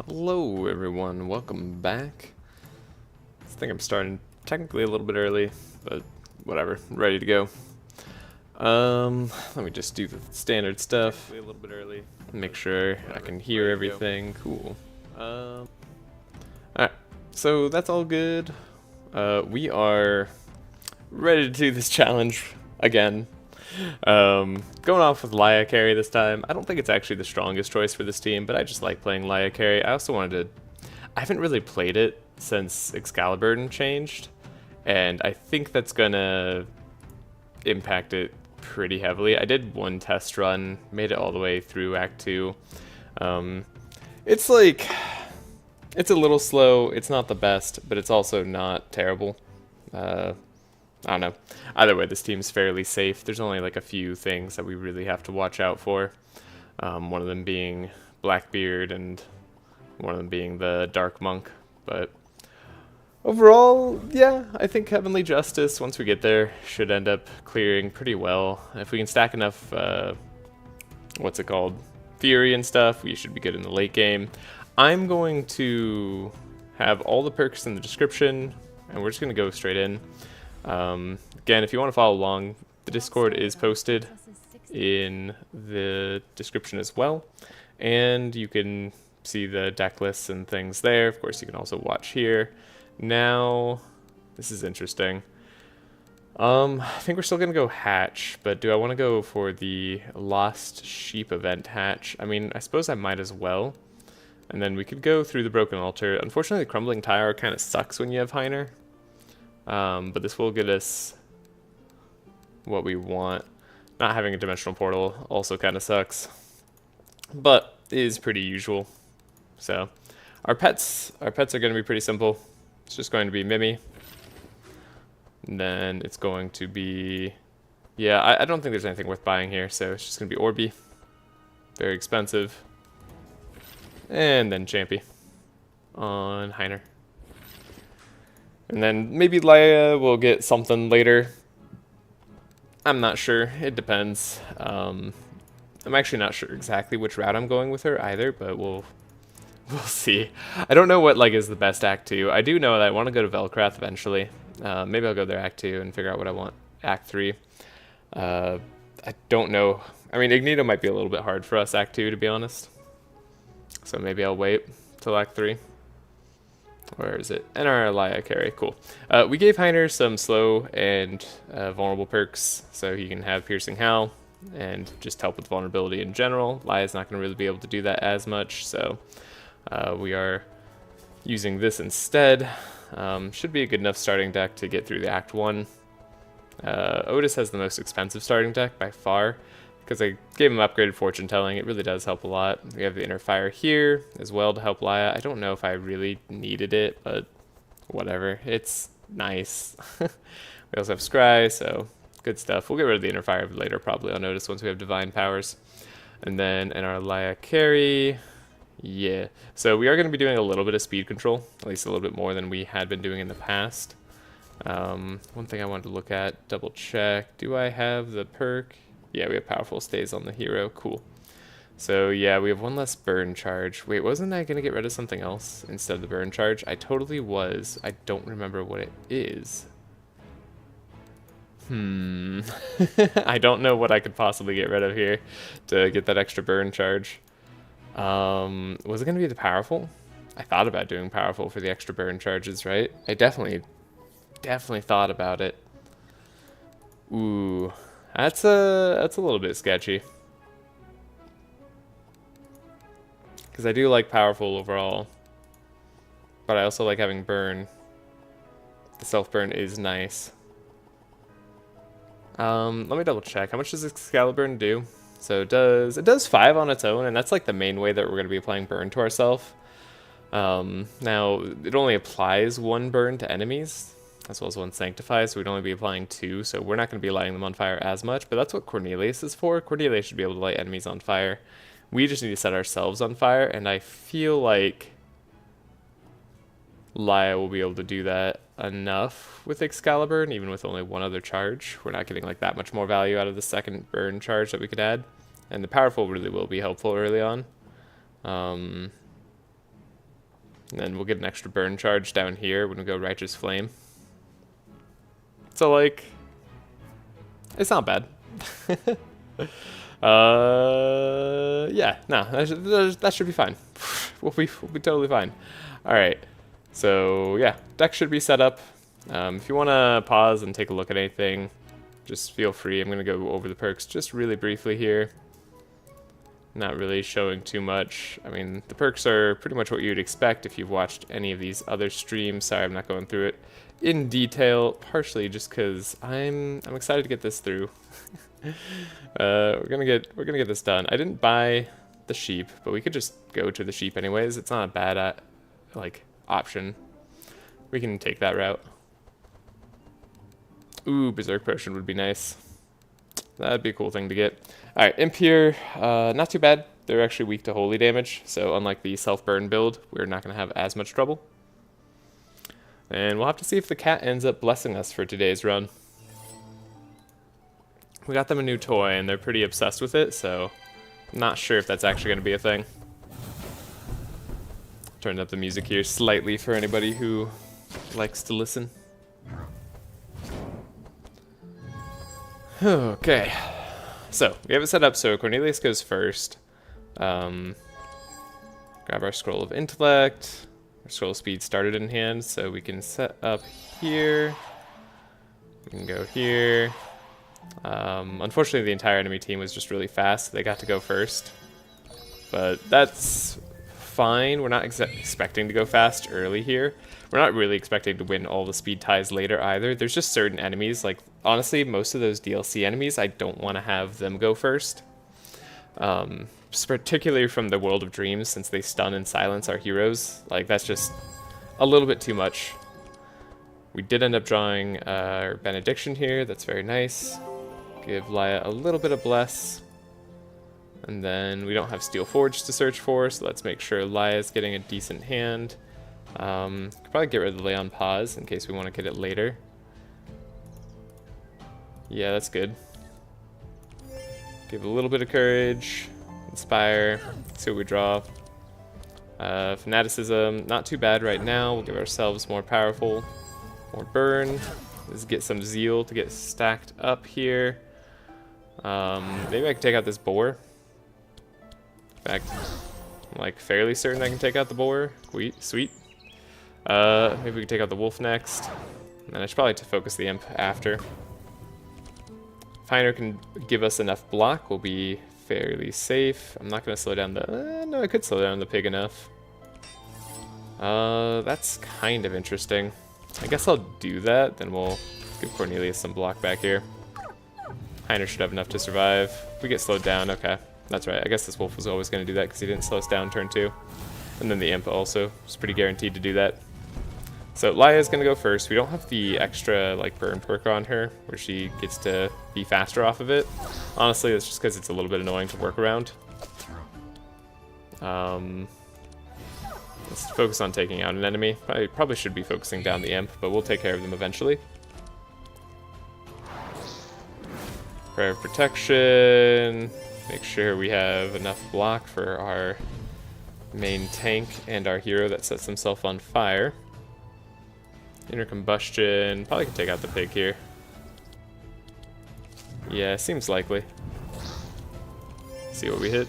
Hello everyone, welcome back. I think I'm starting technically a little bit early, but whatever, ready to go. Let me just do the standard stuff. A little bit early. Make sure I can hear everything. Cool. Alright, so that's all good. We are ready to do this challenge again. Going off with Laia carry this time. I don't think it's actually the strongest choice for this team, but I just like playing Laia carry. I also wanted to... I haven't really played it since Excalibur changed, and I think that's gonna impact it pretty heavily. I did one test run, made it all the way through Act 2. It's like... It's a little slow, it's not the best, but it's also not terrible. I don't know. Either way, this team's fairly safe. There's only like a few things that we really have to watch out for. One of them being Blackbeard and one of them being the Dark Monk. But overall, yeah, I think Heavenly Justice, once we get there, should end up clearing pretty well. If we can stack enough, what's it called? Fury and stuff, we should be good in the late game. I'm going to have all the perks in the description, and we're just going to go straight in. Again, if you want to follow along, the Discord is posted in the description as well, and you can see the deck lists and things there. Of course, you can also watch here. Now, this is interesting. I think we're still going to go hatch, but do I want to go for the Lost Sheep event hatch? I mean, I suppose I might as well. And then we could go through the Broken Altar. Unfortunately, the Crumbling Tower kind of sucks when you have Heiner. But this will get us what we want. Not having a Dimensional Portal also kind of sucks, but is pretty usual. So our pets are going to be pretty simple. It's just going to be Mimi. And then it's going to be... Yeah, I don't think there's anything worth buying here, so it's just going to be Orby. Very expensive. And then Champy on Heiner. And then maybe Laia will get something later. I'm not sure. It depends. I'm actually not sure exactly which route I'm going with her either, but we'll see. I don't know what like is the best Act 2. I do know that I want to go to Velcrath eventually. Maybe I'll go there Act 2 and figure out what I want Act 3. I don't know. I mean, Ignito might be a little bit hard for us Act 2, to be honest. So maybe I'll wait till Act 3. Where is it? NR Laia carry. Cool. We gave Heiner some slow and vulnerable perks, so he can have Piercing Howl and just help with vulnerability in general. Laia's not going to really be able to do that as much, so we are using this instead. Should be a good enough starting deck to get through the Act 1. Otis has the most expensive starting deck by far, because I gave him upgraded fortune telling. It really does help a lot. We have the Inner Fire here as well to help Laia. I don't know if I really needed it, but whatever. It's nice. We also have Scry, so good stuff. We'll get rid of the Inner Fire later, probably. I'll notice once we have Divine Powers. And then in our Laia carry, yeah. So we are going to be doing a little bit of speed control, at least a little bit more than we had been doing in the past. One thing I wanted to look at, double check. Do I have the perk? Yeah, we have Powerful Stays on the hero. Cool. So yeah, we have one less burn charge. Wait, wasn't I going to get rid of something else instead of the burn charge? I totally was. I don't remember what it is. I don't know what I could possibly get rid of here to get that extra burn charge. Was it going to be the Powerful? I thought about doing Powerful for the extra burn charges, right? I definitely thought about it. Ooh. That's a little bit sketchy. Because I do like Powerful overall. But I also like having Burn. The self-burn is nice. Let me double check. How much does Excalibur do? So it does 5 on its own, and that's like the main way that we're going to be applying Burn to ourselves. Now, it only applies 1 burn to enemies, as well as 1 sanctify, so we'd only be applying 2, so we're not going to be lighting them on fire as much, but that's what Cornelius is for. Cornelius should be able to light enemies on fire. We just need to set ourselves on fire, and I feel like Laia will be able to do that enough with Excalibur, and even with only 1 other charge. We're not getting like that much more value out of the second burn charge that we could add, and the Powerful really will be helpful early on. And then we'll get an extra burn charge down here when we go Righteous Flame. So, like, it's not bad. Yeah, no, that should be fine. We'll be totally fine. Alright, so yeah, deck should be set up. If you want to pause and take a look at anything, just feel free. I'm going to go over the perks just really briefly here. Not really showing too much. I mean, the perks are pretty much what you'd expect if you've watched any of these other streams. Sorry, I'm not going through it in detail, partially just because I'm excited to get this through. We're gonna get this done. I didn't buy the sheep, but we could just go to the sheep anyways. It's not a bad like option. We can take that route. Ooh, Berserk Potion would be nice. That'd be a cool thing to get. Alright, Imp here, not too bad. They're actually weak to holy damage, so unlike the self-burn build, we're not going to have as much trouble. And we'll have to see if the cat ends up blessing us for today's run. We got them a new toy, and they're pretty obsessed with it, so I'm not sure if that's actually going to be a thing. Turned up the music here slightly for anybody who likes to listen. Okay, so we have it set up so Cornelius goes first. Grab our Scroll of Intellect. Our Scroll of Speed started in hand, so we can set up here. We can go here. Unfortunately, the entire enemy team was just really fast, so they got to go first. But that's fine. We're not expecting to go fast early here. We're not really expecting to win all the speed ties later either. There's just certain enemies, like, honestly, most of those DLC enemies, I don't want to have them go first. Particularly from the World of Dreams, since they stun and silence our heroes. Like, that's just a little bit too much. We did end up drawing our Benediction here. That's very nice. Give Laya a little bit of Bless. And then we don't have Steel Forge to search for, so let's make sure Laya's getting a decent hand. Could probably get rid of the Lay on Pause in case we want to get it later. Yeah, that's good. Give a little bit of Courage. Inspire. See what we draw. Fanaticism, not too bad right now. We'll give ourselves more powerful. More burn. Let's get some Zeal to get stacked up here. Maybe I can take out this boar. In fact, I'm like fairly certain I can take out the boar. Sweet. Maybe we can take out the wolf next. And then I should probably focus the imp after. If Heiner can give us enough block, we'll be fairly safe. I'm not going to slow down the... no, I could slow down the pig enough. That's kind of interesting. I guess I'll do that, then we'll give Cornelius some block back here. Heiner should have enough to survive. We get slowed down, okay. That's right, I guess this wolf was always going to do that because he didn't slow us down turn 2. And then the imp also was pretty guaranteed to do that. So Laya's going to go first. We don't have the extra like burn perk on her where she gets to be faster off of it. Honestly, it's just because it's a little bit annoying to work around. Let's focus on taking out an enemy. Probably should be focusing down the imp, but we'll take care of them eventually. Prayer of Protection. Make sure we have enough block for our main tank and our hero that sets himself on fire. Inner Combustion. Probably can take out the pig here. Yeah, seems likely. See what we hit.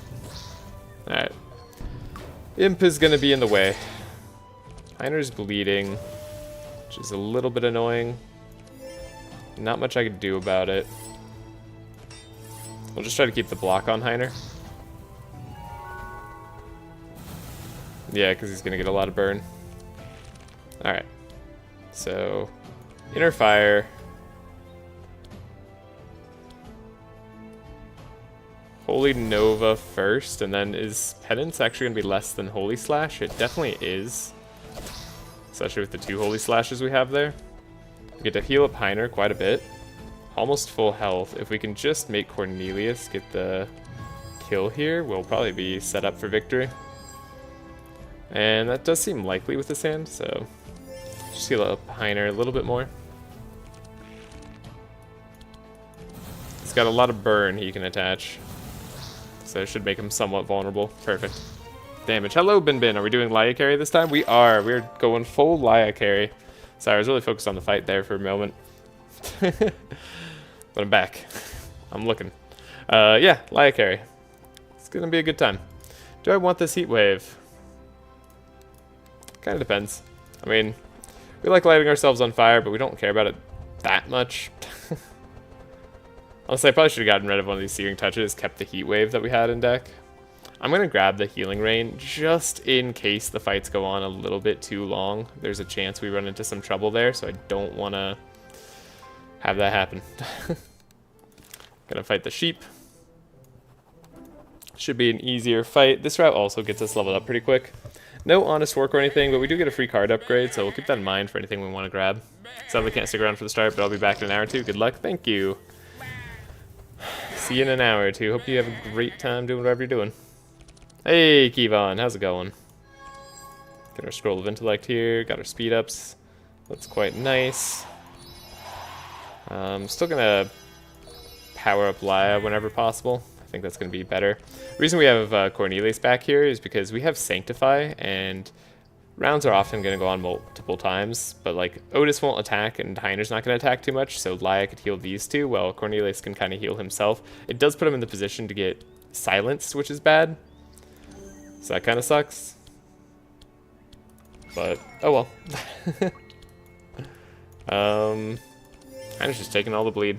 Alright. Imp is going to be in the way. Heiner's bleeding, which is a little bit annoying. Not much I could do about it. We'll just try to keep the block on Heiner. Yeah, because he's going to get a lot of burn. Alright. So, Inner Fire. Holy Nova first, and then is Penance actually going to be less than Holy Slash? It definitely is. Especially with the 2 Holy Slashes we have there. We get to heal up Heiner quite a bit. Almost full health. If we can just make Cornelius get the kill here, we'll probably be set up for victory. And that does seem likely with this hand, so just heal up Heiner a little bit more. He's got a lot of burn he can attach, so it should make him somewhat vulnerable. Perfect. damage. Hello, Bin Bin. Are we doing Laya carry this time? We are. We're going full Laya carry. Sorry, I was really focused on the fight there for a moment. But I'm back. I'm looking. Yeah, Laya carry. It's gonna be a good time. Do I want this heat wave? Kind of depends. I mean, we like lighting ourselves on fire, but we don't care about it that much. Honestly, I probably should have gotten rid of one of these searing touches, kept the heat wave that we had in deck. I'm going to grab the healing rain just in case the fights go on a little bit too long. There's a chance we run into some trouble there, so I don't want to have that happen. Gonna fight the sheep. Should be an easier fight. This route also gets us leveled up pretty quick. No honest work or anything, but we do get a free card upgrade, so we'll keep that in mind for anything we want to grab. Sadly can't stick around for the start, but I'll be back in an hour or two. Good luck. Thank you. See you in an hour or two. Hope you have a great time doing whatever you're doing. Hey, Kevon, how's it going? Got our scroll of intellect here. Got our speed ups. That's quite nice. Still gonna power up Laya whenever possible. I think that's gonna be better. The reason we have Cornelius back here is because we have Sanctify, and rounds are often gonna go on multiple times, but like Otis won't attack and Heiner's not gonna attack too much, so Laya could heal these two, while Cornelius can kind of heal himself. It does put him in the position to get silenced, which is bad. So that kind of sucks. But, oh well. Heiner's just taking all the bleed.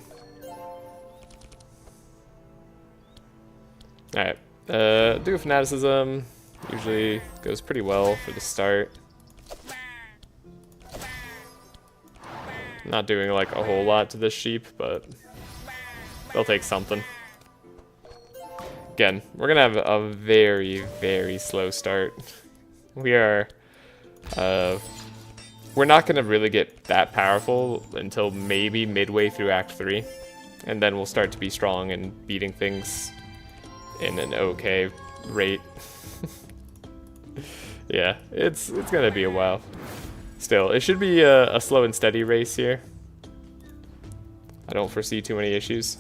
Alright. Do a Fanaticism. Usually goes pretty well for the start. Not doing like a whole lot to this sheep, but they'll take something. Again, we're gonna have a very, very slow start. We are, we're not gonna really get that powerful until maybe midway through Act 3. And then we'll start to be strong and beating things in an okay rate. Yeah, it's gonna be a while. Still, it should be a slow and steady race here. I don't foresee too many issues.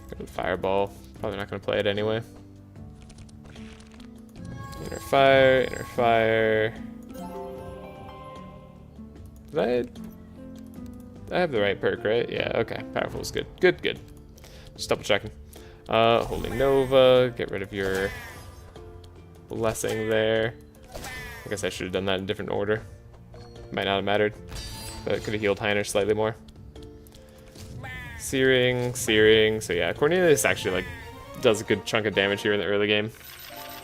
Go to Fireball. Probably not gonna play it anyway. Inner Fire, Inner Fire. Did I have the right perk, right? Yeah, okay. Powerful is good. Good, good. Just double checking. Holy Nova. Get rid of your blessing there. I guess I should have done that in a different order. Might not have mattered. But could have healed Heiner slightly more. Searing, Searing. So yeah, Cornelius actually like does a good chunk of damage here in the early game.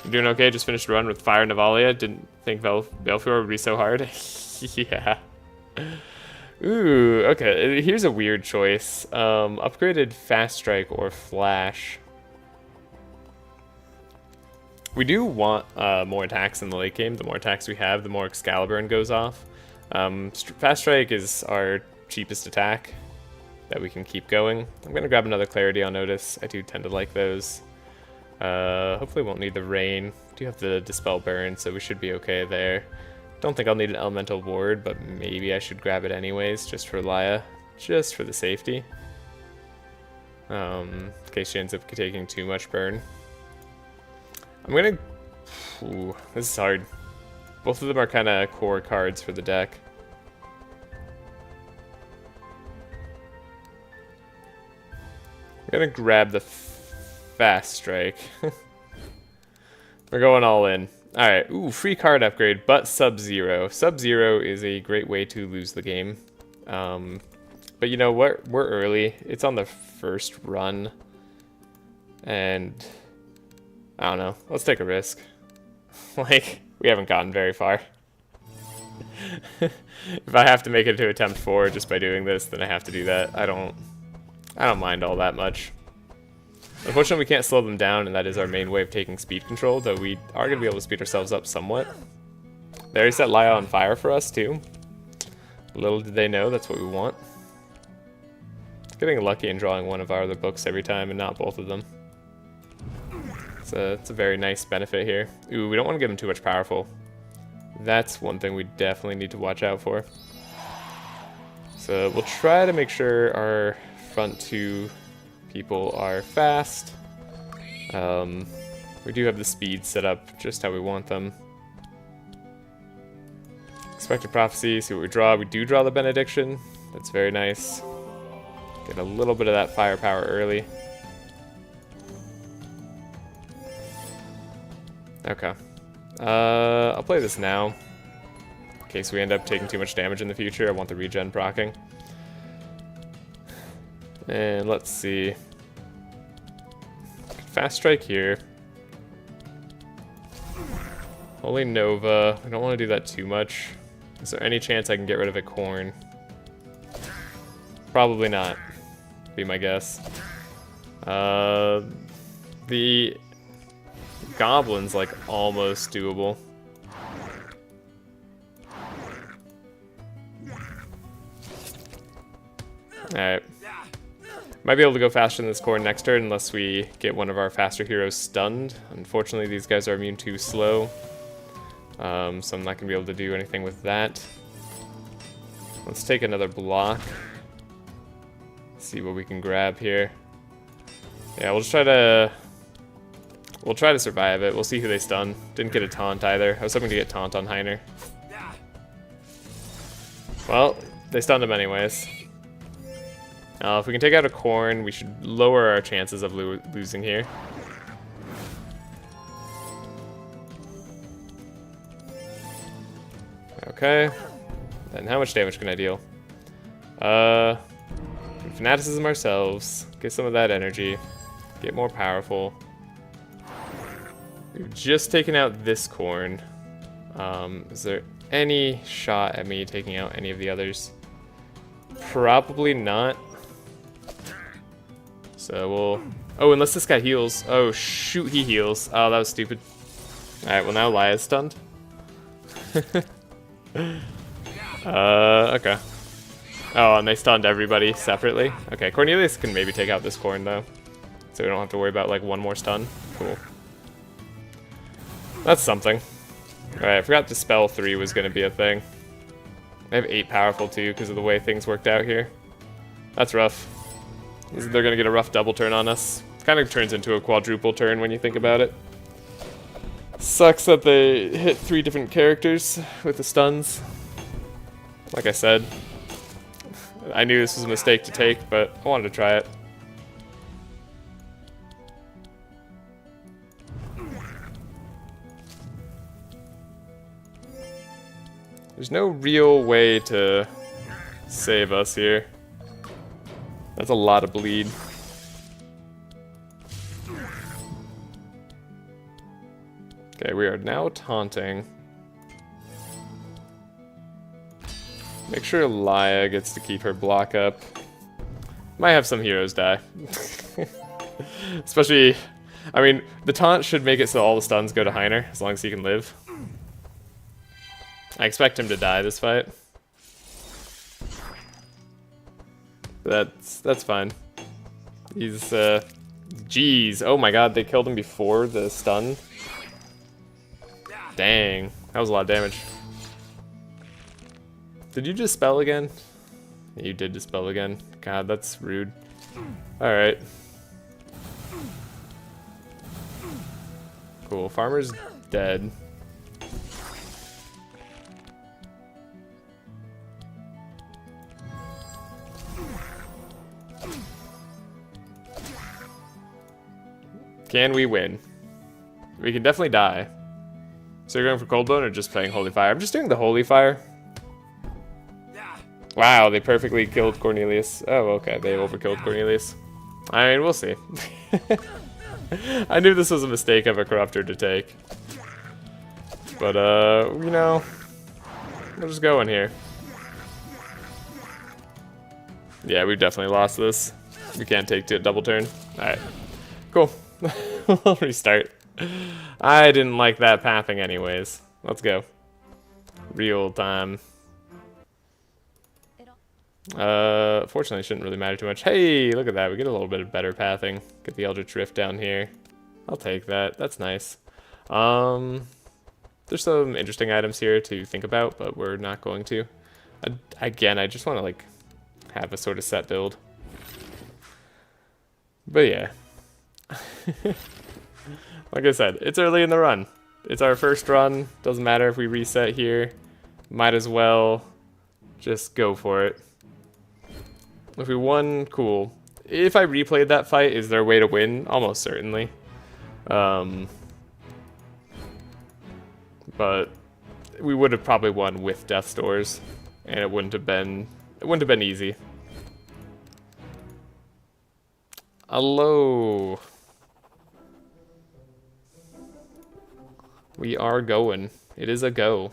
I'm doing okay. Just finished a run with Fire Navalia. Didn't think Belfior would be so hard. Yeah. Ooh, okay. Here's a weird choice. Upgraded Fast Strike or Flash. We do want more attacks in the late game. The more attacks we have, the more Excalibur goes off. Fast Strike is our cheapest attack that we can keep going. I'm going to grab another Clarity on Otis. I do tend to like those. Hopefully won't need the Rain. Do have the Dispel Burn, so we should be okay there. Don't think I'll need an Elemental Ward, but maybe I should grab it anyways, just for Laya. Just for the safety. In case she ends up taking too much burn. I'm gonna... Ooh, this is hard. Both of them are kind of core cards for the deck. I'm gonna grab the Fast Strike. We're going all in. Alright, ooh, free card upgrade, but Sub-Zero. Sub-Zero is a great way to lose the game. But you know what? We're early. It's on the first run. And... I don't know. Let's take a risk. Like, we haven't gotten very far. If I have to make it to attempt 4 just by doing this, then I have to do that. I don't mind all that much. Unfortunately, we can't slow them down, and that is our main way of taking speed control, though we are going to be able to speed ourselves up somewhat. They already set Laya on fire for us, too. Little did they know that's what we want. Getting lucky and drawing one of our other books every time and not both of them. It's a very nice benefit here. Ooh, we don't want to give them too much powerful. That's one thing we definitely need to watch out for. So we'll try to make sure our front two people are fast. We do have the speed set up just how we want them. Expected Prophecy, see what we draw. We do draw the Benediction. That's very nice. Get a little bit of that firepower early. Okay. I'll play this now. In case we end up taking too much damage in the future. I want the regen proccing. And let's see. Fast Strike here. Holy Nova. I don't want to do that too much. Is there any chance I can get rid of a Corn? Probably not. Be my guess. The Goblin's like almost doable. Alright. Might be able to go faster than this Corn next turn unless we get one of our faster heroes stunned. Unfortunately, these guys are immune to slow. So I'm not going to be able to do anything with that. Let's take another block. See what we can grab here. Yeah, we'll just try to... We'll try to survive it. We'll see who they stun. Didn't get a taunt either. I was hoping to get taunt on Heiner. Well, they stunned him anyways. If we can take out a Corn, we should lower our chances of losing here. Okay. And how much damage can I deal? Fanaticism ourselves. Get some of that energy. Get more powerful. We've just taken out this Corn. Is there any shot at me taking out any of the others? Probably not. So we'll... Oh, unless this guy heals. Oh, shoot, he heals. Oh, that was stupid. Alright, well now Laya's stunned. Okay. Oh, and they stunned everybody separately. Okay, Cornelius can maybe take out this Corn, though. So we don't have to worry about, like, one more stun. Cool. That's something. Alright, I forgot Dispel 3 was going to be a thing. I have 8 powerful, too, because of the way things worked out here. That's rough. They're going to get a rough double turn on us. Kind of turns into a quadruple turn when you think about it. Sucks that they hit 3 different characters with the stuns. Like I said, I knew this was a mistake to take, but I wanted to try it. There's no real way to save us here. That's a lot of bleed. Okay, we are now taunting. Make sure Laya gets to keep her block up. Might have some heroes die. Especially, I mean, the taunt should make it so all the stuns go to Heiner, as long as he can live. I expect him to die this fight. That's fine. He's, Jeez, oh my god, they killed him before the stun? Dang, that was a lot of damage. Did you dispel again? You did dispel again. God, that's rude. Alright. Cool, Farmer's dead. Can we win? We can definitely die. So you're going for Cold Bone or just playing Holy Fire? I'm just doing the Holy Fire. Wow, they perfectly killed Cornelius. Oh, okay, they overkilled Cornelius. I mean, we'll see. I knew this was a mistake of a Corruptor to take. But, you know, we'll just go in here. Yeah, we've definitely lost this. We can't take a double turn. Alright, cool. We'll restart. I didn't like that pathing anyways. Let's go. Real time. Fortunately, it shouldn't really matter too much. Hey, look at that. We get a little bit of better pathing. Get the Eldritch Rift down here. I'll take that. That's nice. There's some interesting items here to think about, but we're not going to. Again, I just want to, like, have a sort of set build. But yeah. Like I said, it's early in the run. It's our first run. Doesn't matter if we reset here. Might as well just go for it. If we won, cool. If I replayed that fight, is there a way to win? Almost certainly. But we would have probably won with Death's Doors, and it wouldn't have been easy. Hello. We are going. It is a go.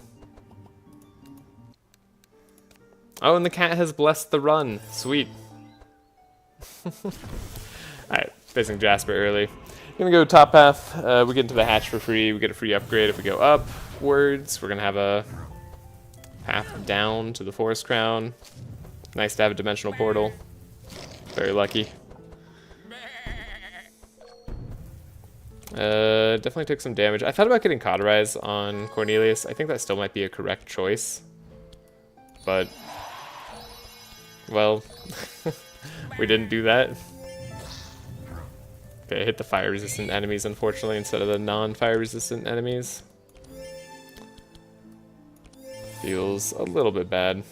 Oh, and the cat has blessed the run. Sweet. Alright, facing Jasper early. Gonna go top path. We get into the hatch for free. We get a free upgrade if we go upwards. We're gonna have a path down to the Forest Crown. Nice to have a dimensional portal. Very lucky. Definitely took some damage. I thought about getting Cauterize on Cornelius. I think that still might be a correct choice. But, well, we didn't do that. Okay, hit the fire-resistant enemies, unfortunately, instead of the non-fire-resistant enemies. Feels a little bit bad.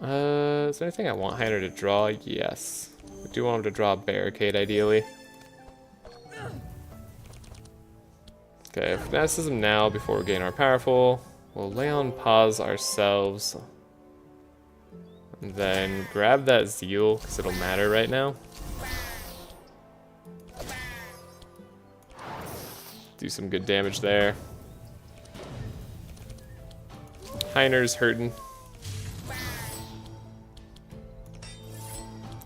Is there anything I want Heiner to draw? Yes. I do want him to draw a barricade, ideally. Okay, fanaticism now before we gain our powerful. We'll lay on pause ourselves. And then grab that zeal, because it'll matter right now. Do some good damage there. Heiner's hurting.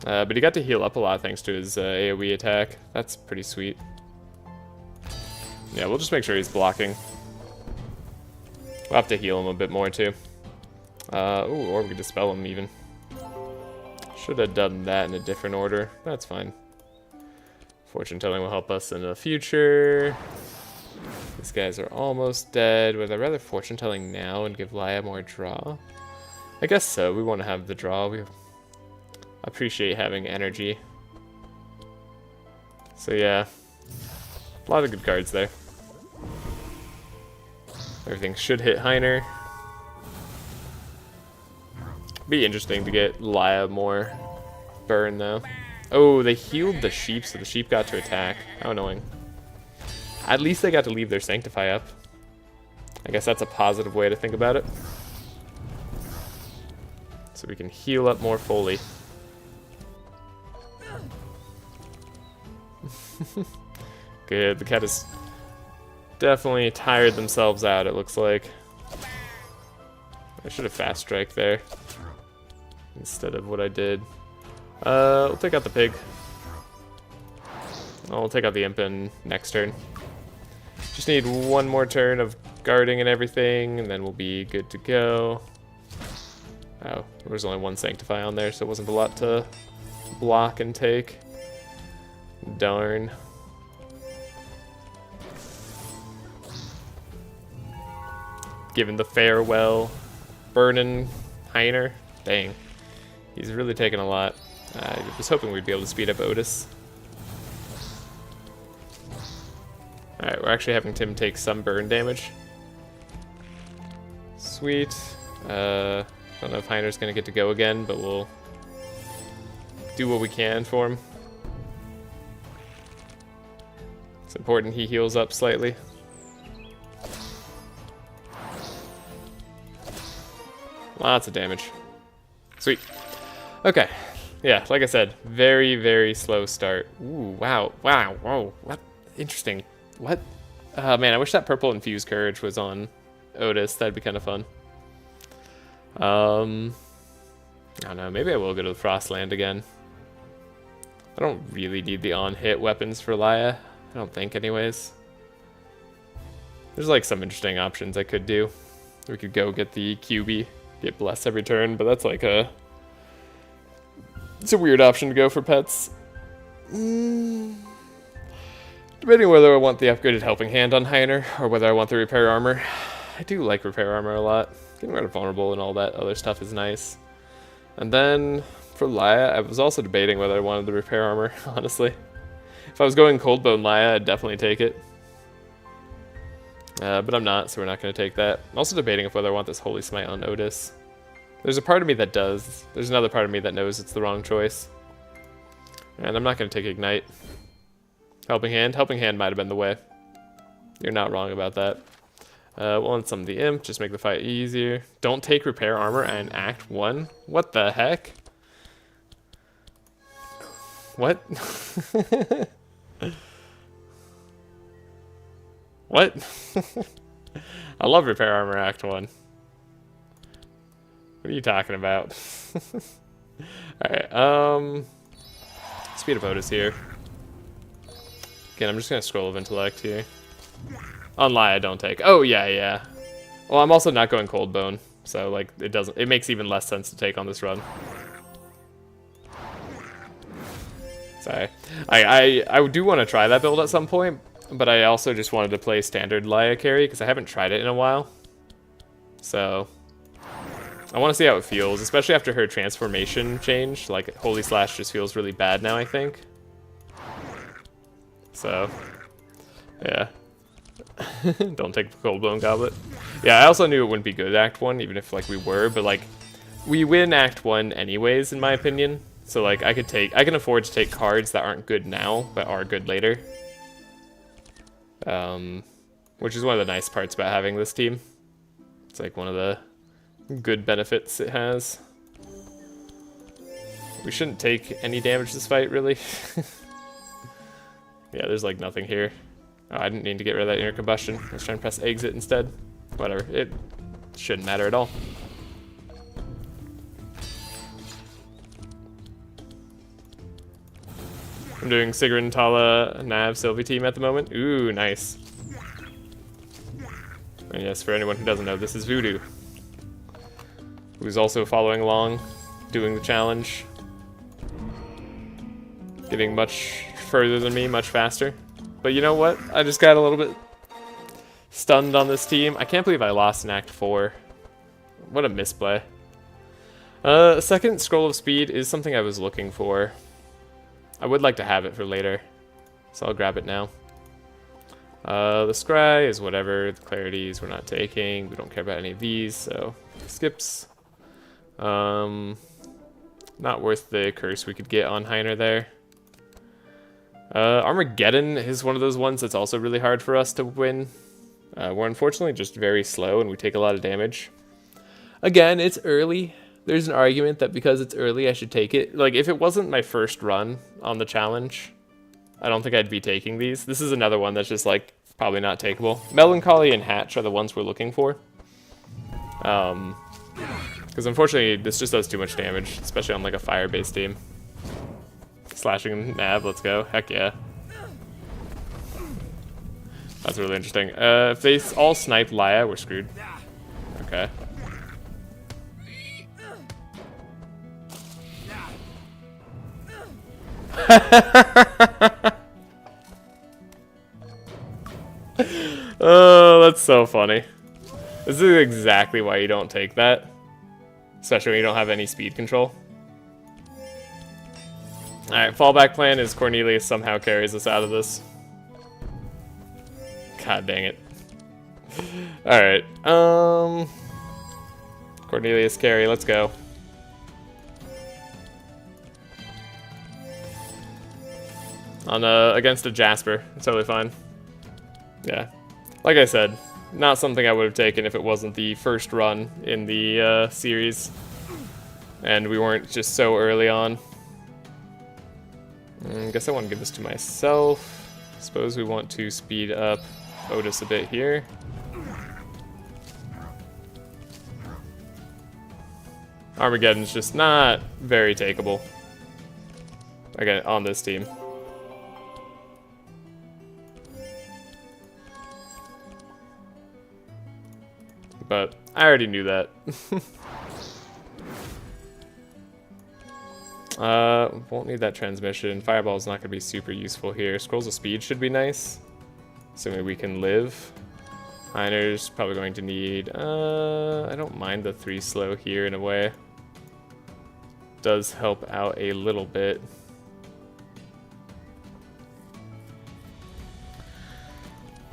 But he got to heal up a lot thanks to his AoE attack. That's pretty sweet. Yeah, we'll just make sure he's blocking. We'll have to heal him a bit more too. Ooh, or we could dispel him even. Should have done that in a different order. That's fine. Fortune telling will help us in the future. These guys are almost dead. Would I rather fortune telling now and give Laia more draw? I guess so. We want to have the draw. We appreciate having energy. So yeah, a lot of good cards there. Everything should hit Heiner. Be interesting to get Laia more burn though. Oh, they healed the sheep, so the sheep got to attack. How annoying. At least they got to leave their Sanctify up. I guess that's a positive way to think about it. So we can heal up more fully. Good, the cat has definitely tired themselves out, it looks like. I should have fast strike there instead of what I did. We'll take out the pig. I'll take out the imp in next turn. Just need one more turn of guarding and everything, and then we'll be good to go. Oh, there was only one Sanctify on there, so it wasn't a lot to block and take. Darn. Given the farewell. Burning Heiner. Dang. He's really taking a lot. I was hoping we'd be able to speed up Otis. Alright, we're actually having Tim take some burn damage. Sweet. Don't know if Heiner's gonna get to go again, but we'll do what we can for him. It's important he heals up slightly. Lots of damage. Sweet. Okay. Yeah, like I said, very, very slow start. Ooh, wow. Wow, whoa. What? Interesting. What? Man, I wish that purple infused courage was on Otis. That'd be kind of fun. I don't know. Maybe I will go to the Frostland again. I don't really need the on-hit weapons for Laia. I don't think, anyways. There's like some interesting options I could do. We could go get the QB, get blessed every turn, but that's like a... It's a weird option to go for pets. Debating whether I want the upgraded helping hand on Heiner, or whether I want the repair armor. I do like repair armor a lot. Getting rid of vulnerable and all that other stuff is nice. And then, for Laia, I was also debating whether I wanted the repair armor, honestly. If I was going Coldbone Laia, I'd definitely take it. But I'm not, so we're not going to take that. I'm also debating if whether I want this Holy Smite on Otis. There's a part of me that does. There's another part of me that knows it's the wrong choice. And I'm not going to take Ignite. Helping Hand? Helping Hand might have been the way. You're not wrong about that. Want some of the Imp, just make the fight easier. Don't take Repair Armor and Act 1? What the heck? What? What? I love Repair Armor Act 1. What are you talking about? Alright, Speed of Otis here. Again, I'm just gonna scroll of Intellect here. On Lie, I don't take. Oh, yeah. Well, I'm also not going Cold Bone, so, like, it makes even less sense to take on this run. Sorry. I do want to try that build at some point, but I also just wanted to play standard Laia carry, because I haven't tried it in a while. So, I want to see how it feels, especially after her transformation change. Like, Holy Slash just feels really bad now, I think. So, yeah. Don't take the Cold Bone Goblet. Yeah, I also knew it wouldn't be good at Act 1, even if, like, we were, but, like, we win Act 1 anyways, in my opinion. So, like, I can afford to take cards that aren't good now, but are good later. Which is one of the nice parts about having this team. It's, like, one of the good benefits it has. We shouldn't take any damage this fight, really. Yeah, there's, like, nothing here. Oh, I didn't need to get rid of that inner combustion. Let's try and press exit instead. Whatever, it shouldn't matter at all. I'm doing Sigrun, Tala, Nav, Sylvie team at the moment. Ooh, nice. And yes, for anyone who doesn't know, this is Voodoo, who's also following along, doing the challenge. Getting much further than me, much faster. But you know what? I just got a little bit stunned on this team. I can't believe I lost in Act 4. What a misplay. Second Scroll of Speed is something I was looking for. I would like to have it for later, so I'll grab it now. The Scry is whatever. The Clarities we're not taking. We don't care about any of these, so skips. Not worth the curse we could get on Heiner there. Armageddon is one of those ones that's also really hard for us to win. We're unfortunately just very slow and we take a lot of damage. Again, it's early. There's an argument that because it's early, I should take it. Like, if it wasn't my first run on the challenge, I don't think I'd be taking these. This is another one that's just, like, probably not takeable. Melancholy and Hatch are the ones we're looking for. Because unfortunately, this just does too much damage, especially on, like, a fire-based team. Slashing Nav, let's go. Heck yeah. That's really interesting. If they all snipe Laia, we're screwed. Okay. Oh, that's so funny. This is exactly why you don't take that. Especially when you don't have any speed control. Alright, fallback plan is Cornelius somehow carries us out of this. God dang it. Alright, Cornelius carry, let's go. On against a Jasper, it's totally fine. Yeah, like I said, not something I would have taken if it wasn't the first run in the series, and we weren't just so early on. I guess I want to give this to myself. Suppose we want to speed up Otis a bit here. Armageddon's just not very takeable. Again, on this team. But I already knew that. Won't need that transmission. Fireball's not going to be super useful here. Scrolls of Speed should be nice. Assuming we can live. Heiner's probably going to need... I don't mind the 3 slow here in a way. Does help out a little bit.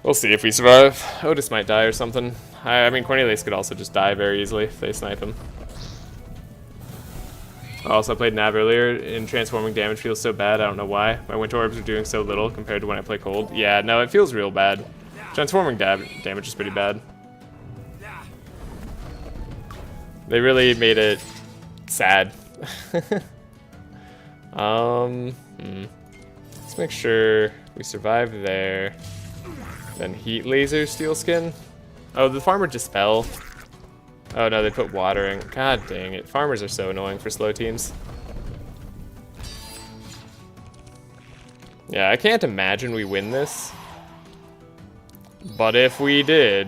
We'll see if we survive. Otis might die or something. I mean, Cornelius could also just die very easily if they snipe him. I also played Nav earlier, and transforming damage feels so bad, I don't know why. My Winter Orbs are doing so little compared to when I play Cold. Yeah, no, it feels real bad. Transforming damage is pretty bad. They really made it sad. Let's make sure we survive there. Then Heat Laser Steel Skin. Oh, the Farmer Dispel. Oh no, they put watering. God dang it. Farmers are so annoying for slow teams. Yeah, I can't imagine we win this. But if we did,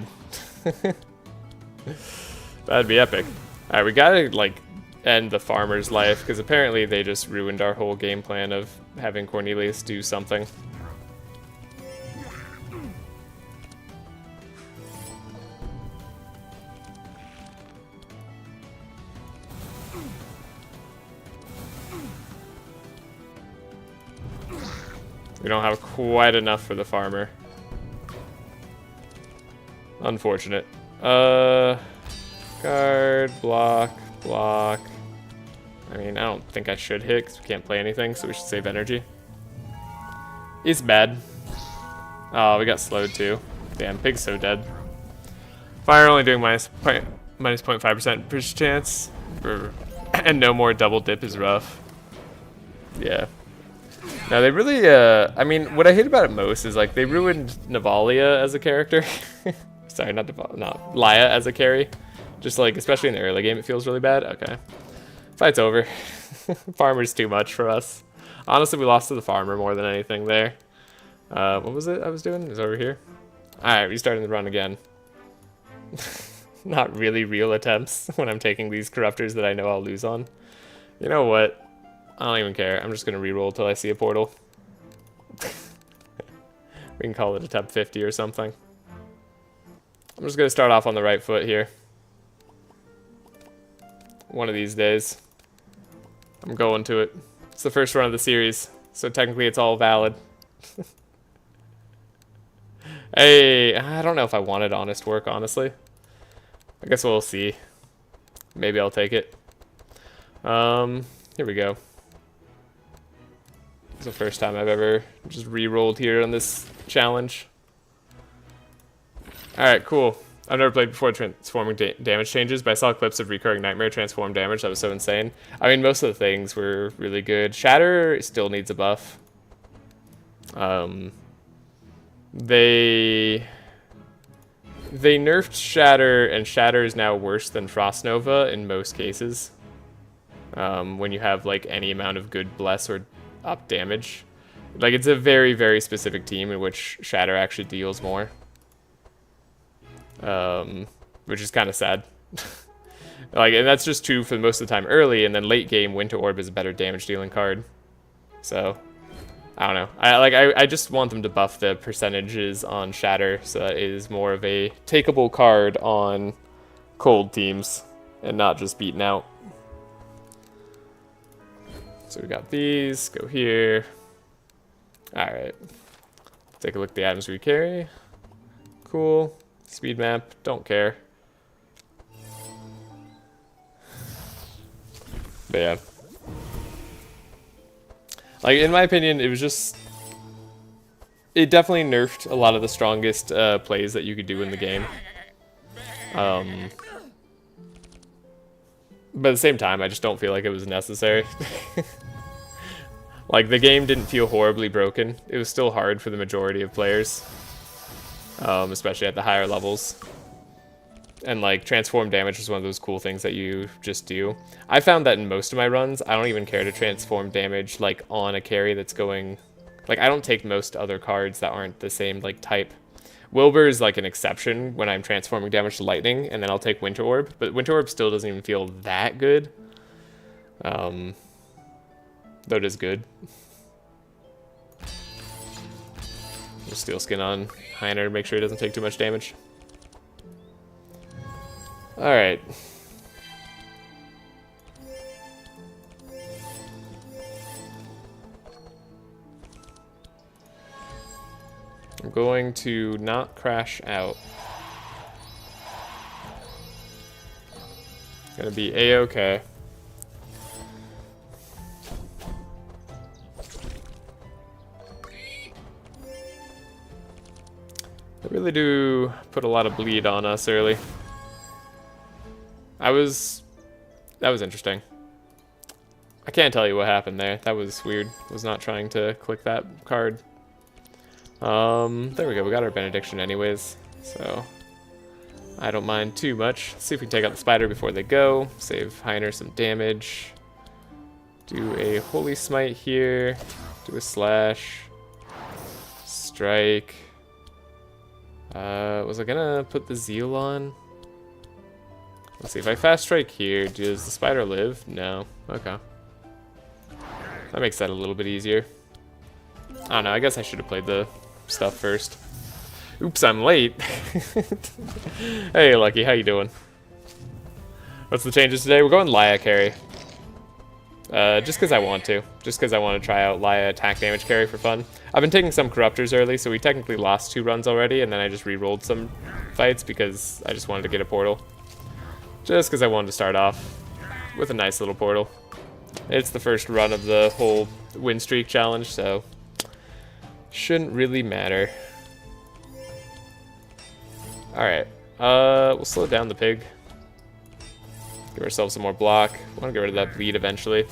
that'd be epic. Alright, we gotta, like, end the farmer's life, because apparently they just ruined our whole game plan of having Cornelius do something. We don't have quite enough for the farmer. Unfortunate. Guard, block, block. I mean, I don't think I should hit because we can't play anything, so we should save energy. It's bad. Oh, we got slowed too. Damn, pig's so dead. Fire only doing minus 0.5% chance. And no more double dip is rough. Yeah. Now they really, I mean, what I hate about it most is, like, they ruined Navalia as a character. Sorry, not Laya as a carry. Just, like, especially in the early game, it feels really bad. Okay. Fight's over. Farmer's too much for us. Honestly, we lost to the farmer more than anything there. What was it I was doing? It was over here. Alright, restarting the run again. Not really real attempts when I'm taking these corruptors that I know I'll lose on. You know what? I don't even care. I'm just going to reroll till I see a portal. We can call it attempt 50 or something. I'm just going to start off on the right foot here. One of these days. I'm going to it. It's the first run of the series, so technically it's all valid. Hey, I don't know if I wanted honest work, honestly. I guess we'll see. Maybe I'll take it. Here we go. It's the first time I've ever just re-rolled here on this challenge. Alright, cool. I've never played before transforming damage changes, but I saw clips of recurring nightmare transform damage. That was so insane. I mean, most of the things were really good. Shatter still needs a buff. They nerfed Shatter, and Shatter is now worse than Frost Nova in most cases. When you have, like, any amount of good bless or up damage. Like, it's a very, very specific team in which Shatter actually deals more. Which is kind of sad. Like, and that's just true for most of the time early, and then late game, Winter Orb is a better damage dealing card. So, I don't know. I just want them to buff the percentages on Shatter, so that it is more of a takeable card on cold teams, and not just beaten out. So we got these, go here. Alright. Take a look at the items we carry. Cool. Speed map, don't care. But yeah. Like, in my opinion, it was just... It definitely nerfed a lot of the strongest plays that you could do in the game. But at the same time, I just don't feel like it was necessary. Like, the game didn't feel horribly broken. It was still hard for the majority of players. Especially at the higher levels. And, like, transform damage is one of those cool things that you just do. I found that in most of my runs, I don't even care to transform damage, like, on a carry that's going... Like, I don't take most other cards that aren't the same, like, type. Wilbur is, like, an exception when I'm transforming damage to lightning, and then I'll take Winter Orb. But Winter Orb still doesn't even feel that good. Though it is good. Steel Skin on Heiner to make sure he doesn't take too much damage. Alright. I'm going to not crash out. Gonna be a-okay. They really do put a lot of bleed on us early. That was interesting. I can't tell you what happened there. That was weird. Was not trying to click that card. There we go. We got our benediction anyways, so I don't mind too much. Let's see if we can take out the spider before they go. Save Heiner some damage. Do a holy smite here. Do a slash. Strike. Was I gonna put the zeal on? Let's see, if I fast strike here, does the spider live? No. Okay. That makes that a little bit easier. I don't know, I guess I should have played the stuff first. Oops, I'm late. Hey, Lucky, how you doing? What's the changes today? We're going Laya carry. Just because I want to. Just because I want to try out Laya attack damage carry for fun. I've been taking some corruptors early, so we technically lost 2 runs already, and then I just re-rolled some fights because I just wanted to get a portal. Just because I wanted to start off with a nice little portal. It's the first run of the whole Wintstreak challenge, so shouldn't really matter. Alright, we'll slow down the pig. Give ourselves some more block. I want to get rid of that bleed eventually.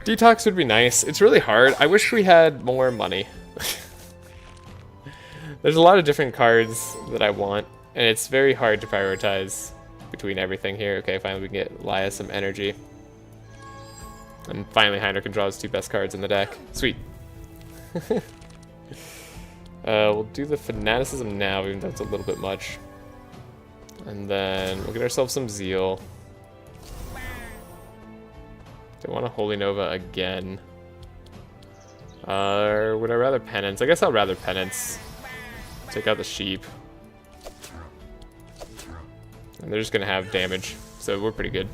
Detox would be nice. It's really hard. I wish we had more money. There's a lot of different cards that I want, and it's very hard to prioritize between everything here. Okay, finally we can get Laya some energy. And finally Heiner can draw his 2 best cards in the deck. Sweet. We'll do the fanaticism now, even though it's a little bit much. And then we'll get ourselves some zeal. Do I want a Holy Nova again? Or would I rather penance? I guess I'll rather penance. Take out the sheep. And they're just gonna have damage, so we're pretty good.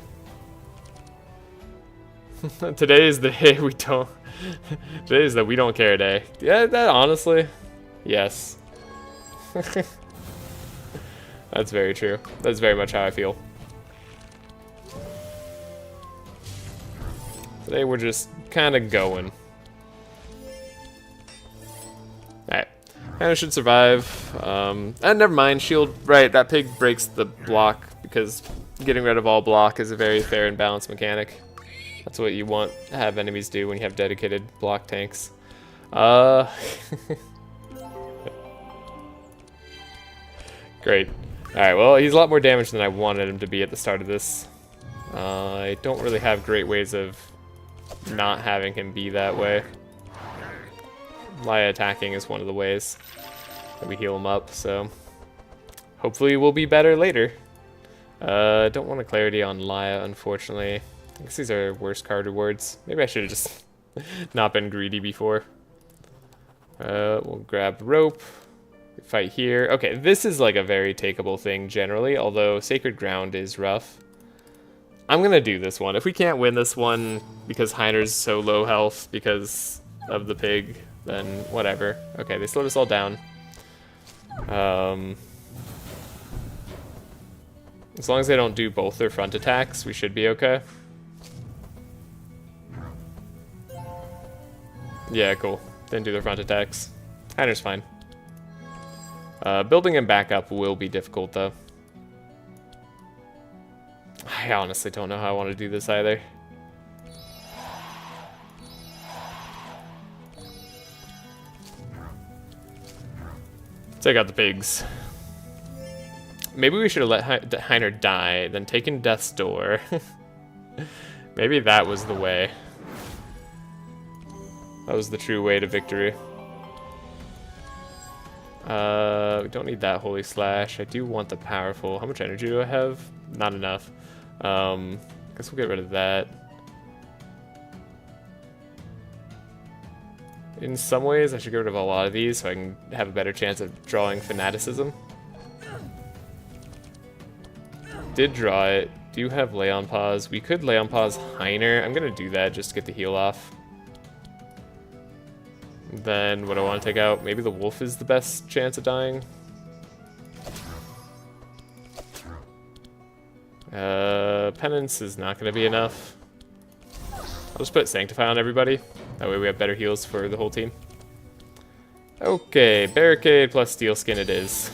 Today is the day we don't. Today is the we don't care day. Yeah, that honestly, yes. That's very true. That's very much how I feel. Today we're just kind of going. Alright. Heiner should survive. And never mind, shield. Right, that pig breaks the block because getting rid of all block is a very fair and balanced mechanic. That's what you want to have enemies do when you have dedicated block tanks. Great. Alright, well, he's a lot more damage than I wanted him to be at the start of this. I don't really have great ways of not having him be that way. Laya attacking is one of the ways that we heal him up, so hopefully we'll be better later. Don't want a clarity on Laya, unfortunately. I guess these are worse card rewards. Maybe I should have just not been greedy before. We'll grab rope. Fight here. Okay, this is like a very takeable thing generally, although Sacred Ground is rough. I'm gonna do this one. If we can't win this one because Heiner's so low health because of the pig, then whatever. Okay, they slowed us all down. As long as they don't do both their front attacks, we should be okay. Yeah, cool. Didn't do their front attacks. Heiner's fine. Building him back up will be difficult, though. I honestly don't know how I want to do this either. Take out the pigs. Maybe we should have let Heiner die, then taken Death's Door. Maybe that was the way. That was the true way to victory. We don't need that Holy Slash. I do want the powerful. How much energy do I have? Not enough. Guess we'll get rid of that. In some ways, I should get rid of a lot of these so I can have a better chance of drawing Fanaticism. Did draw it. Do have Lay on Pause. We could Lay on Pause Heiner. I'm gonna do that just to get the heal off. Then what do I want to take out? Maybe the wolf is the best chance of dying. Penance is not going to be enough. I'll just put Sanctify on everybody. That way we have better heals for the whole team. Okay, Barricade plus Steel Skin it is.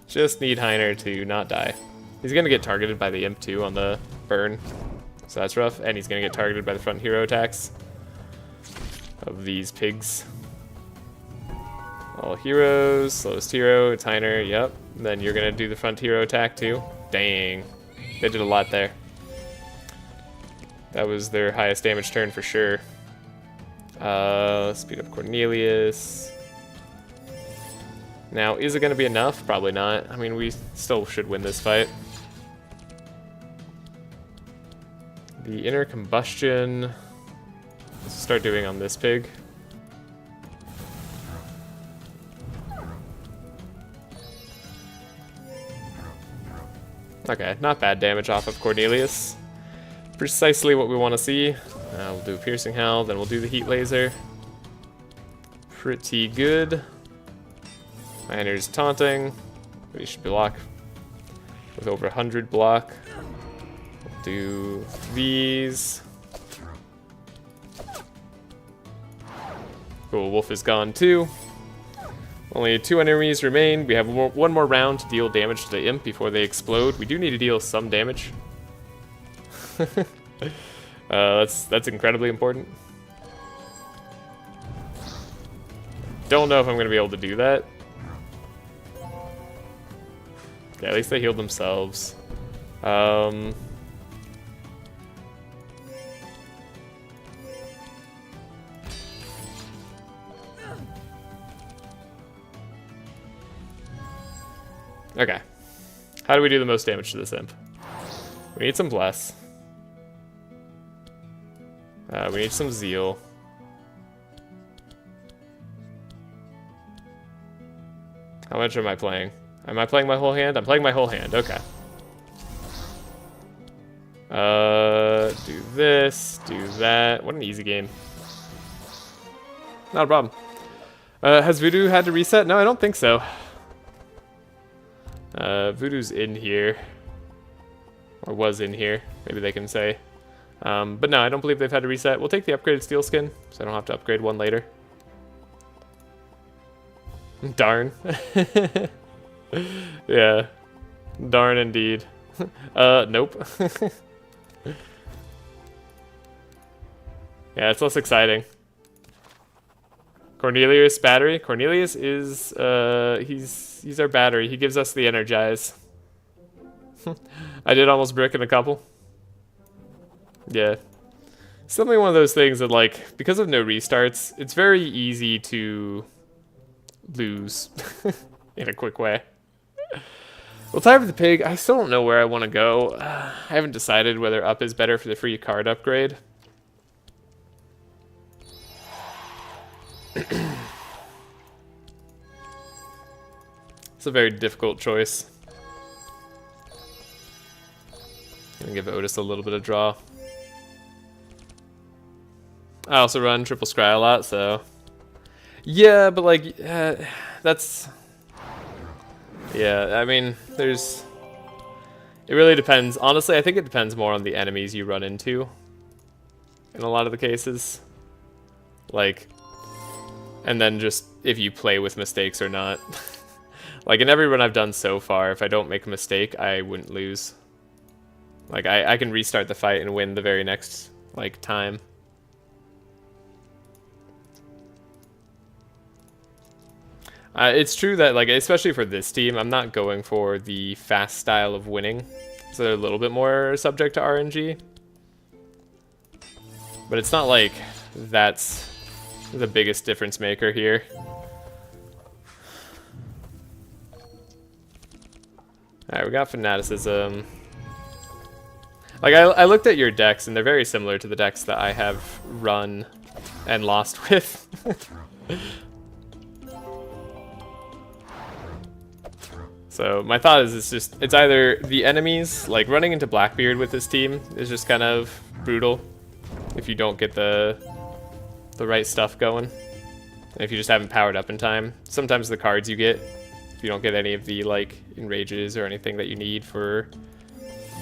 Just need Heiner to not die. He's going to get targeted by the Imp too on the burn. So that's rough. And he's going to get targeted by the front hero attacks of these pigs. All heroes, slowest hero, it's Heiner, yep. And then you're going to do the front hero attack too. Dang. They did a lot there. That was their highest damage turn for sure. Speed up Cornelius. Now, is it going to be enough? Probably not. I mean, we still should win this fight. The inner combustion. Let's start doing on this pig. Okay, not bad damage off of Cornelius. Precisely what we want to see. We'll do Piercing Howl, then we'll do the Heat Laser. Pretty good. Heiner's taunting. We should block with over 100 block. We'll do these. Cool, Wolf is gone too. Only 2 enemies remain. We have one more round to deal damage to the Imp before they explode. We do need to deal some damage. That's incredibly important. Don't know if I'm going to be able to do that. Yeah, at least they healed themselves. Okay. How do we do the most damage to this Imp? We need some Bless. We need some Zeal. How much am I playing? Am I playing my whole hand? I'm playing my whole hand, okay. Do this, do that. What an easy game. Not a problem. Has Voodoo had to reset? No, I don't think so. Voodoo's in here. Or was in here, maybe they can say. But no, I don't believe they've had to reset. We'll take the upgraded Steel Skin, so I don't have to upgrade one later. Darn. Yeah. Darn indeed. Nope. Yeah, it's less exciting. Cornelius battery. Cornelius is he's our battery. He gives us the energize. I did almost brick in a couple. Yeah. Something one of those things that, like, because of no restarts, it's very easy to lose in a quick way. Well, time for the pig. I still don't know where I want to go. I haven't decided whether up is better for the free card upgrade. It's a very difficult choice. Gonna give Otis a little bit of draw. I also run triple scry a lot, so yeah, but like that's yeah. I mean, it really depends. Honestly, I think it depends more on the enemies you run into. In a lot of the cases, like, and then just if you play with mistakes or not. Like in every run I've done so far, if I don't make a mistake, I wouldn't lose. Like I can restart the fight and win the very next like time. It's true that, like, especially for this team, I'm not going for the fast style of winning, so they're a little bit more subject to RNG. But it's not like that's the biggest difference maker here. Alright, we got Fanaticism. Like, I looked at your decks, and they're very similar to the decks that I have run and lost with. So my thought is it's either the enemies, like running into Blackbeard with this team is just kind of brutal if you don't get the right stuff going. And if you just haven't powered up in time, sometimes the cards you get, if you don't get any of the like enrages or anything that you need for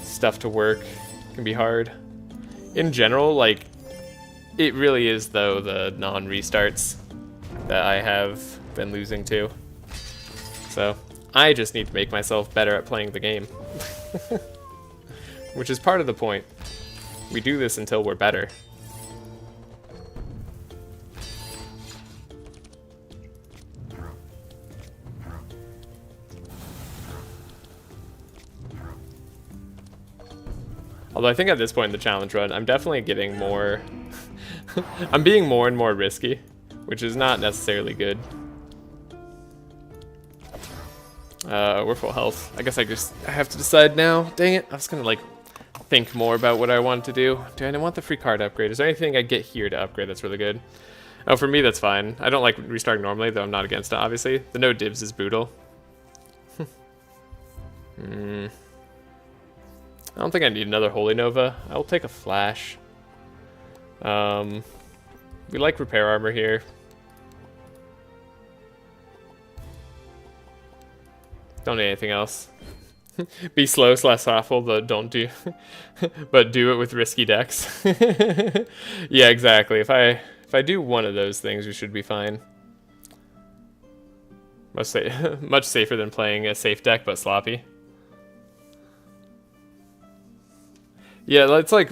stuff to work, can be hard. In general, like, it really is though the non-restarts that I have been losing to. So I just need to make myself better at playing the game. Which is part of the point. We do this until we're better. Although I think at this point in the challenge run, I'm definitely getting more... I'm being more and more risky, which is not necessarily good. We're full health. I guess I have to decide now. Dang it, I was gonna like think more about what I want to do. Do I want the free card upgrade? Is there anything I get here to upgrade that's really good? Oh, for me that's fine. I don't like restarting normally, though I'm not against it, obviously. The no divs is brutal. I don't think I need another Holy Nova. I'll take a Flash. We like repair armor here. Don't need anything else. Be slow / thoughtful, but don't do but do it with risky decks. Yeah, exactly. If I do one of those things, we should be fine. Much safer than playing a safe deck but sloppy. Yeah, it's like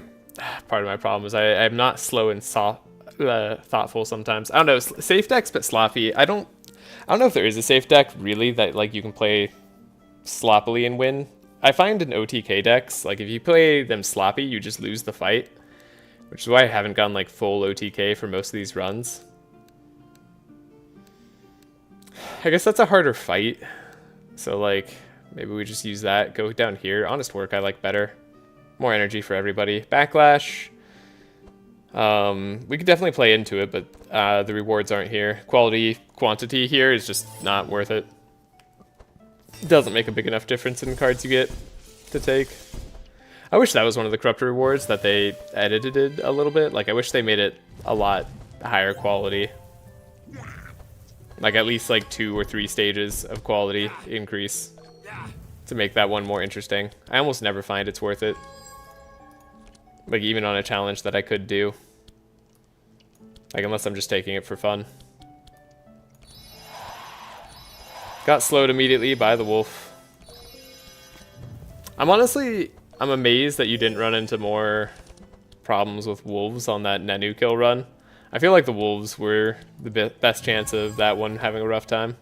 part of my problem is I'm not slow and thoughtful sometimes. I don't know, safe decks but sloppy. I don't know if there is a safe deck really that like you can play sloppily and win. I find in OTK decks, like if you play them sloppy, you just lose the fight, which is why I haven't gone like full OTK for most of these runs. I guess that's a harder fight, so like maybe we just use that. Go down here. Honest Work I like better. More energy for everybody. Backlash. We could definitely play into it, but the rewards aren't here. Quantity here is just not worth it. Doesn't make a big enough difference in cards you get to take. I wish that was one of the corrupt rewards that they edited it a little bit. Like I wish they made it a lot higher quality. Like at least like 2 or 3 stages of quality increase to make that one more interesting. I almost never find it's worth it. Like even on a challenge that I could do. Like unless I'm just taking it for fun. Got slowed immediately by the wolf. I'm amazed that you didn't run into more problems with wolves on that Nanu kill run. I feel like the wolves were the best chance of that one having a rough time.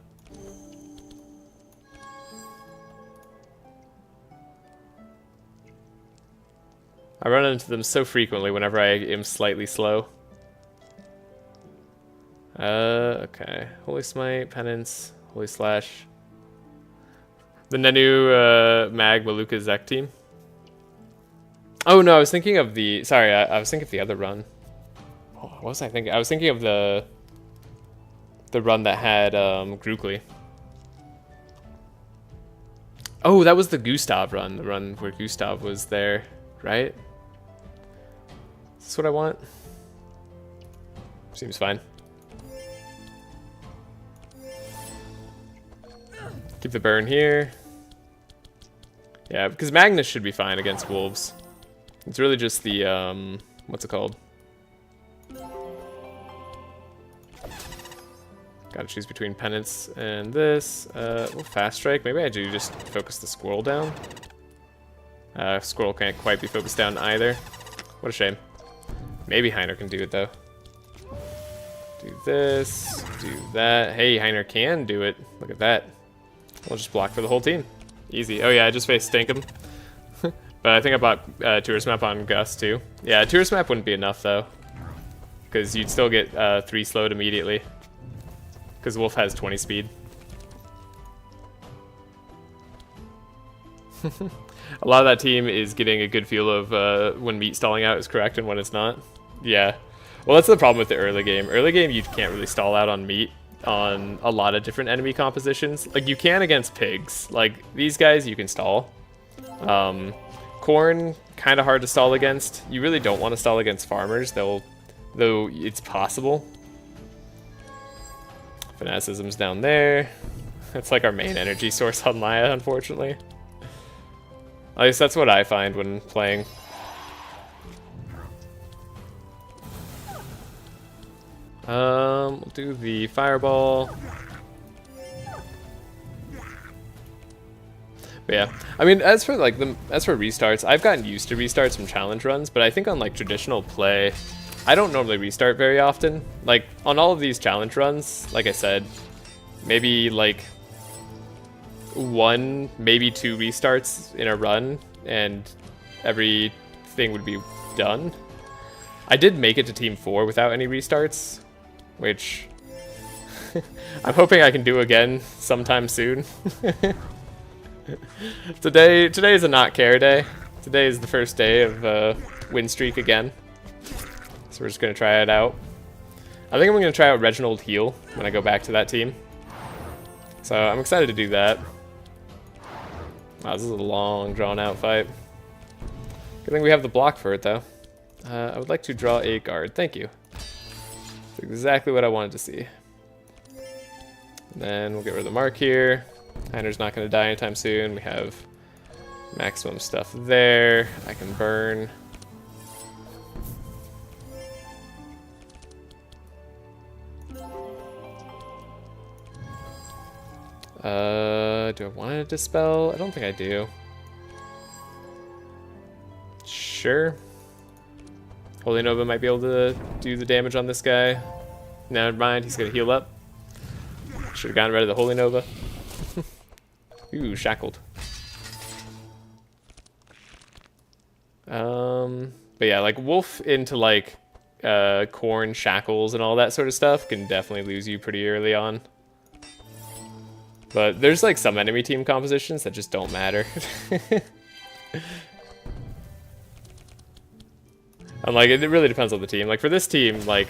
I run into them so frequently whenever I am slightly slow. Okay. Holy Smite, Penance, Holy Slash. The Nenu Mag Maluka Zek team. Oh no, I was thinking of the... Sorry, I was thinking of the other run. What was I thinking? I was thinking of the run that had Grookly. Oh, that was the Gustav run. The run where Gustav was there, right? Is this what I want? Seems fine. Keep the burn here. Yeah, because Magnus should be fine against wolves. It's really just the, what's it called? Gotta choose between Penance and this. Fast Strike. Maybe I do just focus the Squirrel down. Squirrel can't quite be focused down either. What a shame. Maybe Heiner can do it, though. Do this, do that. Hey, Heiner can do it. Look at that. We'll just block for the whole team. Easy. Oh yeah, I just faced Stinkum. But I think I bought Tourist Map on Gus, too. Yeah, Tourist Map wouldn't be enough, though. Because you'd still get 3 slowed immediately. Because Wolf has 20 speed. A lot of that team is getting a good feel of when meat stalling out is correct and when it's not. Yeah. Well, that's the problem with the early game. Early game, you can't really stall out on meat on a lot of different enemy compositions. Like, you can against pigs. Like, these guys, you can stall. Corn, kind of hard to stall against. You really don't want to stall against farmers, though it's possible. Fanaticism's down there. It's like our main energy source on Maya, unfortunately. At least that's what I find when playing. We'll do the fireball. But yeah, I mean, as for restarts, I've gotten used to restarts from challenge runs, but I think on like traditional play, I don't normally restart very often. Like on all of these challenge runs, like I said, maybe like 1, maybe 2 restarts in a run, and everything would be done. I did make it to Team 4 without any restarts, which I'm hoping I can do again sometime soon. Today is a not care day. Today is the first day of Wintstreak again, so we're just gonna try it out. I think I'm gonna try out Reginald Heal when I go back to that team, so I'm excited to do that. Wow, this is a long, drawn-out fight. Good thing we have the block for it, though. I would like to draw a guard. Thank you. That's exactly what I wanted to see. And then we'll get rid of the mark here. Heiner's not going to die anytime soon. We have maximum stuff there. I can burn. Do I want to dispel? I don't think I do. Sure. Holy Nova might be able to do the damage on this guy. Never mind, he's gonna heal up. Should have gotten rid of the Holy Nova. Ooh, shackled. But yeah, like wolf into like corn shackles and all that sort of stuff can definitely lose you pretty early on. But there's like some enemy team compositions that just don't matter. And like it really depends on the team. Like for this team, like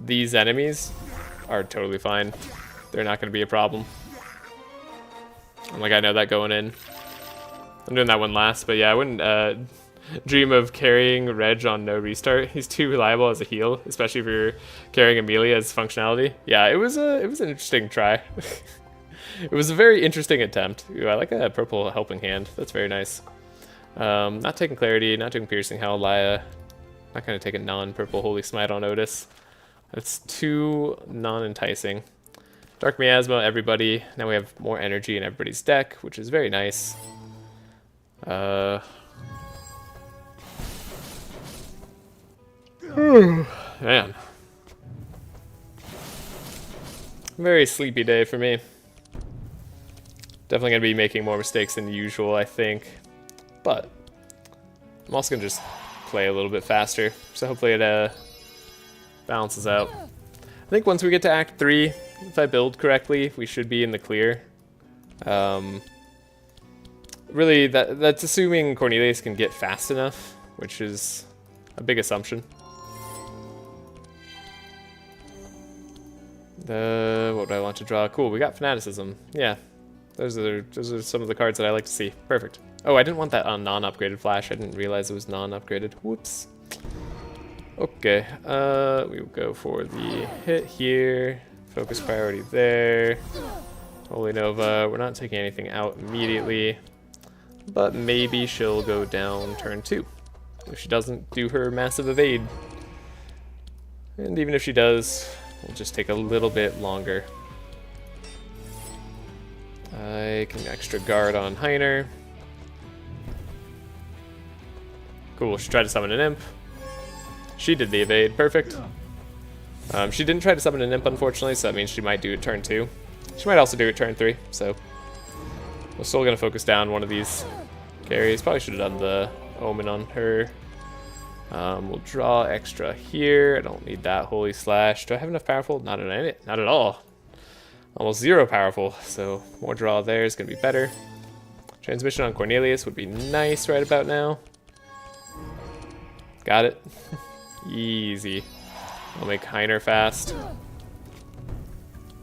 these enemies are totally fine. They're not going to be a problem. And like I know that going in. I'm doing that one last, but yeah, I wouldn't dream of carrying Reg on no restart. He's too reliable as a heal, especially if you're carrying Amelia as functionality. Yeah, it was an interesting try. It was a very interesting attempt. Ooh, I like a purple helping hand. That's very nice. Not taking clarity, not taking piercing Howlaya. Not gonna take a non-purple Holy Smite on Otis. That's too non-enticing. Dark Miasma, everybody. Now we have more energy in everybody's deck, which is very nice. Man. Very sleepy day for me. Definitely going to be making more mistakes than usual, I think. But I'm also going to just play a little bit faster, so hopefully it balances out. I think once we get to Act 3, if I build correctly, we should be in the clear. Really, that's assuming Cornelius can get fast enough, which is a big assumption. What do I want to draw? Cool, we got Fanaticism. Yeah. Those are some of the cards that I like to see. Perfect. Oh, I didn't want that on non-upgraded flash. I didn't realize it was non-upgraded. Whoops. Okay. We will go for the hit here. Focus priority there. Holy Nova. We're not taking anything out immediately. But maybe she'll go down turn 2. If she doesn't do her massive evade. And even if she does, we'll just take a little bit longer. I can extra guard on Heiner. Cool, she tried to summon an imp. She did the evade, perfect. She didn't try to summon an imp, unfortunately, so that means she might do it turn 2. She might also do it turn 3, so we're still gonna focus down one of these carries. Probably should have done the omen on her. We'll draw extra here. I don't need that holy slash. Do I have enough powerful? Not at all. Almost 0 powerful, so more draw there is going to be better. Transmission on Cornelius would be nice right about now. Got it. Easy. I'll make Heiner fast.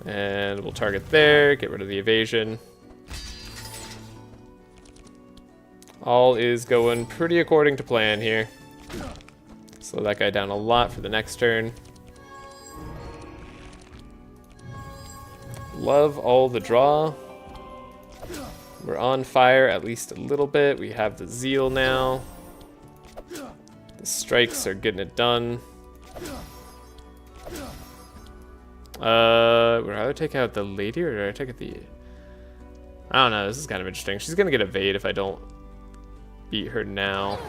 And we'll target there, get rid of the evasion. All is going pretty according to plan here. Slow that guy down a lot for the next turn. love all the draw. We're on fire at least a little bit. We have the zeal now. The strikes are getting it done. Would I rather take out the lady or did I take out the... I don't know, this is kind of interesting. She's gonna get evade if I don't beat her now.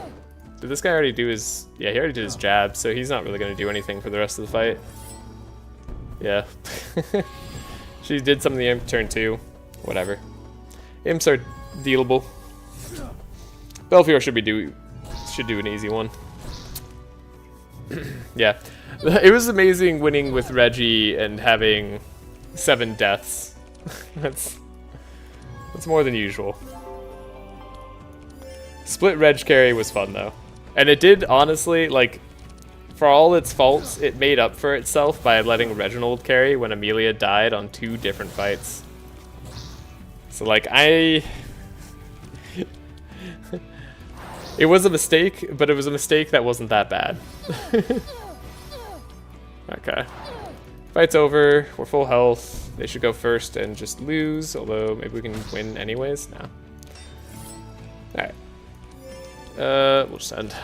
Did this guy already do his... Yeah, he already did his jab, so he's not really gonna do anything for the rest of the fight. Yeah. She did something in turn 2. Whatever. Imps are dealable. Belfior should do an easy one. Yeah. It was amazing winning with Reggie and having 7 deaths. That's more than usual. Split Reg carry was fun though. And it did honestly, like, for all its faults, it made up for itself by letting Reginald carry when Amelia died on 2 different fights. So like, it was a mistake, but it was a mistake that wasn't that bad. Okay. Fight's over. We're full health. They should go first and just lose, although maybe we can win anyways. No. Alright. We'll just end.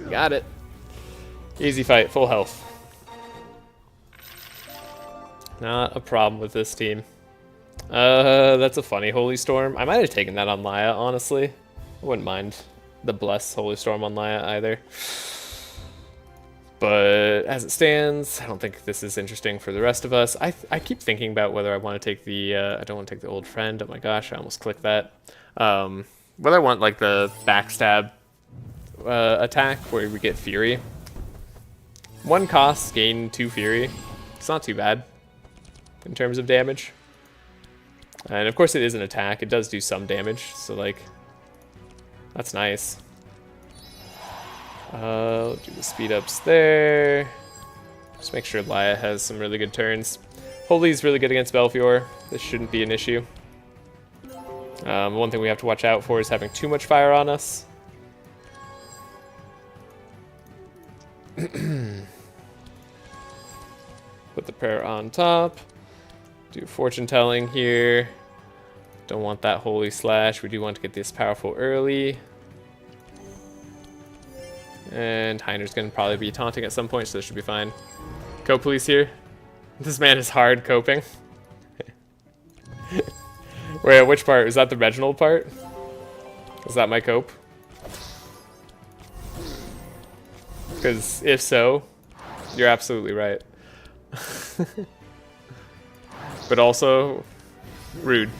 Got it. Easy fight, full health. Not a problem with this team. That's a funny Holy Storm. I might have taken that on Laya, honestly. I wouldn't mind the Bless Holy Storm on Laya either. But as it stands, I don't think this is interesting for the rest of us. I keep thinking about whether I want to take the... I don't want to take the Old Friend. Oh my gosh, I almost clicked that. Whether I want like the backstab attack where we get Fury. 1 cost, gain 2 Fury. It's not too bad in terms of damage. And of course it is an attack. It does do some damage, so like, that's nice. Do the speed ups there. Just make sure Laya has some really good turns. Holy's really good against Belfior. This shouldn't be an issue. One thing we have to watch out for is having too much fire on us. Put the prayer on top. Do fortune telling here. Don't want that holy slash. We do want to get this powerful early. And Heiner's gonna probably be taunting at some point, so this should be fine. Cope police here. This man is hard coping. Wait, which part? Was that the Reginald part? Was that my cope? Because if so, you're absolutely right. But also, rude.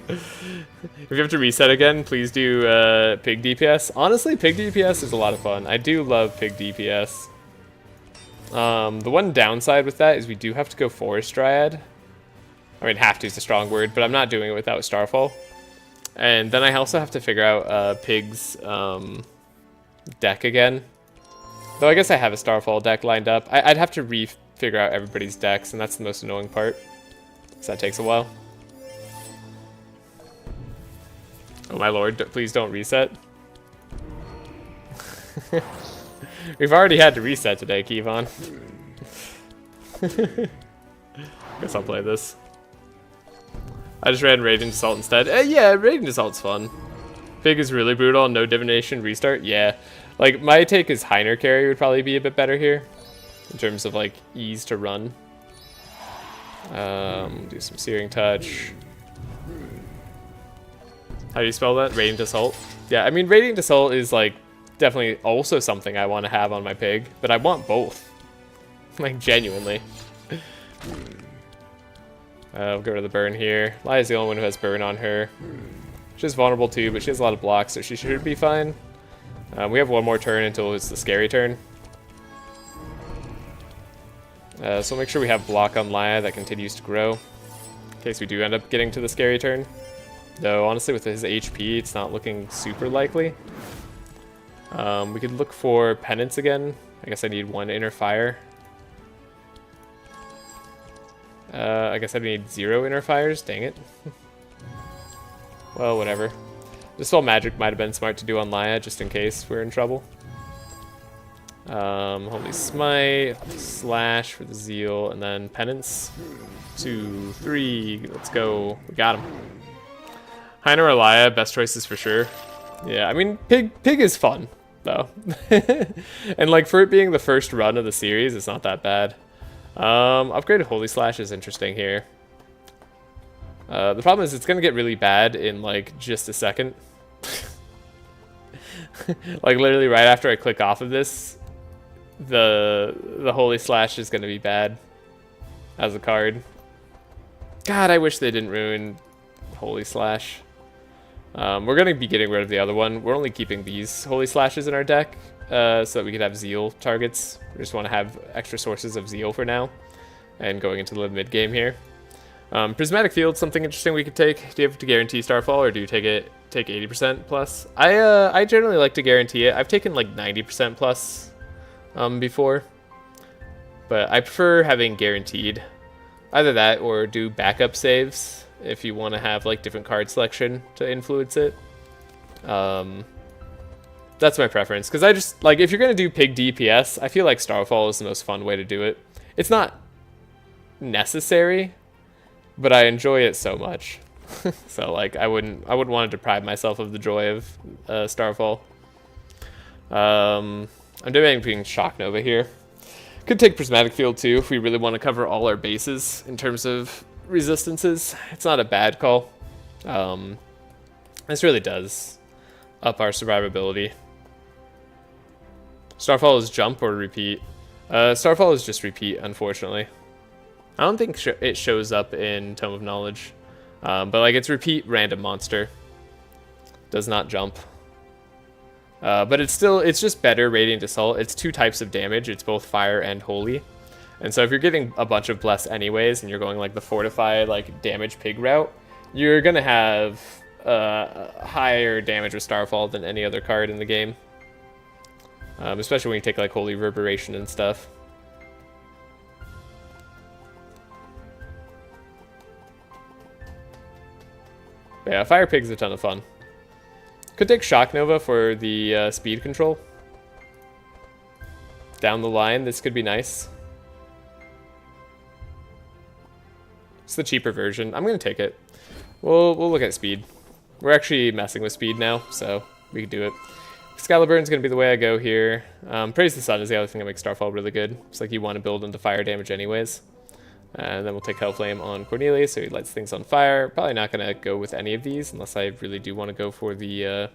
If you have to reset again, please do pig DPS. Honestly, pig DPS is a lot of fun. I do love pig DPS. The one downside with that is we do have to go Forest Dryad. I mean, have to is a strong word, but I'm not doing it without Starfall. And then I also have to figure out Pig's deck again. Though I guess I have a Starfall deck lined up. I'd have to figure out everybody's decks, and that's the most annoying part. So that takes a while. Oh my lord, please don't reset. We've already had to reset today, Kevon. Guess I'll play this. I just ran Radiant Assault instead. Yeah, Radiant Assault's fun. Pig is really brutal, no divination, restart. Yeah. Like, my take is Heiner carry would probably be a bit better here. In terms of, like, ease to run. Do some Searing Touch. How do you spell that? Radiant Assault? Yeah, I mean, Radiant Assault is, like, definitely also something I want to have on my pig. But I want both. Like, genuinely. We'll go to the burn here. Laya's the only one who has burn on her. She's vulnerable too, but she has a lot of blocks, so she should be fine. We have one more turn until it's the scary turn. So make sure we have block on Laya that continues to grow. In case we do end up getting to the scary turn. Though, honestly, with his HP, it's not looking super likely. We could look for Penance again. I guess I need 1 Inner Fire. I guess I need 0 Inner Fires. Dang it. Well, whatever. Dispel Magic might have been smart to do on Laya, just in case we're in trouble. Holy Smite, Slash for the Zeal, and then Penance. 2, 3, let's go. We got him. Heiner or Laya, best choices for sure. Yeah, I mean, Pig is fun, though. And like, for it being the first run of the series, it's not that bad. Upgraded Holy Slash is interesting here. The problem is it's going to get really bad in, like, just a second. Like, literally right after I click off of this, the Holy Slash is going to be bad as a card. God, I wish they didn't ruin Holy Slash. We're going to be getting rid of the other one. We're only keeping these Holy Slashes in our deck so that we could have Zeal targets. We just want to have extra sources of Zeal for now and going into the mid-game here. Prismatic Field, something interesting we could take. Do you have to guarantee Starfall, or do you take 80% plus? I generally like to guarantee it. I've taken like 90% plus before, but I prefer having guaranteed. Either that or do backup saves if you want to have like different card selection to influence it. That's my preference, because I just like, if you're gonna do Pig DPS, I feel like Starfall is the most fun way to do it. It's not necessary, but I enjoy it so much. So like, I wouldn't want to deprive myself of the joy of Starfall. I'm debating Shock Nova here. Could take Prismatic Field too if we really want to cover all our bases in terms of resistances. It's not a bad call. This really does up our survivability. Starfall is jump or repeat. Starfall is just repeat, unfortunately. I don't think it shows up in Tome of Knowledge, but like, it's repeat random monster. Does not jump. But it's just better Radiant Assault. It's 2 types of damage. It's both fire and holy. And so if you're getting a bunch of bless anyways, and you're going like the fortify, like damage pig route, you're gonna have higher damage with Starfall than any other card in the game. Especially when you take like Holy Reverberation and stuff. But yeah, Fire Pig's a ton of fun. Could take Shock Nova for the speed control. Down the line, this could be nice. It's the cheaper version. I'm going to take it. We'll look at speed. We're actually messing with speed now, so we can do it. Excalibur's going to be the way I go here. Praise the Sun is the other thing that makes Starfall really good. It's like you want to build into fire damage anyways. And then we'll take Hellflame on Cornelius, so he lights things on fire. Probably not going to go with any of these unless I really do want to go for the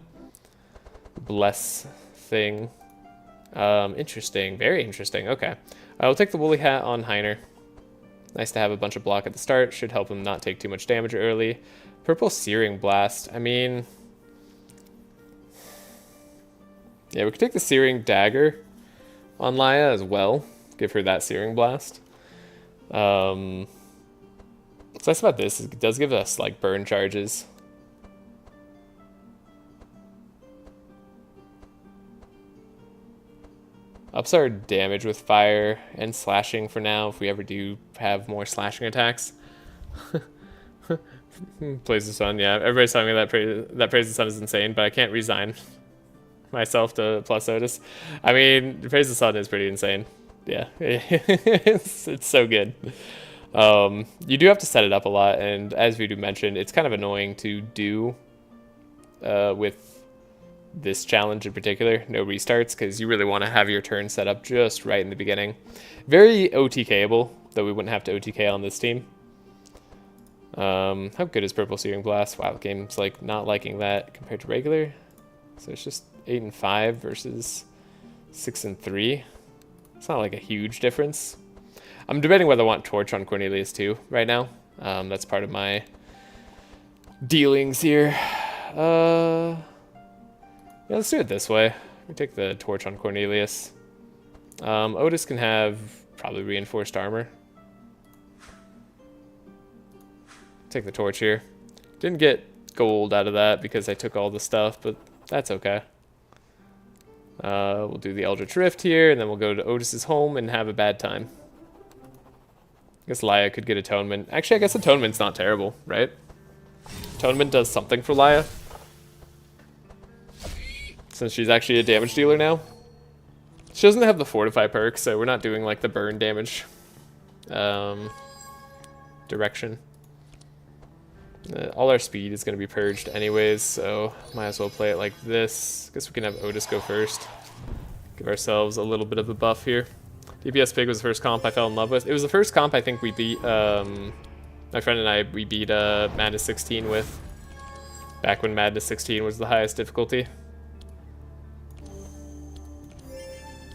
Bless thing. Interesting. Very interesting. Okay. I'll take the Woolly Hat on Heiner. Nice to have a bunch of block at the start. Should help him not take too much damage early. Purple Searing Blast. I mean... yeah, we could take the Searing Dagger on Laya as well. Give her that Searing Blast. What's nice about this is it does give us like burn charges. Ups our damage with fire and slashing for now if we ever do have more slashing attacks. Praise the Sun, yeah. Everybody's telling me that Praise the Sun is insane, but I can't resign myself to plus Otis. I mean, Praise the Sun is pretty insane. Yeah, it's so good. You do have to set it up a lot, and as Voodoo mentioned, it's kind of annoying to do with this challenge in particular, no restarts, because you really want to have your turn set up just right in the beginning. Very OTKable, though we wouldn't have to OTK on this team. How good is Purple Searing Blast? Wow, the game's like not liking that compared to regular. So it's just 8 and 5 versus 6 and 3. It's not like a huge difference. I'm debating whether I want Torch on Cornelius too right now. That's part of my dealings here. Yeah, let's do it this way. We take the Torch on Cornelius. Otis can have probably reinforced armor. Take the Torch here. Didn't get gold out of that because I took all the stuff, but that's okay. We'll do the Eldritch Rift here, and then we'll go to Otis's home and have a bad time. I guess Laya could get Atonement. Actually, I guess Atonement's not terrible, right? Atonement does something for Laya. Since she's actually a damage dealer now. She doesn't have the Fortify perk, so we're not doing like the burn damage direction. All our speed is going to be purged anyways, so might as well play it like this. Guess we can have Otis go first. Give ourselves a little bit of a buff here. DPS Pig was the first comp I fell in love with. It was the first comp I think we beat, my friend and I, we beat Madness 16 with. Back when Madness 16 was the highest difficulty.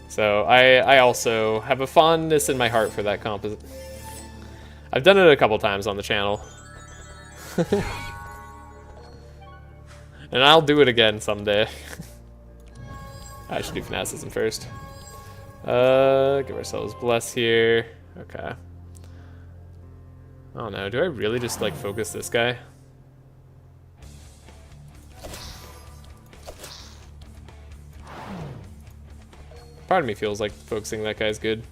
So I also have a fondness in my heart for that comp. I've done it a couple times on the channel. And I'll do it again someday. I should do fanaticism first. Give ourselves bless here. Okay. I don't know. Do I really just like focus this guy? Part of me feels like focusing that guy's good.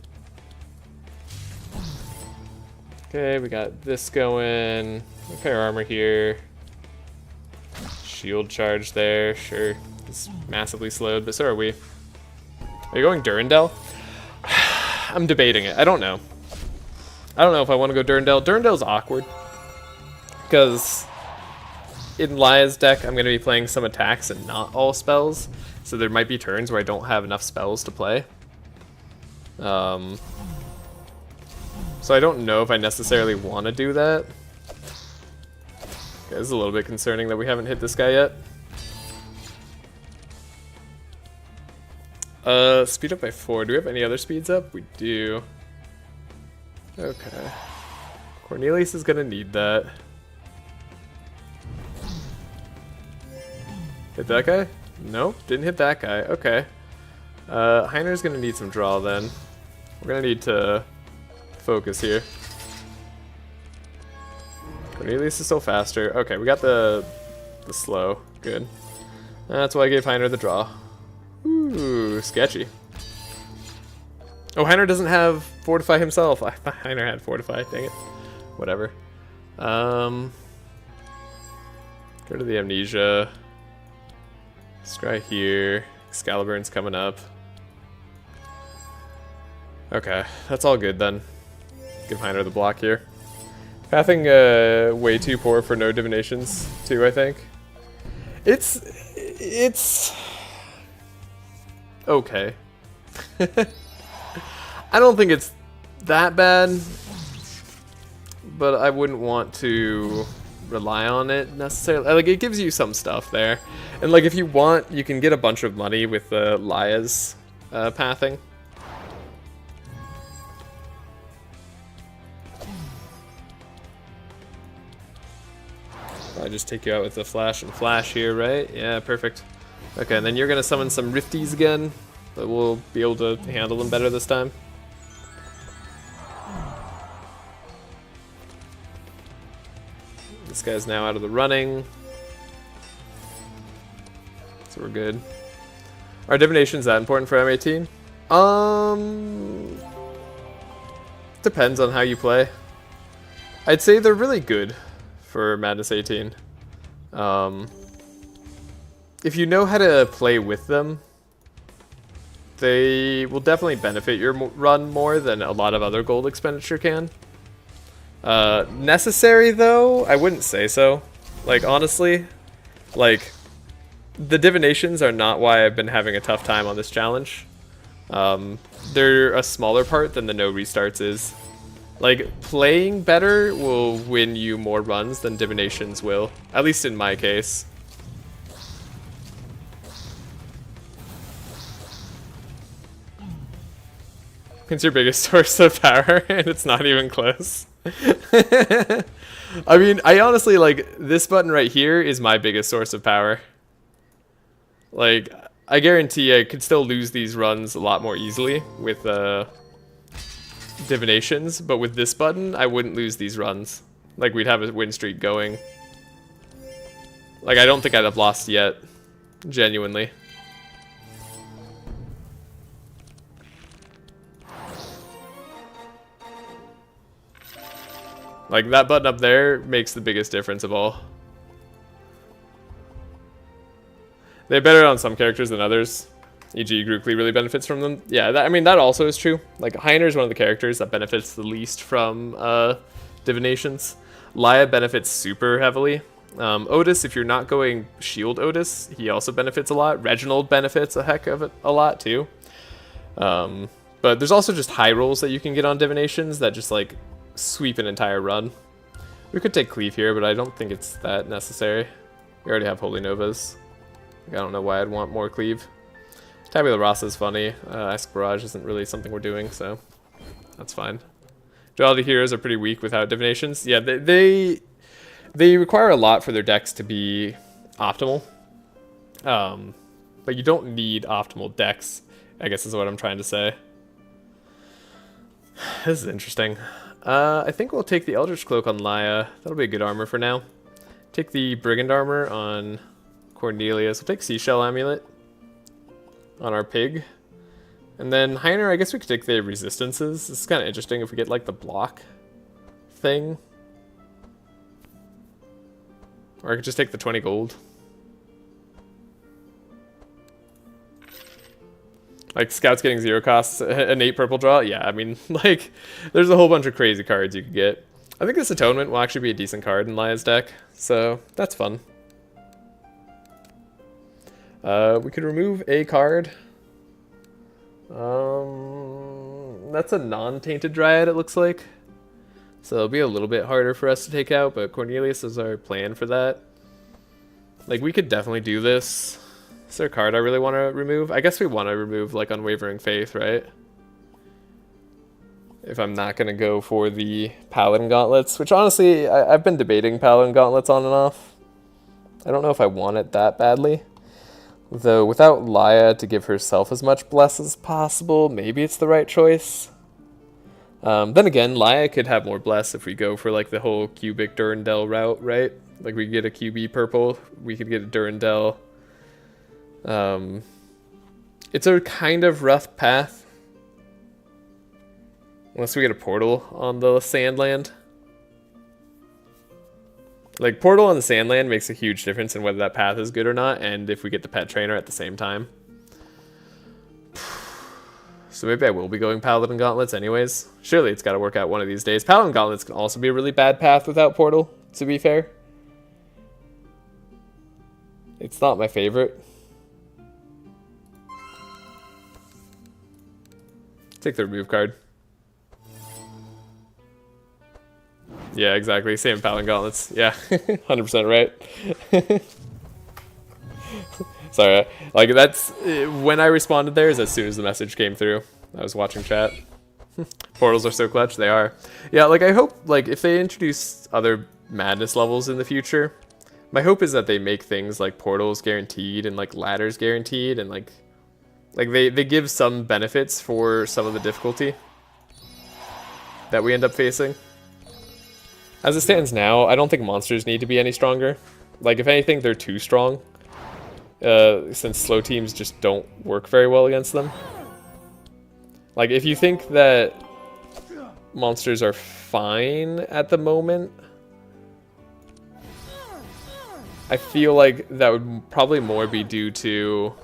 Okay, we got this going. Repair armor here. Shield charge there. Sure. It's massively slowed, but so are we. Are you going Durandal? I'm debating it. I don't know. I don't know if I want to go Durandal. Durandal's awkward. Because in Laya's deck, I'm going to be playing some attacks and not all spells. So there might be turns where I don't have enough spells to play. So I don't know if I necessarily want to do that. Okay, this is a little bit concerning that we haven't hit this guy yet. Speed up by 4. Do we have any other speeds up? We do. Okay. Cornelius is gonna need that. Hit that guy? Nope, didn't hit that guy. Okay. Heiner's gonna need some draw then. We're gonna need to focus here. Cornelius is still faster. Okay, we got the slow. Good. That's why I gave Heiner the draw. Ooh, sketchy. Oh, Heiner doesn't have Fortify himself. I thought Heiner had Fortify. Dang it. Whatever. Go to the Amnesia. Scry here. Excalibur's coming up. Okay, that's all good then. Give Heiner the block here. Pathing way too poor for no divinations too, I think. It's okay. I don't think it's that bad, but I wouldn't want to rely on it necessarily. Like, it gives you some stuff there, and like if you want, you can get a bunch of money with Laya's pathing. I just take you out with the flash and flash here, right? Yeah, perfect. Okay, and then you're gonna summon some Rifties again, but we'll be able to handle them better this time. This guy's now out of the running, so we're good. Are divinations that important for M18? Depends on how you play. I'd say they're really good for Madness 18. If you know how to play with them, they will definitely benefit your run more than a lot of other gold expenditure can. Necessary though, I wouldn't say so. Like, honestly, like, the divinations are not why I've been having a tough time on this challenge. They're a smaller part than the no restarts is. Like, playing better will win you more runs than divinations will, at least in my case. It's your biggest source of power, and it's not even close. I mean, I honestly, like, this button right here is my biggest source of power. Like, I guarantee I could still lose these runs a lot more easily with, divinations, but with this button, I wouldn't lose these runs. Like, we'd have a win streak going. Like, I don't think I'd have lost yet. Genuinely. Like, that button up there makes the biggest difference of all. They're better on some characters than others. e.g. Grookly really benefits from them. Yeah, I mean, that also is true. Like, Heiner is one of the characters that benefits the least from Divinations. Laya benefits super heavily. Otis, if you're not going shield Otis, he also benefits a lot. Reginald benefits a heck of it a lot, too. But there's also just high rolls that you can get on Divinations that just, like, sweep an entire run. We could take Cleave here, but I don't think it's that necessary. We already have Holy Novas. I don't know why I'd want more Cleave. Tabula Rasa is funny. Ice Barrage isn't really something we're doing, so that's fine. Duality Heroes are pretty weak without Divinations. Yeah, they require a lot for their decks to be optimal. But you don't need optimal decks, I guess is what I'm trying to say. This is interesting. I think we'll take the Eldritch Cloak on Laya. That'll be a good armor for now. Take the Brigand Armor on Cornelius. We'll take Seashell Amulet on our pig. And then Heiner, I guess we could take the Resistances. This is kind of interesting if we get like the block thing. Or I could just take the 20 gold. Like, Scout's getting 0 costs, an 8 purple draw? Yeah, I mean, like, there's a whole bunch of crazy cards you could get. I think this Atonement will actually be a decent card in Laya's deck, so that's fun. We could remove a card. That's a non-tainted Dryad, it looks like. So it'll be a little bit harder for us to take out, but Cornelius is our plan for that. Like, we could definitely do this. Is there a card I really want to remove? I guess we want to remove, like, Unwavering Faith, right? If I'm not going to go for the Paladin Gauntlets, which honestly, I've been debating Paladin Gauntlets on and off. I don't know if I want it that badly. Though, without Laya to give herself as much bless as possible, maybe it's the right choice. Then again, Laya could have more bless if we go for, like, the whole cubic Durandal route, right? Like, we could get a QB purple, we could get a Durandal. It's a kind of rough path. Unless we get a portal on the Sandland. Like, portal on the Sandland makes a huge difference in whether that path is good or not, and if we get the pet trainer at the same time. So maybe I will be going Paladin Gauntlets anyways. Surely it's got to work out one of these days. Paladin Gauntlets can also be a really bad path without portal, to be fair. It's not my favorite. Take the remove card. Yeah, exactly. Same Paladin Gauntlets. Yeah, 100% right. Sorry, like, that's when I responded there is as soon as the message came through. I was watching chat. Portals are so clutch. They are. Yeah, like, I hope, like, if they introduce other madness levels in the future, my hope is that they make things like portals guaranteed and, like, ladders guaranteed, and like they give some benefits for some of the difficulty that we end up facing. As it stands now, I don't think monsters need to be any stronger. Like, if anything, they're too strong. Since slow teams just don't work very well against them. Like, if you think that monsters are fine at the moment, I feel like that would probably more be due to,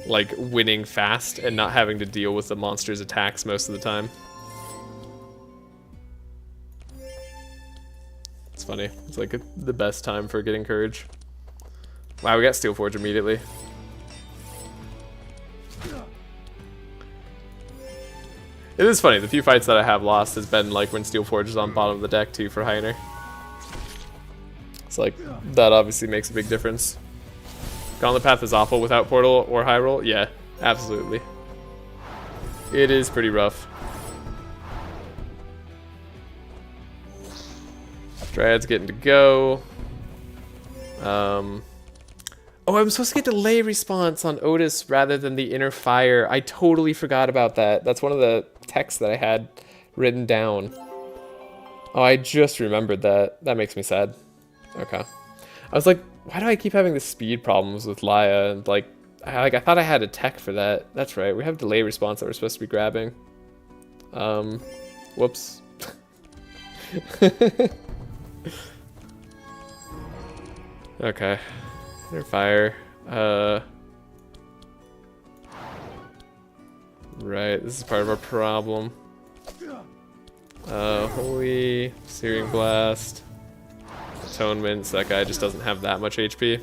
like, winning fast and not having to deal with the monster's attacks most of the time. It's funny. It's like the best time for getting courage. Wow, we got Steelforge immediately. It is funny, the few fights that I have lost has been like when Steelforge is on bottom of the deck too for Heiner. It's like, that obviously makes a big difference. Gauntlet Path is awful without portal or high roll? Yeah, absolutely. It is pretty rough. Dryad's getting to go. Oh, I'm supposed to get delay response on Otis rather than the inner fire. I totally forgot about that. That's one of the texts that I had written down. Oh, I just remembered that. That makes me sad. Okay. I was like, why do I keep having the speed problems with Laya? And like I thought I had a tech for that. That's right. We have delay response that we're supposed to be grabbing. Whoops. Okay. Inner fire. Right, this is part of our problem. Holy Searing Blast. Atonement, so that guy just doesn't have that much HP.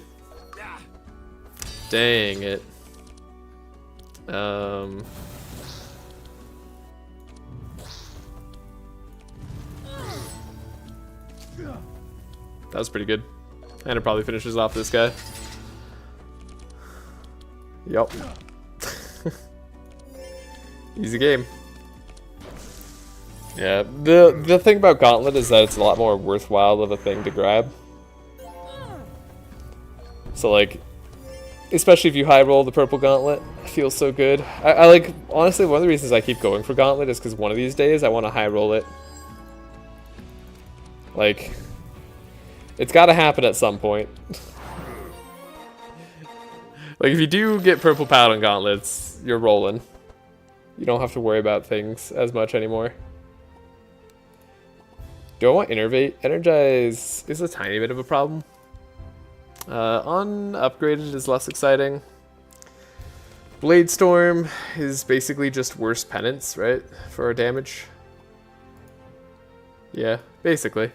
Dang it. That was pretty good. And it probably finishes off this guy. Yup. Easy game. Yeah, the thing about Gauntlet is that it's a lot more worthwhile of a thing to grab. So like, especially if you high roll the purple Gauntlet, it feels so good. I like, honestly, one of the reasons I keep going for Gauntlet is because one of these days I want to high roll it. Like, it's got to happen at some point. Like, if you do get purple Paladin Gauntlets, you're rolling. You don't have to worry about things as much anymore. Do I want Innervate? Energize is a tiny bit of a problem. Unupgraded is less exciting. Blade Storm is basically just worse penance, right? For our damage. Yeah, basically.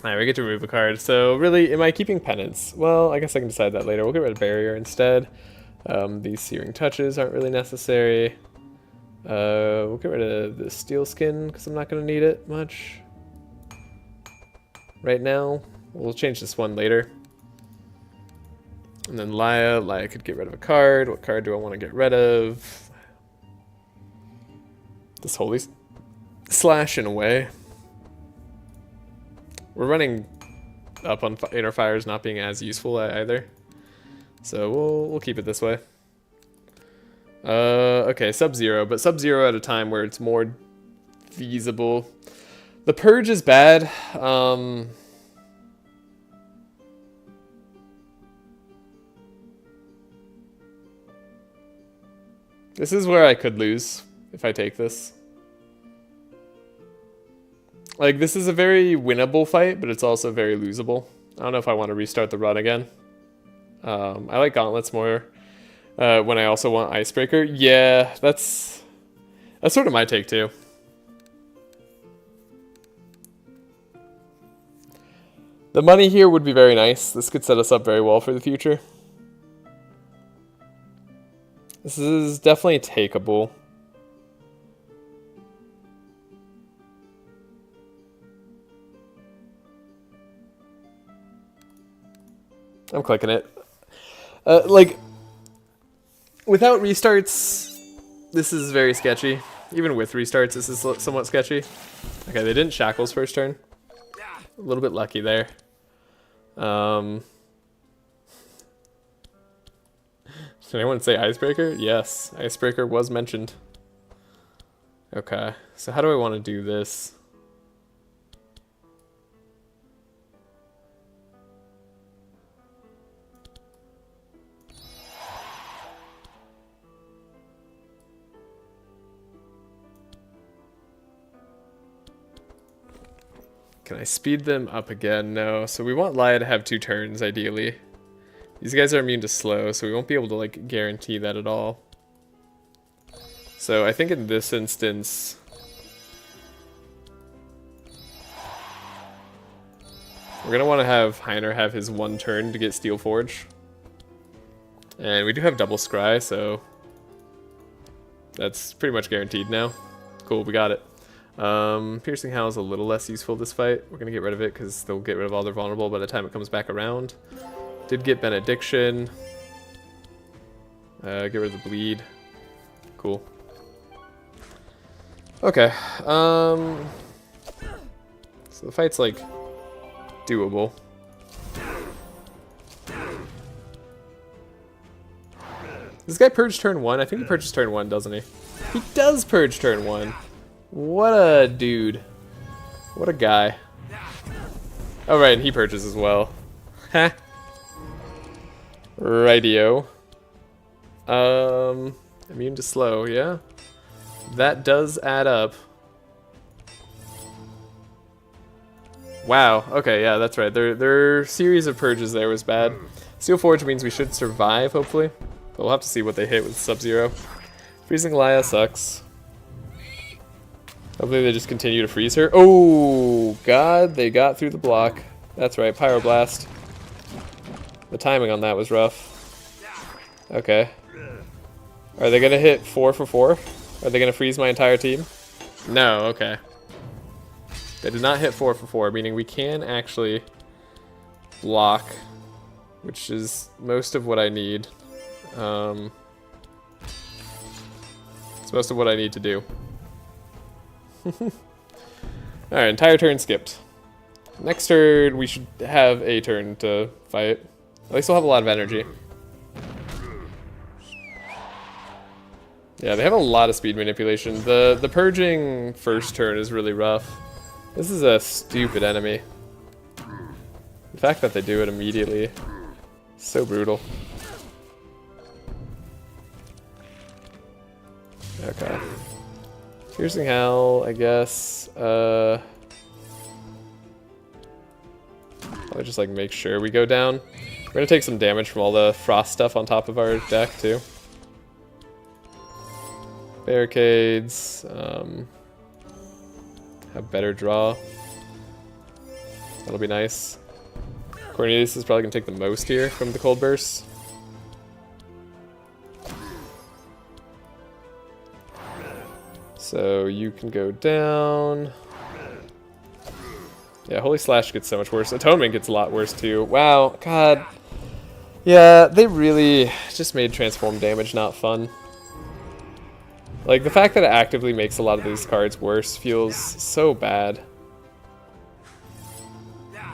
Alright, we get to remove a card. So really, am I keeping penance? Well, I guess I can decide that later. We'll get rid of barrier instead. These searing touches aren't really necessary. We'll get rid of the steel skin because I'm not going to need it much right now. We'll change this one later. And then Laya could get rid of a card. What card do I want to get rid of? This Holy Slash in a way. We're running up on Inner Fires not being as useful either. So we'll keep it this way. Okay, Sub-Zero, but Sub-Zero at a time where it's more feasible. The Purge is bad. This is where I could lose if I take this. Like, this is a very winnable fight, but it's also very losable. I don't know if I want to restart the run again. I like Gauntlets more when I also want Icebreaker. Yeah, that's sort of my take too. The money here would be very nice. This could set us up very well for the future. This is definitely takeable. I'm clicking it. Like, without restarts, this is very sketchy. Even with restarts, this is somewhat sketchy. Okay, they didn't Shackles first turn. A little bit lucky there. Did anyone say Icebreaker? Yes, Icebreaker was mentioned. Okay, so how do I want to do this? Can I speed them up again? No. So we want Laya to have 2 turns, ideally. These guys are immune to slow, so we won't be able to, like, guarantee that at all. So I think in this instance... we're going to want to have Heiner have his 1 turn to get Steel Forge. And we do have double Scry, so... that's pretty much guaranteed now. Cool, we got it. Piercing Howl is a little less useful this fight. We're gonna get rid of it because they'll get rid of all their vulnerable by the time it comes back around. Did get Benediction. Get rid of the bleed. Cool. Okay. So the fight's like doable. This guy purged turn 1. I think he purged turn 1, doesn't he? He does purge turn 1. What a dude. What a guy. Oh, right, and he purges as well. Ha. Rightio. Immune to slow, yeah. That does add up. Wow, okay, yeah, that's right. Their series of purges there was bad. Steel Forge means we should survive, hopefully. But we'll have to see what they hit with Sub-Zero. Freezing Laya sucks. Hopefully they just continue to freeze her. Oh, God, they got through the block. That's right, Pyroblast. The timing on that was rough. Okay. Are they going to hit 4 for 4? Are they going to freeze my entire team? No, okay. They did not hit 4 for 4, meaning we can actually block, which is most of what I need. It's most of what I need to do. Alright, entire turn skipped. Next turn, we should have a turn to fight. At least we'll have a lot of energy. Yeah, they have a lot of speed manipulation. The purging first turn is really rough. This is a stupid enemy. The fact that they do it immediately, so brutal. Okay. Piercing Hell, I guess. I'll just like make sure we go down. We're gonna take some damage from all the frost stuff on top of our deck too. Barricades. Have better draw. That'll be nice. Cornelius is probably gonna take the most here from the cold burst. So you can go down. Yeah, Holy Slash gets so much worse. Atonement gets a lot worse too. Wow, God. Yeah, they really just made transform damage not fun. Like, the fact that it actively makes a lot of these cards worse feels so bad.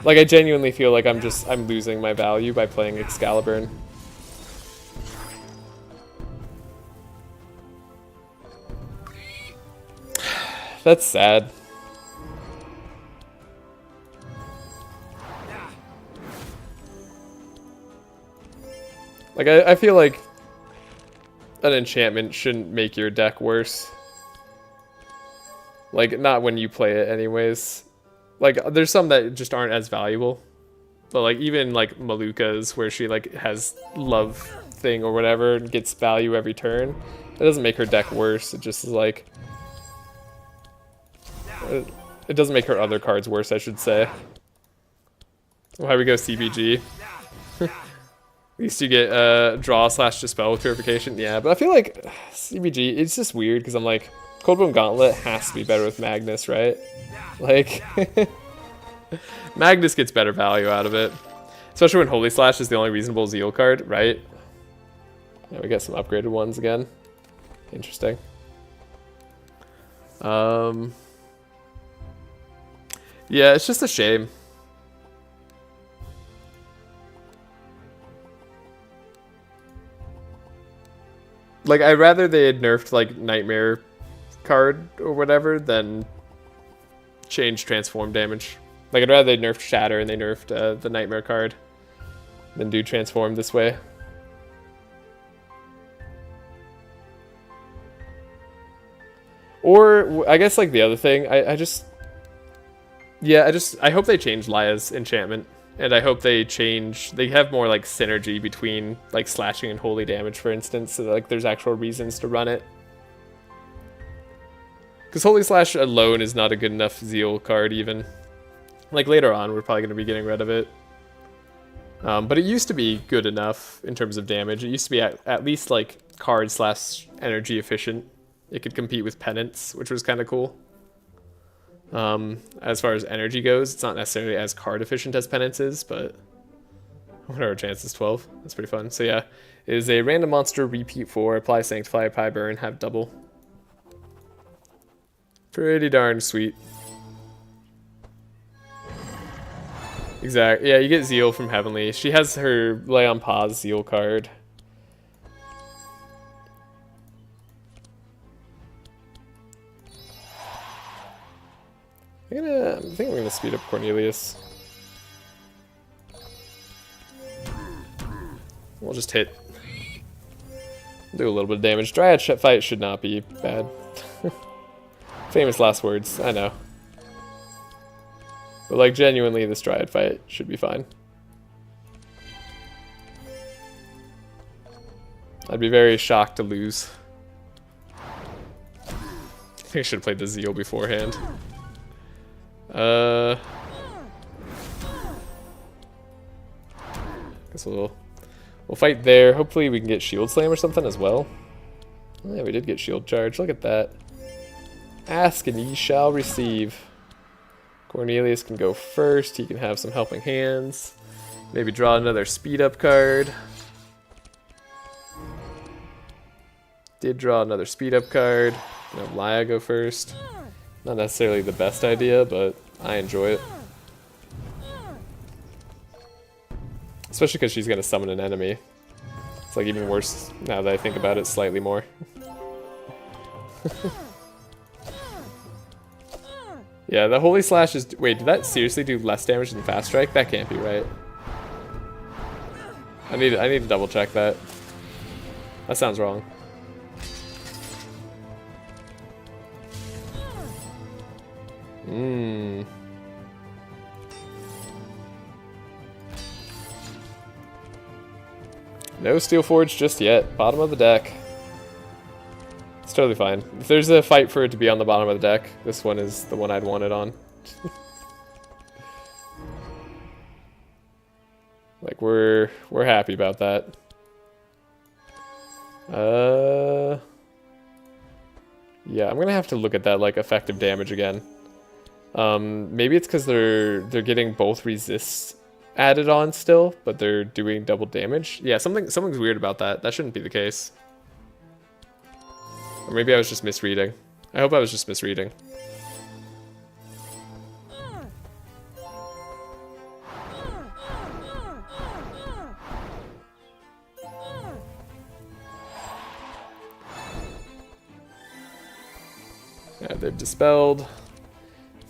Like, I genuinely feel like I'm losing my value by playing Excalibur. That's sad. Like, I feel like an enchantment shouldn't make your deck worse. Like, not when you play it anyways. Like, there's some that just aren't as valuable. But, like, even, like, Maluka's, where she, like, has love thing or whatever and gets value every turn. That doesn't make her deck worse. It just is, like... It doesn't make her other cards worse, I should say. Well, here we go, CBG. At least you get draw / dispel with purification. Yeah, but I feel like CBG, it's just weird because I'm like, Coldbone Gauntlet has to be better with Magnus, right? Like, Magnus gets better value out of it. Especially when Holy Slash is the only reasonable Zeal card, right? Yeah, we got some upgraded ones again. Interesting. Yeah, it's just a shame. Like, I'd rather they had nerfed, like, Nightmare card or whatever than change transform damage. Like, I'd rather they nerfed Shatter and they nerfed the Nightmare card than do transform this way. Or, I guess, like, the other thing, I hope they change Laya's enchantment. And I hope they have more, like, synergy between, like, slashing and holy damage, for instance, so that, like, there's actual reasons to run it. Because Holy Slash alone is not a good enough Zeal card, even. Like, later on, we're probably going to be getting rid of it. But it used to be good enough in terms of damage. It used to be at least, like, card / energy efficient. It could compete with Penance, which was kind of cool. As far as energy goes, it's not necessarily as card efficient as Penance is, but what are our chances? 12. That's pretty fun. So yeah, it is a random monster, repeat 4, apply Sanctify, apply Burn, have double. Pretty darn sweet. Exactly. Yeah, you get Zeal from Heavenly. She has her Lay on Pause Zeal card. I think I'm gonna speed up Cornelius. We'll just hit. Do a little bit of damage. Dryad fight should not be bad. Famous last words, I know. But like genuinely this Dryad fight should be fine. I'd be very shocked to lose. I think I should have played the Zeal beforehand. Guess we'll fight there. Hopefully we can get Shield Slam or something as well. Oh, yeah, we did get Shield Charge. Look at that. Ask and ye shall receive. Cornelius can go first. He can have some helping hands. Maybe draw another speed up card. Did draw another speed up card. Have Laya go first. Not necessarily the best idea, but I enjoy it. Especially because she's going to summon an enemy. It's like even worse now that I think about it slightly more. Yeah, the Holy Slash is... Wait, did that seriously do less damage than Fast Strike? That can't be right. I need to double check that. That sounds wrong. No Steel Forge just yet. Bottom of the deck. It's totally fine. If there's a fight for it to be on the bottom of the deck, this one is the one I'd want it on. Like we're happy about that. Yeah, I'm gonna have to look at that like effective damage again. Maybe it's because they're getting both resists added on still, but they're doing double damage. Yeah, something's weird about that. That shouldn't be the case. Or maybe I was just misreading. I hope I was just misreading. Yeah, they've dispelled.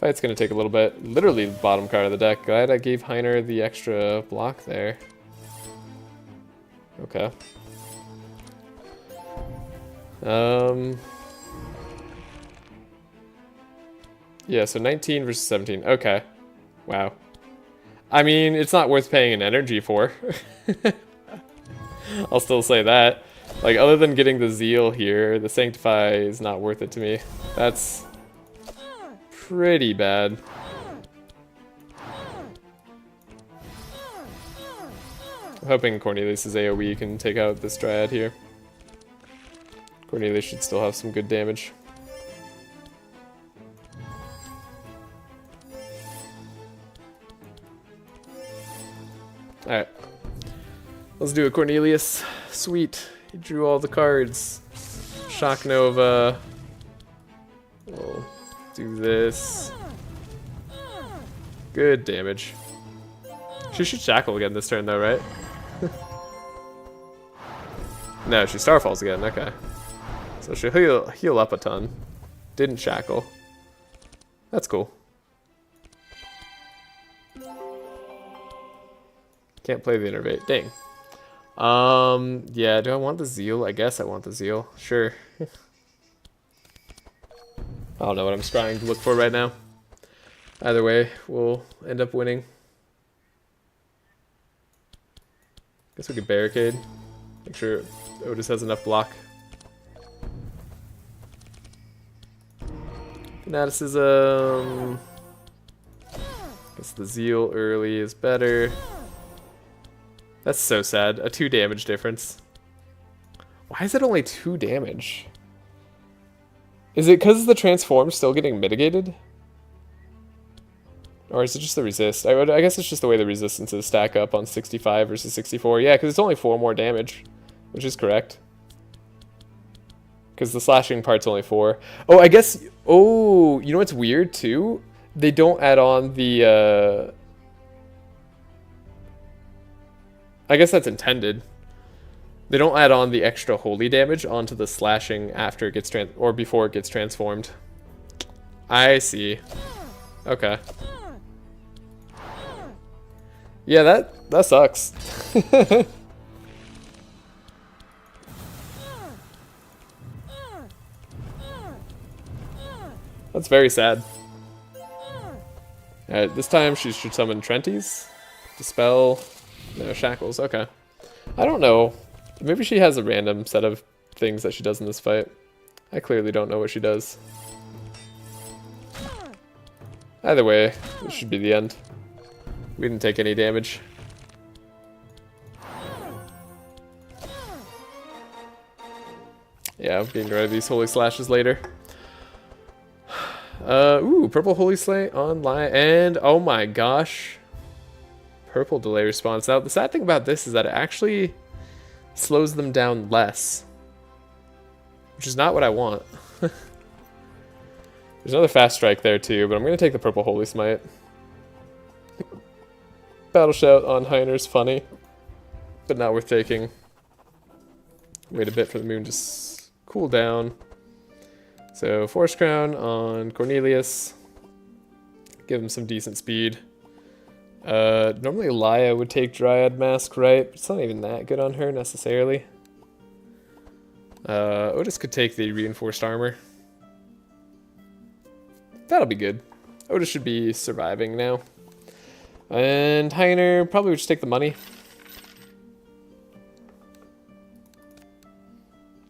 Fight's gonna take a little bit. Literally the bottom card of the deck. Glad I gave Heiner the extra block there. Okay. Yeah, so 19 versus 17. Okay. Wow. I mean, it's not worth paying an energy for. I'll still say that. Like, other than getting the Zeal here, the Sanctify is not worth it to me. That's pretty bad. I'm hoping Cornelius' AoE can take out this Dryad here. Cornelius should still have some good damage. Alright. Let's do it, Cornelius. Sweet. He drew all the cards. Shock Nova. We'll do this. Good damage. She should Shackle again this turn though, right? No, she Starfalls again, okay. So she'll heal up a ton. Didn't Shackle. That's cool. Can't play the Innervate. Dang. Yeah, do I want the Zeal? I guess I want the Zeal. Sure. I don't know what I'm trying to look for right now. Either way, we'll end up winning. Guess we could barricade. Make sure Otis has enough block. Fanaticism. Guess the Zeal early is better. That's so sad. A 2 damage difference. Why is it only 2 damage? Is it because the transform's still getting mitigated? Or is it just the resist? I guess it's just the way the resistances stack up on 65 versus 64. Yeah, because it's only 4 more damage, which is correct. Because the slashing part's only 4. Oh, I guess... Oh, you know what's weird, too? They don't add on the... I guess that's intended. They don't add on the extra holy damage onto the slashing after it gets or before it gets transformed. I see. Okay. Yeah, that sucks. That's very sad. Alright, this time she should summon Trentes. Dispel. No, Shackles, okay. I don't know. Maybe she has a random set of things that she does in this fight. I clearly don't know what she does. Either way, this should be the end. We didn't take any damage. Yeah, I'm getting rid of these holy slashes later. Ooh, purple holy slay online, and oh my gosh, purple delay response. Now the sad thing about this is that it actually slows them down less, which is not what I want. There's another fast strike there too, but I'm gonna take the purple holy smite. Battle shout on Heiner's funny, but not worth taking. Wait a bit for the moon to cool down. So Force Crown on Cornelius. Give him some decent speed. Normally Elia would take Dryad Mask, right? But it's not even that good on her necessarily. Otis could take the reinforced armor. That'll be good. Otis should be surviving now. And Heiner probably would just take the money.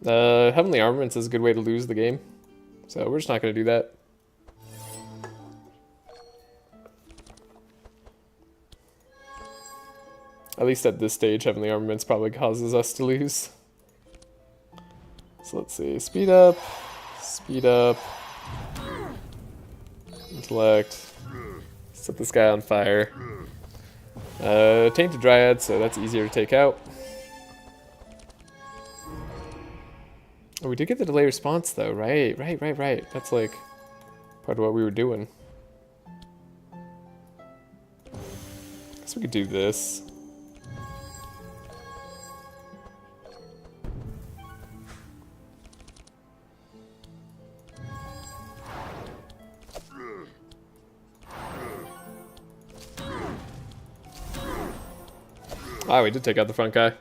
Heavenly Armaments is a good way to lose the game. So we're just not going to do that. At least at this stage, Heavenly Armaments probably causes us to lose. So let's see. Speed up. Speed up. Intellect. Set this guy on fire. Tainted Dryad, so that's easier to take out. Oh, we did get the delay response though, right. That's like part of what we were doing. Guess we could do this. Ah, we did take out the front guy.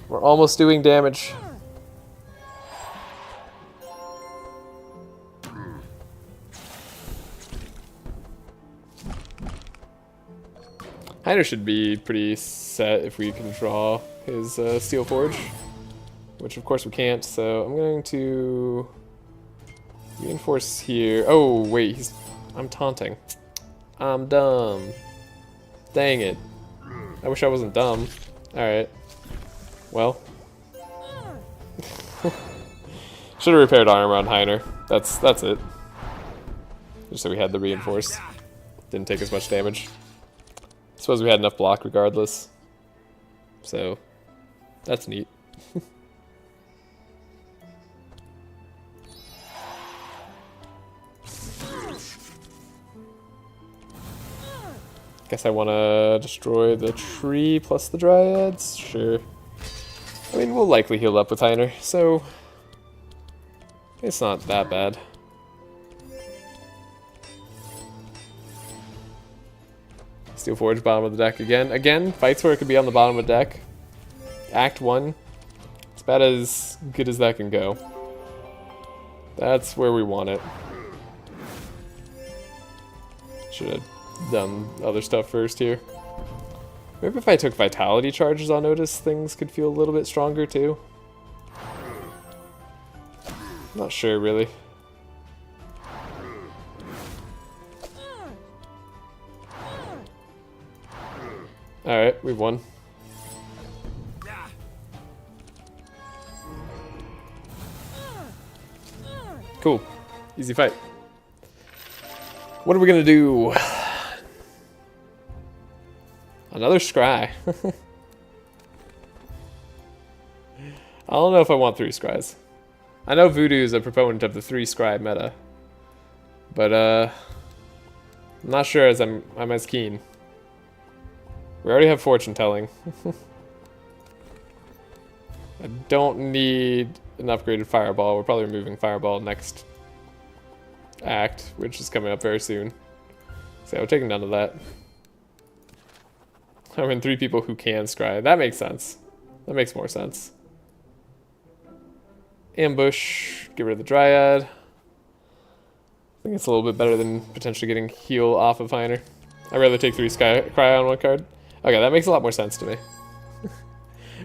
We're almost doing damage. Heiner should be pretty set if we can draw his Steel Forge, which of course we can't, so I'm going to reinforce here. Oh wait, I'm taunting. I'm dumb. Dang it. I wish I wasn't dumb. Alright. Well. Should have repaired armor on Heiner. That's it. Just so we had the reinforce. Didn't take as much damage. Suppose we had enough block regardless. So, that's neat. Guess I want to destroy the tree plus the dryads? Sure. I mean, we'll likely heal up with Heiner, so it's not that bad. Steel Forge, bottom of the deck again. Again, fights where it could be on the bottom of the deck. Act 1. It's about as good as that can go. That's where we want it. Should have done other stuff first here. Maybe if I took vitality charges on Otis, things could feel a little bit stronger too. Not sure really. Alright, we've won. Cool. Easy fight. What are we gonna do? Another scry. I don't know if I want 3 scries. I know Voodoo is a proponent of the 3 scry meta, but I'm not sure as I'm as keen. We already have fortune telling. I don't need an upgraded fireball. We're probably removing fireball next act, which is coming up very soon. So we're taking none of that. I'm in 3 people who can scry. That makes sense. That makes more sense. Ambush. Get rid of the Dryad. I think it's a little bit better than potentially getting heal off of Heiner. I'd rather take 3 Cry on 1 card. Okay, that makes a lot more sense to me.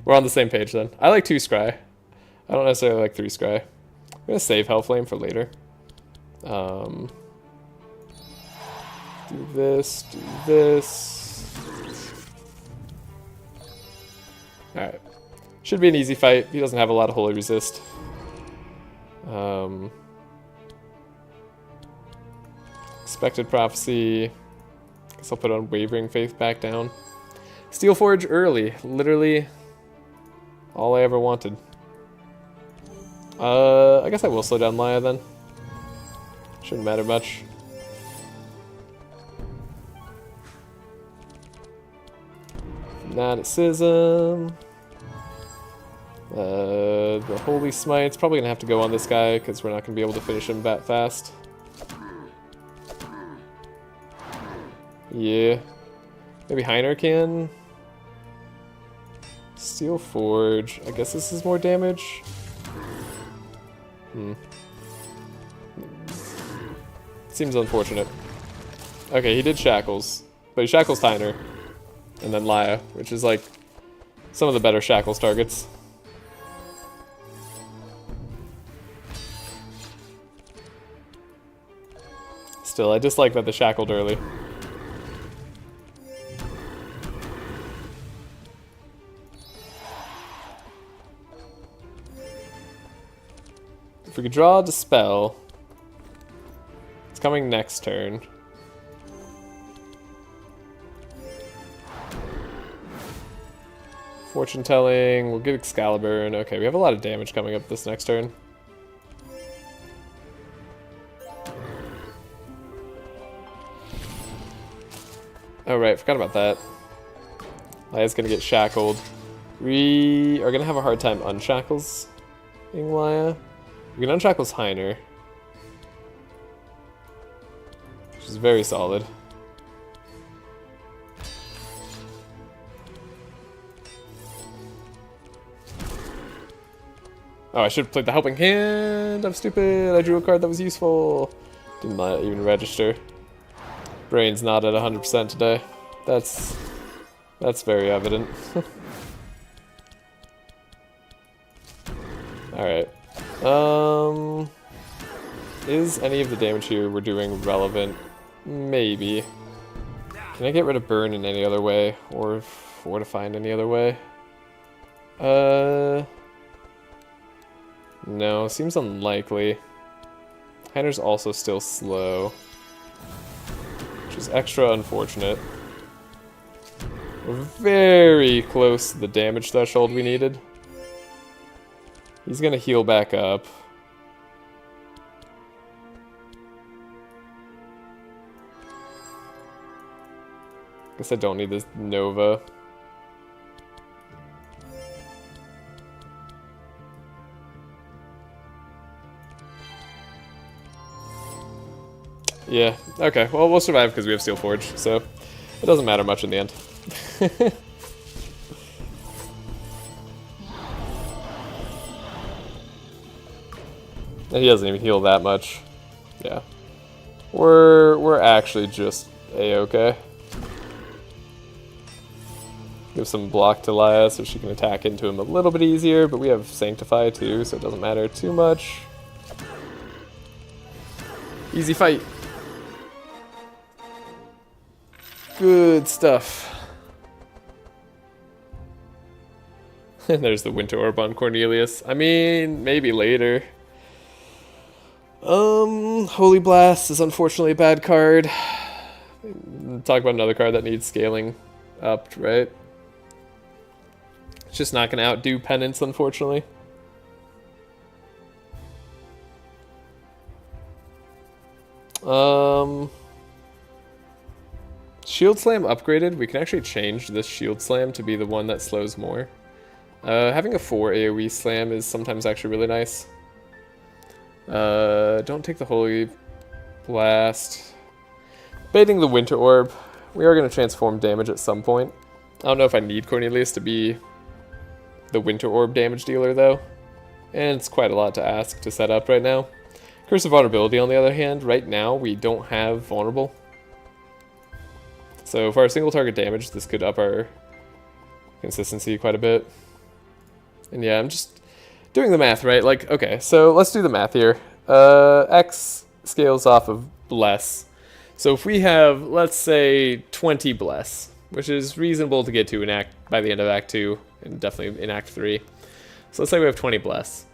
We're on the same page then. I like 2 scry. I don't necessarily like 3 scry. I'm gonna save Hellflame for later. Do this, do this. Alright. Should be an easy fight. He doesn't have a lot of holy resist. Expected prophecy. Guess I'll put on Wavering Faith back down. Steelforge early. Literally all I ever wanted. I guess I will slow down Laya then. Shouldn't matter much. Fanaticism. The Holy Smite's probably gonna have to go on this guy because we're not gonna be able to finish him that fast. Yeah. Maybe Heiner can. Steel Forge. I guess this is more damage. Seems unfortunate. Okay, he did Shackles. But he Shackles Heiner. And then Laya, which is like some of the better Shackles targets. Still, I dislike that they shackled early. If we could draw a Dispel, it's coming next turn. Fortune Telling, we'll get Excalibur, and okay, we have a lot of damage coming up this next turn. Oh right, forgot about that. Laya's gonna get shackled. We are gonna have a hard time unshackles Laya. We can unshackles Heiner, which is very solid. Oh, I should have played the Helping Hand. I'm stupid. I drew a card that was useful. Didn't even register. Brain's not at 100% today. That's very evident. Alright. Is any of the damage here we're doing relevant? Maybe. Can I get rid of Burn in any other way? Or Fortify in any other way? No, seems unlikely. Heiner's also still slow, which is extra unfortunate. We're very close to the damage threshold we needed. He's gonna heal back up. Guess I don't need this Nova. Yeah, okay. Well, we'll survive because we have Steel Forge, so it doesn't matter much in the end. And he doesn't even heal that much. Yeah. We're actually just A-okay. Give some block to Laya so she can attack into him a little bit easier, but we have Sanctify too, so it doesn't matter too much. Easy fight. Good stuff. And there's the Winter Orb on Cornelius. I mean, maybe later. Holy Blast is unfortunately a bad card. Talk about another card that needs scaling up, right? It's just not going to outdo Penance, unfortunately. Shield Slam upgraded. We can actually change this Shield Slam to be the one that slows more. Having a 4 AoE Slam is sometimes actually really nice. Don't take the Holy Blast. Baiting the Winter Orb. We are going to transform damage at some point. I don't know if I need Cornelius to be the Winter Orb damage dealer, though. And it's quite a lot to ask to set up right now. Curse of Vulnerability, on the other hand, right now we don't have Vulnerable. So for our single target damage, this could up our consistency quite a bit. And yeah, I'm just doing the math, right? Like, okay, so let's do the math here. X scales off of bless. So if we have, let's say, 20 bless, which is reasonable to get to in by the end of Act 2, and definitely in Act 3. So let's say we have 20 bless.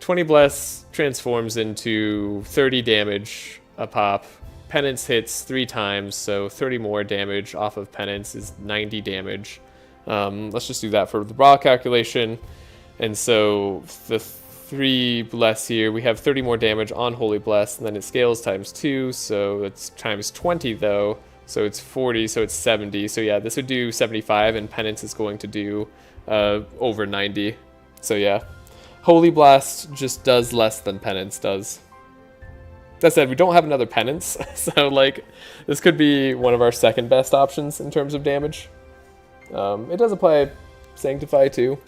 20 bless transforms into 30 damage a pop. Penance hits 3 times, so 30 more damage off of Penance is 90 damage. Let's just do that for the raw calculation. And so the 3 bless here, we have 30 more damage on Holy Bless, and then it scales times 2, so it's times 20 though, so it's 40, so it's 70. So yeah, this would do 75, and Penance is going to do over 90. So yeah, Holy Blast just does less than Penance does. That said, we don't have another Penance, so like, this could be one of our second best options in terms of damage. It does apply Sanctify too.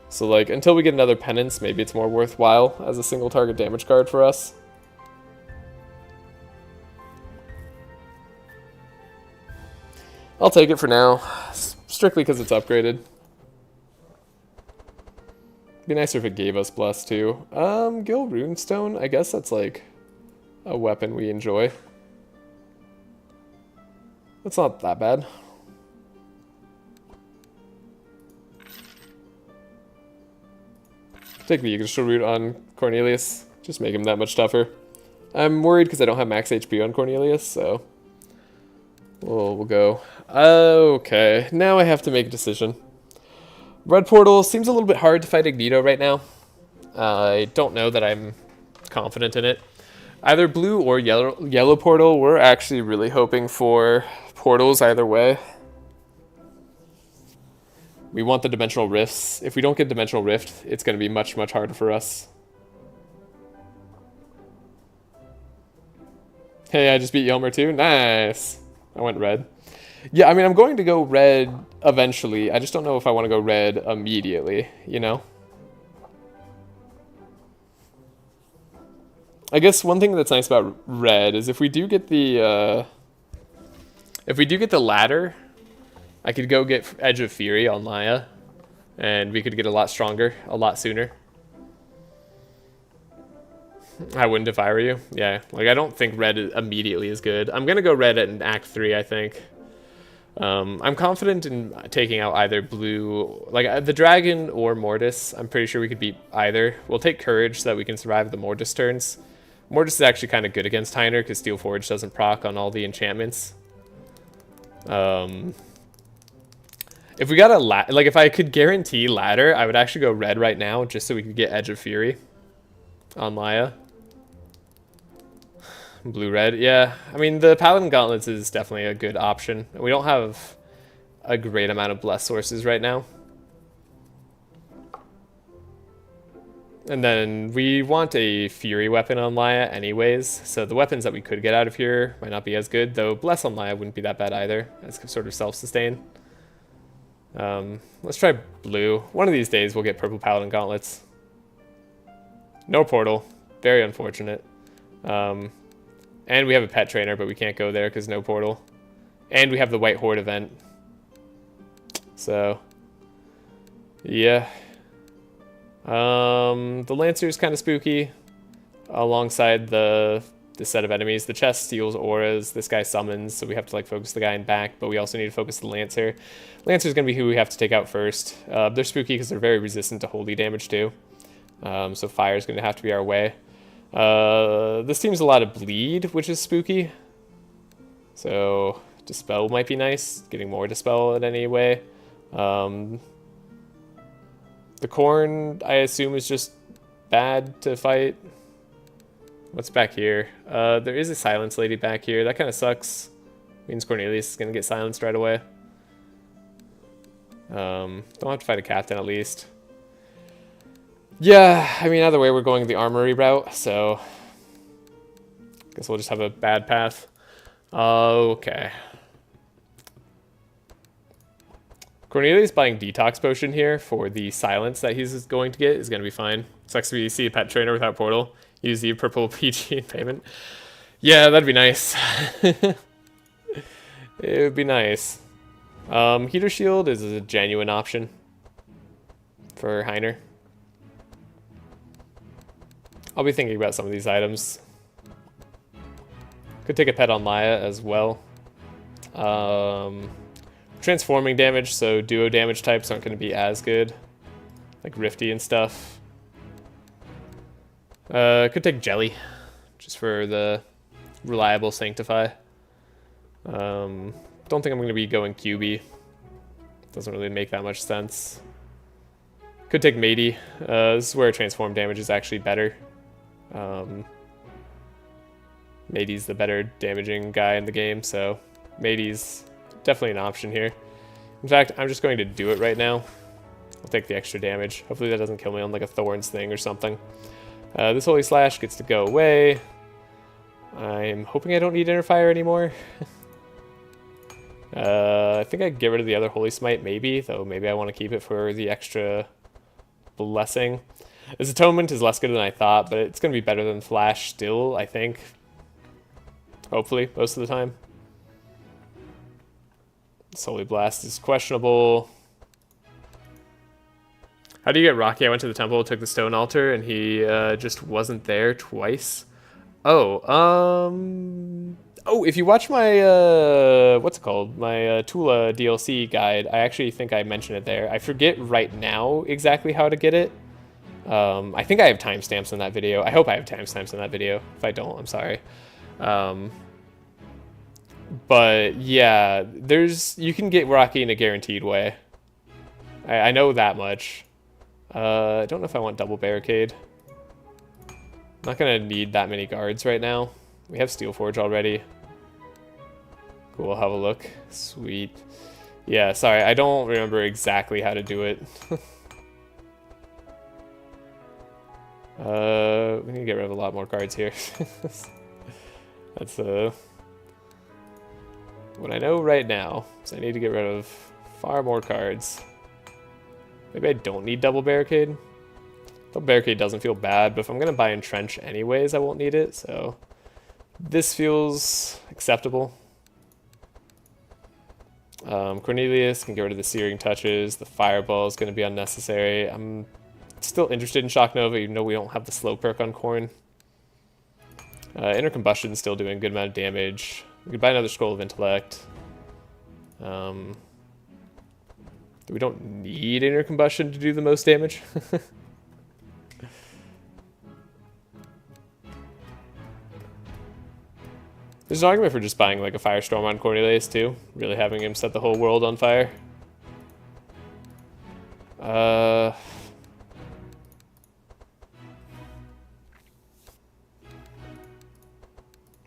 So like, until we get another Penance, maybe it's more worthwhile as a single target damage card for us. I'll take it for now, strictly because it's upgraded. Be nicer if it gave us Bless too. Gil Runestone, I guess that's like a weapon we enjoy. That's not that bad. Take the Yggdrasil route on Cornelius. Just make him that much tougher. I'm worried because I don't have max HP on Cornelius, so we'll go. Okay, now I have to make a decision. Red Portal seems a little bit hard to fight Ignito right now. I don't know that I'm confident in it. Either blue or yellow Portal. We're actually really hoping for portals either way. We want the Dimensional Rifts. If we don't get Dimensional Rift, it's going to be much, much harder for us. Hey, I just beat Yelmer too? Nice! I went red. Yeah, I mean, I'm going to go red eventually. I just don't know if I want to go red immediately, you know? I guess one thing that's nice about red is if we do get the ladder, I could go get Edge of Fury on Maya, and we could get a lot stronger, a lot sooner. I wouldn't if I were you. Yeah, like I don't think red immediately is good. I'm gonna go red in Act 3, I think. I'm confident in taking out either blue, like the dragon or Mortis. I'm pretty sure we could beat either. We'll take Courage so that we can survive the Mortis turns. Mortis is actually kind of good against Heiner because Steel Forge doesn't proc on all the enchantments. If we got a if I could guarantee ladder, I would actually go red right now just so we could get Edge of Fury on Maya. Blue-red, yeah. I mean, the Paladin Gauntlets is definitely a good option. We don't have a great amount of Bless sources right now. And then we want a Fury weapon on Maya anyways, so the weapons that we could get out of here might not be as good, though Bless on Maya wouldn't be that bad either. It's sort of self-sustain. Let's try blue. One of these days we'll get purple Paladin Gauntlets. No portal. Very unfortunate. And we have a pet trainer, but we can't go there because no portal. And we have the White Horde event. So, yeah. The Lancer is kind of spooky. Alongside the set of enemies. The chest steals auras. This guy summons, so we have to like focus the guy in back, but we also need to focus the Lancer. Lancer is going to be who we have to take out first. They're spooky because they're very resistant to holy damage too. So fire is going to have to be our way. This team's a lot of bleed, which is spooky. So Dispel might be nice. Getting more Dispel in any way. The Corn, I assume, is just bad to fight. What's back here? There is a Silence Lady back here. That kind of sucks. Means Cornelius is going to get silenced right away. Don't have to fight a captain at least. Yeah, I mean, either way, we're going the armory route, so guess we'll just have a bad path. Okay. Cornelius buying Detox Potion here for the silence that he's going to get is going to be fine. Sucks we see a pet trainer without portal. Use the purple PG in payment. Yeah, that'd be nice. It would be nice. Heater Shield is a genuine option for Heiner. I'll be thinking about some of these items. Could take a pet on Laya as well. Transforming damage, so duo damage types aren't going to be as good. Like Rifty and stuff. Could take Jelly, just for the reliable Sanctify. Don't think I'm going to be going QB. Doesn't really make that much sense. Could take Matey. This is where transform damage is actually better. Matey's the better damaging guy in the game, so Matey's definitely an option here. In fact, I'm just going to do it right now. I'll take the extra damage. Hopefully that doesn't kill me on like a Thorns thing or something. This Holy Slash gets to go away. I'm hoping I don't need Inner Fire anymore. I think I'd get rid of the other Holy Smite maybe, though maybe I want to keep it for the extra blessing. This Atonement is less good than I thought, but it's going to be better than Flash still, I think. Hopefully, most of the time. Holy Blast is questionable. How do you get Rocky? I went to the temple, took the stone altar, and he just wasn't there twice. Oh, if you watch my, what's it called? My Tula DLC guide, I actually think I mentioned it there. I forget right now exactly how to get it. I think I have timestamps in that video. I hope I have timestamps in that video. If I don't, I'm sorry. But yeah, you can get Rocky in a guaranteed way. I know that much. I don't know if I want double barricade. I'm not gonna need that many guards right now. We have Steel Forge already. Cool, we'll have a look. Sweet. Yeah, sorry, I don't remember exactly how to do it. We need to get rid of a lot more cards here. That's what I know right now. So I need to get rid of far more cards. Maybe I don't need double barricade. Double barricade doesn't feel bad, but if I'm gonna buy entrench anyways, I won't need it. So this feels acceptable. Cornelius can get rid of the Searing Touches. The Fireball is going to be unnecessary. I'm still interested in Shock Nova, even though we don't have the slow perk on Corn. Inner Combustion is still doing a good amount of damage. We could buy another Scroll of Intellect. We don't need Inner Combustion to do the most damage. There's an argument for just buying like a Firestorm on Cornelius too, really having him set the whole world on fire.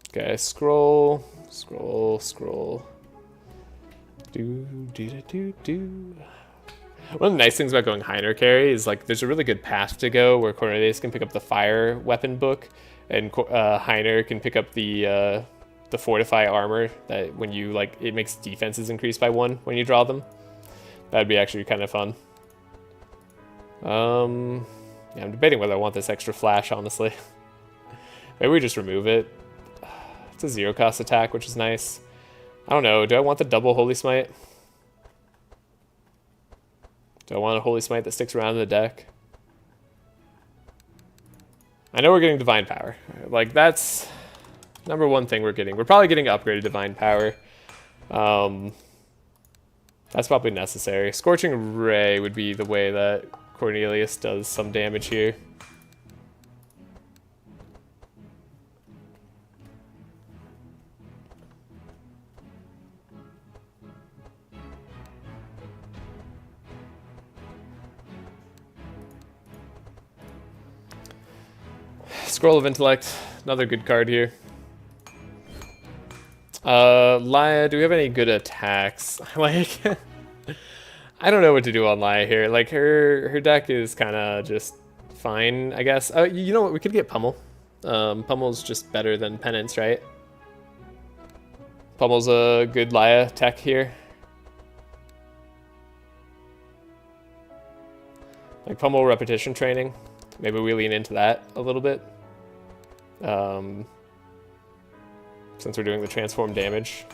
Okay, scroll. One of the nice things about going Heiner carry is like there's a really good path to go where Cornelius can pick up the fire weapon book, and Heiner can pick up the fortify armor that when you like it makes defenses increase by 1 when you draw them. That'd be actually kind of fun. Yeah, I'm debating whether I want this extra flash, honestly. Maybe we just remove it. It's a 0 cost attack, which is nice. I don't know, do I want the double Holy Smite? Do I want a Holy Smite that sticks around in the deck? I know we're getting Divine Power. Like, that's number one thing we're getting. We're probably getting upgraded Divine Power. That's probably necessary. Scorching Ray would be the way that Cornelius does some damage here. Scroll of Intellect, another good card here. Laya, do we have any good attacks? Like, I don't know what to do on Laya here. Like, her deck is kind of just fine, I guess. You know what? We could get Pummel. Pummel's just better than Penance, right? Pummel's a good Laya tech here. Like Pummel repetition training. Maybe we lean into that a little bit. Since we're doing the transform damage.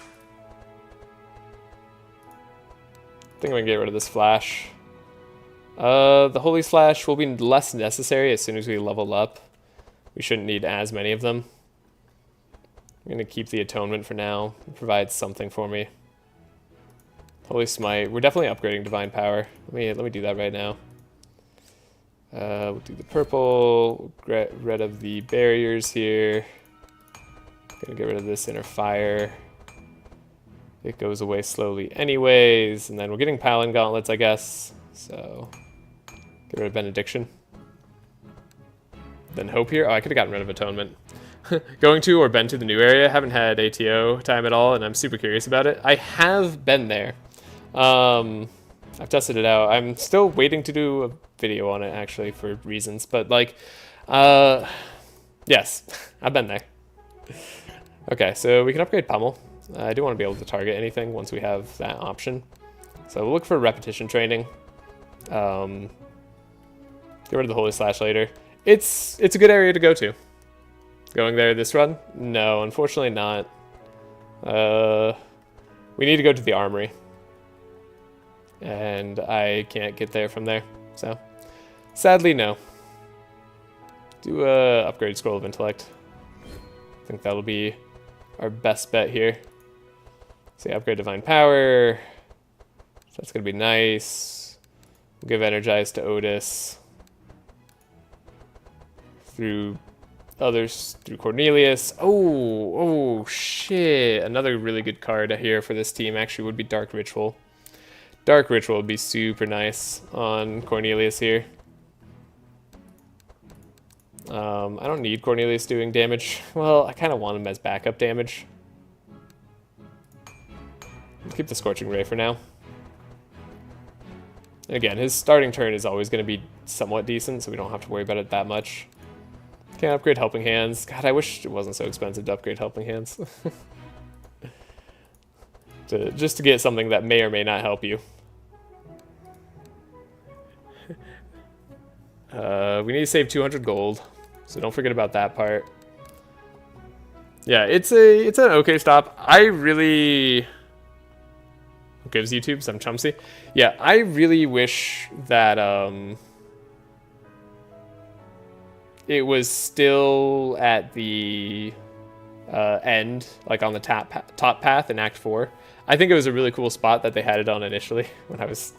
I think I'm gonna get rid of this flash. The Holy Slash will be less necessary as soon as we level up. We shouldn't need as many of them. I'm going to keep the Atonement for now. It provides something for me. Holy Smite. We're definitely upgrading Divine Power. Let me do that right now. We'll do the purple. Get rid of the barriers here. Gonna get rid of this Inner Fire. It goes away slowly anyways. And then we're getting Paladin Gauntlets, I guess. So, get rid of Benediction. Then Hope here. Oh, I could have gotten rid of Atonement. Going to or been to the new area. Haven't had ATO time at all, and I'm super curious about it. I have been there. I've tested it out. I'm still waiting to do a video on it, actually, for reasons. But, like, yes, I've been there. Okay, so we can upgrade Pummel. I do want to be able to target anything once we have that option. So we'll look for repetition training. Get rid of the Holy Slash later. It's a good area to go to. Going there this run? No, unfortunately not. We need to go to the Armory. And I can't get there from there. So, sadly, no. Do a upgrade Scroll of Intellect. I think that'll be our best bet here. So upgrade Divine Power. So that's going to be nice. We'll give Energize to Otis. Through others, through Cornelius. Oh, shit. Another really good card here for this team actually would be Dark Ritual. Dark Ritual would be super nice on Cornelius here. I don't need Cornelius doing damage. Well, I kind of want him as backup damage. Let's keep the Scorching Ray for now. And again, his starting turn is always going to be somewhat decent, so we don't have to worry about it that much. Can't upgrade Helping Hands. God, I wish it wasn't so expensive to upgrade Helping Hands. Just to get something that may or may not help you. We need to save 200 gold, so don't forget about that part. Yeah, it's an okay stop. I really... What gives YouTube some chumsy? Yeah, I really wish that it was still at the end, like on the top path in Act 4. I think it was a really cool spot that they had it on initially when I was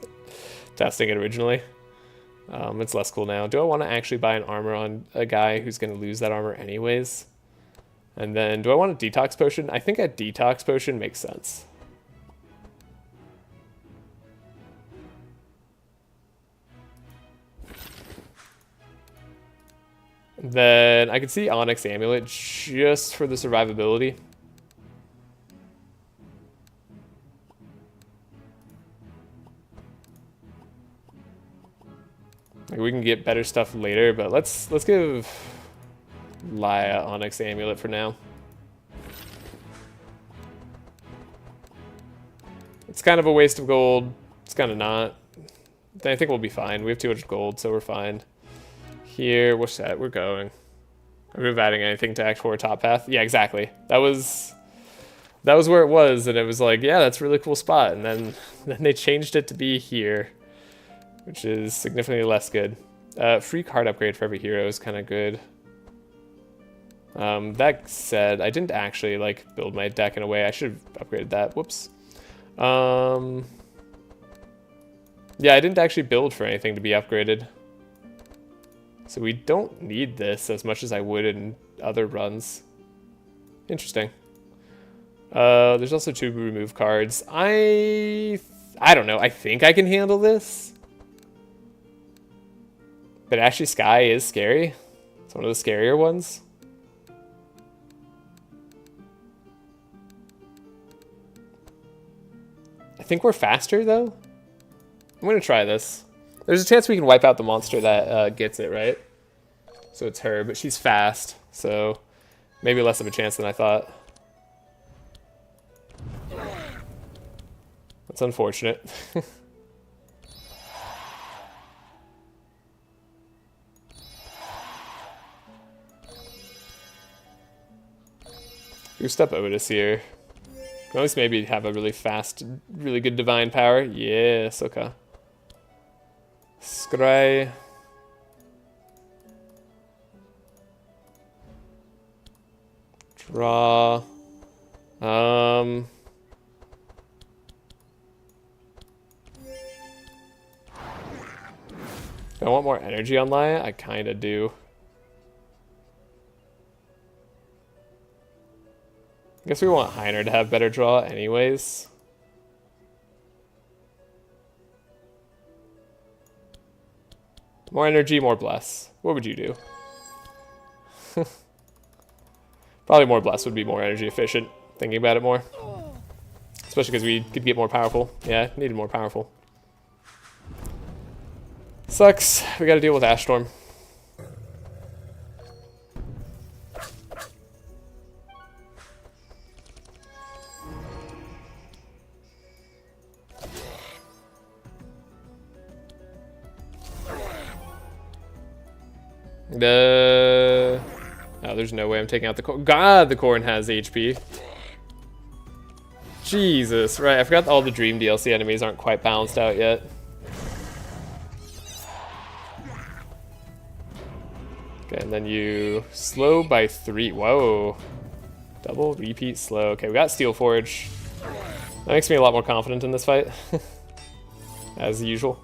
testing it originally. It's less cool now. Do I want to actually buy an armor on a guy who's going to lose that armor anyways? And then, do I want a detox potion? I think a detox potion makes sense. Then I could see Onyx Amulet just for the survivability. Like we can get better stuff later, but let's give Laya Onyx Amulet for now. It's kind of a waste of gold. It's kind of not. I think we'll be fine. We have 200 gold, so we're fine. Here, we're set. We're going. Are we adding anything to Act 4 top path? Yeah, exactly. That was where it was, and it was like, yeah, that's a really cool spot. And then they changed it to be here, which is significantly less good. Free card upgrade for every hero is kind of good. That said, I didn't actually like build my deck in a way. I should have upgraded that. Whoops. Yeah, I didn't actually build for anything to be upgraded. So we don't need this as much as I would in other runs. Interesting. There's also 2 remove cards. I don't know. I think I can handle this. But Ashy Sky is scary. It's one of the scarier ones. I think we're faster, though. I'm going to try this. There's a chance we can wipe out the monster that gets it, right? So it's her, but she's fast. So maybe less of a chance than I thought. That's unfortunate. Boost up Otis here. At least maybe have a really fast, really good divine power. Yes, okay. Scry. Draw. I want more energy on Laya? I kinda do. I guess we want Heiner to have better draw anyways. More energy, more bless. What would you do? Probably more bless would be more energy efficient, thinking about it more. Especially because we could get more powerful. Yeah, needed more powerful. Sucks. We gotta deal with Ash Storm. Oh, there's no way I'm taking out the Corn. God, the Corn has HP. Jesus, right, I forgot all the Dream DLC enemies aren't quite balanced out yet. Okay, and then you slow by 3. Whoa. Double, repeat, slow. Okay, we got Steel Forge. That makes me a lot more confident in this fight. As usual.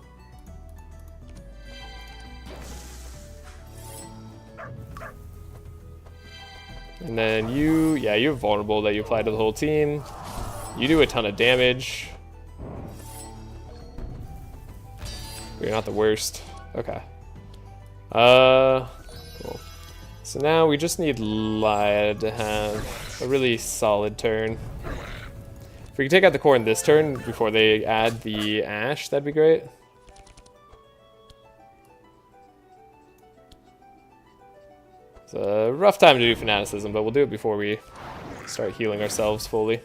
And then you, yeah, you're vulnerable that you apply to the whole team. You do a ton of damage. You're not the worst. Okay. Cool. So now we just need Laya to have a really solid turn. If we can take out the Corn this turn before they add the Ash, that'd be great. It's a rough time to do Fanaticism, but we'll do it before we start healing ourselves fully.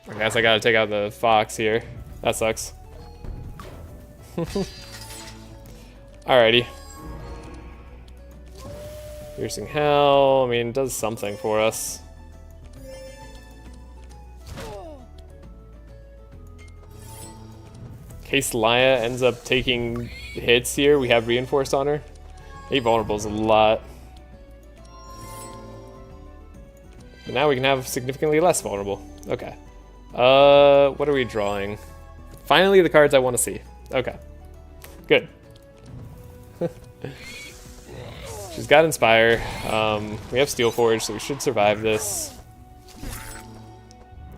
I guess I gotta take out the Fox here. That sucks. Alrighty. Piercing Hell, I mean, it does something for us. In case Laya ends up taking hits here, we have Reinforced on her. 8 vulnerable is a lot. But now we can have significantly less vulnerable. Okay. What are we drawing? Finally the cards I want to see. Okay. Good. She's got Inspire. We have Steel Forge, so we should survive this.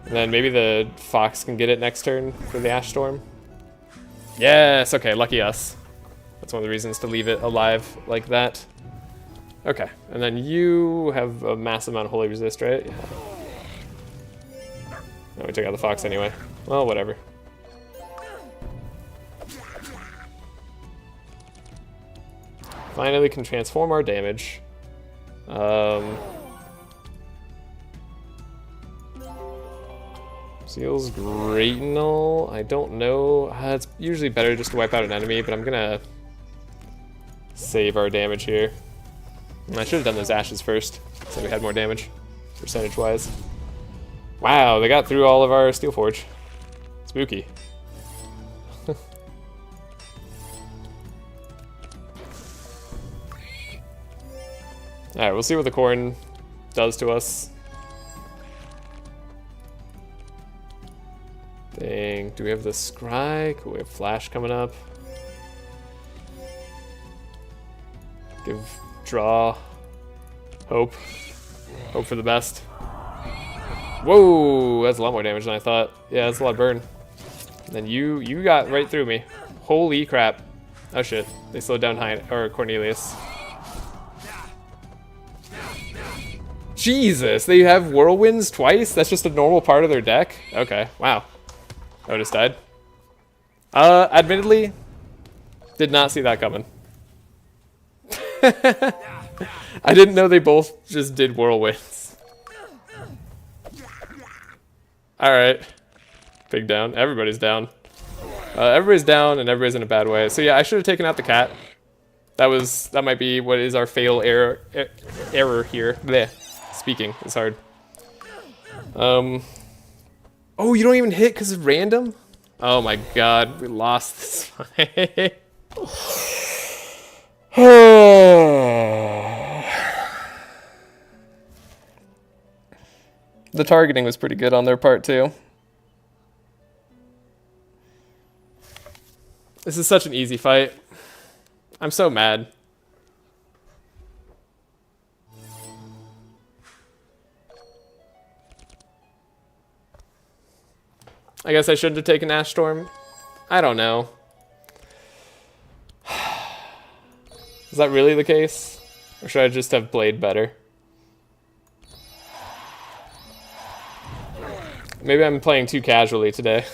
And then maybe the Fox can get it next turn for the Ash Storm. Yes, okay, lucky us. That's one of the reasons to leave it alive like that. Okay, and then you have a massive amount of Holy Resist, right? Yeah. No, we took out the Fox anyway. Well, whatever. Finally can transform our damage. Seal's great and all. I don't know. It's usually better just to wipe out an enemy, but I'm gonna save our damage here. I should have done those ashes first, so we had more damage, percentage-wise. Wow, they got through all of our Steel Forge. Spooky. Alright, we'll see what the Corn does to us. Dang, do we have the Scry? Cool, we have Flash coming up. Draw. Hope. Hope for the best. Whoa, that's a lot more damage than I thought. Yeah, that's a lot of burn. And then you got right through me. Holy crap. Oh shit, they slowed down Cornelius. Jesus, they have whirlwinds twice? That's just a normal part of their deck? Okay, wow. Otis died. Admittedly, did not see that coming. I didn't know they both just did whirlwinds. Alright. Big down. Everybody's down. Everybody's down and everybody's in a bad way. So yeah, I should have taken out the cat. That might be what is our fatal error here. Blech. Speaking is hard. Oh, you don't even hit because it's random? Oh my god, we lost this fight. The targeting was pretty good on their part too. This is such an easy fight. I'm so mad. I guess I shouldn't have taken Ash Storm. I don't know. Is that really the case? Or should I just have played better? Maybe I'm playing too casually today.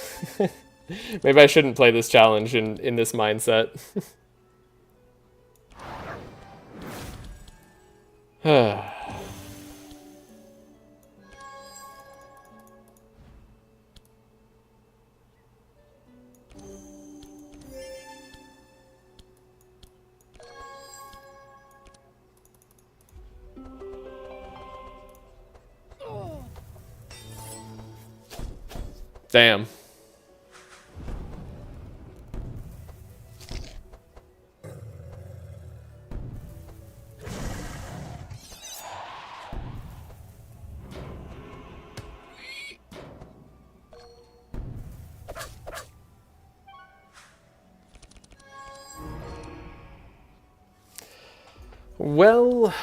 Maybe I shouldn't play this challenge in this mindset. Damn. Well,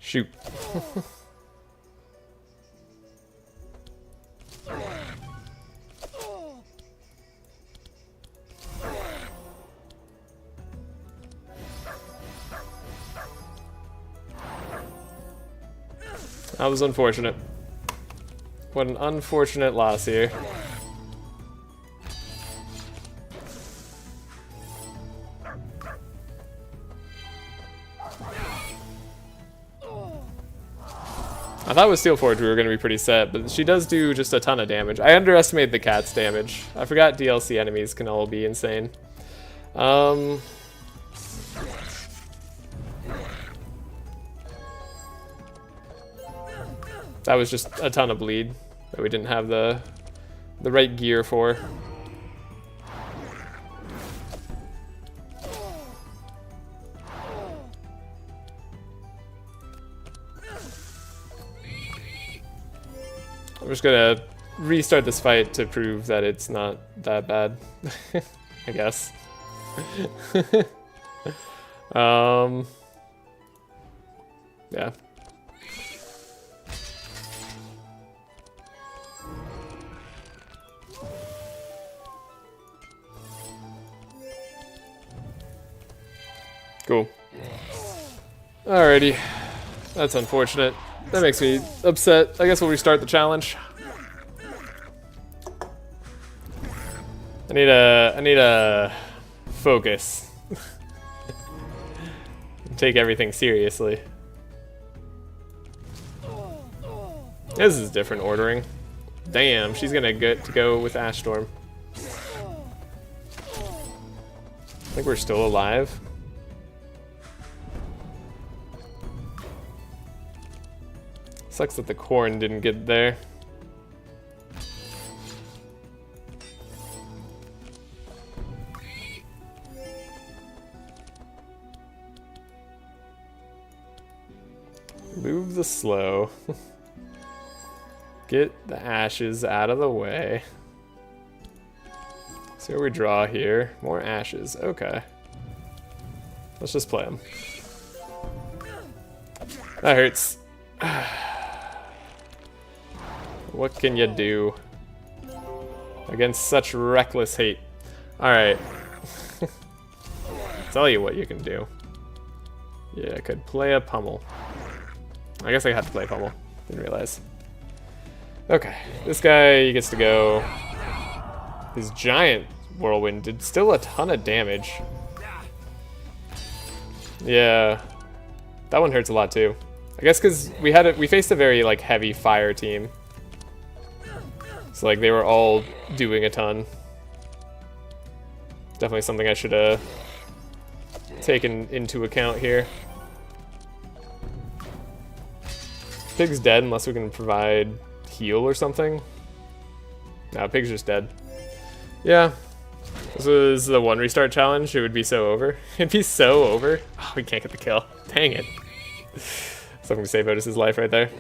shoot. That was unfortunate. What an unfortunate loss here. I thought with Steel Forge we were going to be pretty set, but she does do just a ton of damage. I underestimated the cat's damage. I forgot DLC enemies can all be insane. That was just a ton of bleed that we didn't have the right gear for. I'm just gonna restart this fight to prove that it's not that bad, I guess. Yeah. Cool. Alrighty. That's unfortunate. That makes me upset. I guess we'll restart the challenge. I need a focus. Take everything seriously. This is different ordering. Damn, she's gonna get to go with Ash Storm. I think we're still alive. Sucks that the corn didn't get there. Move the slow. Get the ashes out of the way. See what we draw here. More ashes. Okay. Let's just play them. That hurts. What can you do against such reckless hate? Alright. Tell you what you can do. Yeah, I could play a pummel. I guess I had to play pummel. Didn't realize. Okay, this guy gets to go. His giant whirlwind did still a ton of damage. Yeah, that one hurts a lot too. I guess because we faced a very like heavy fire team. So like they were all doing a ton. Definitely something I should have taken into account here. Pig's dead unless we can provide heal or something. No, Pig's just dead. Yeah. This was the one restart challenge. It would be so over. It'd be so over. Oh, we can't get the kill. Dang it. Something to save Otis's life right there.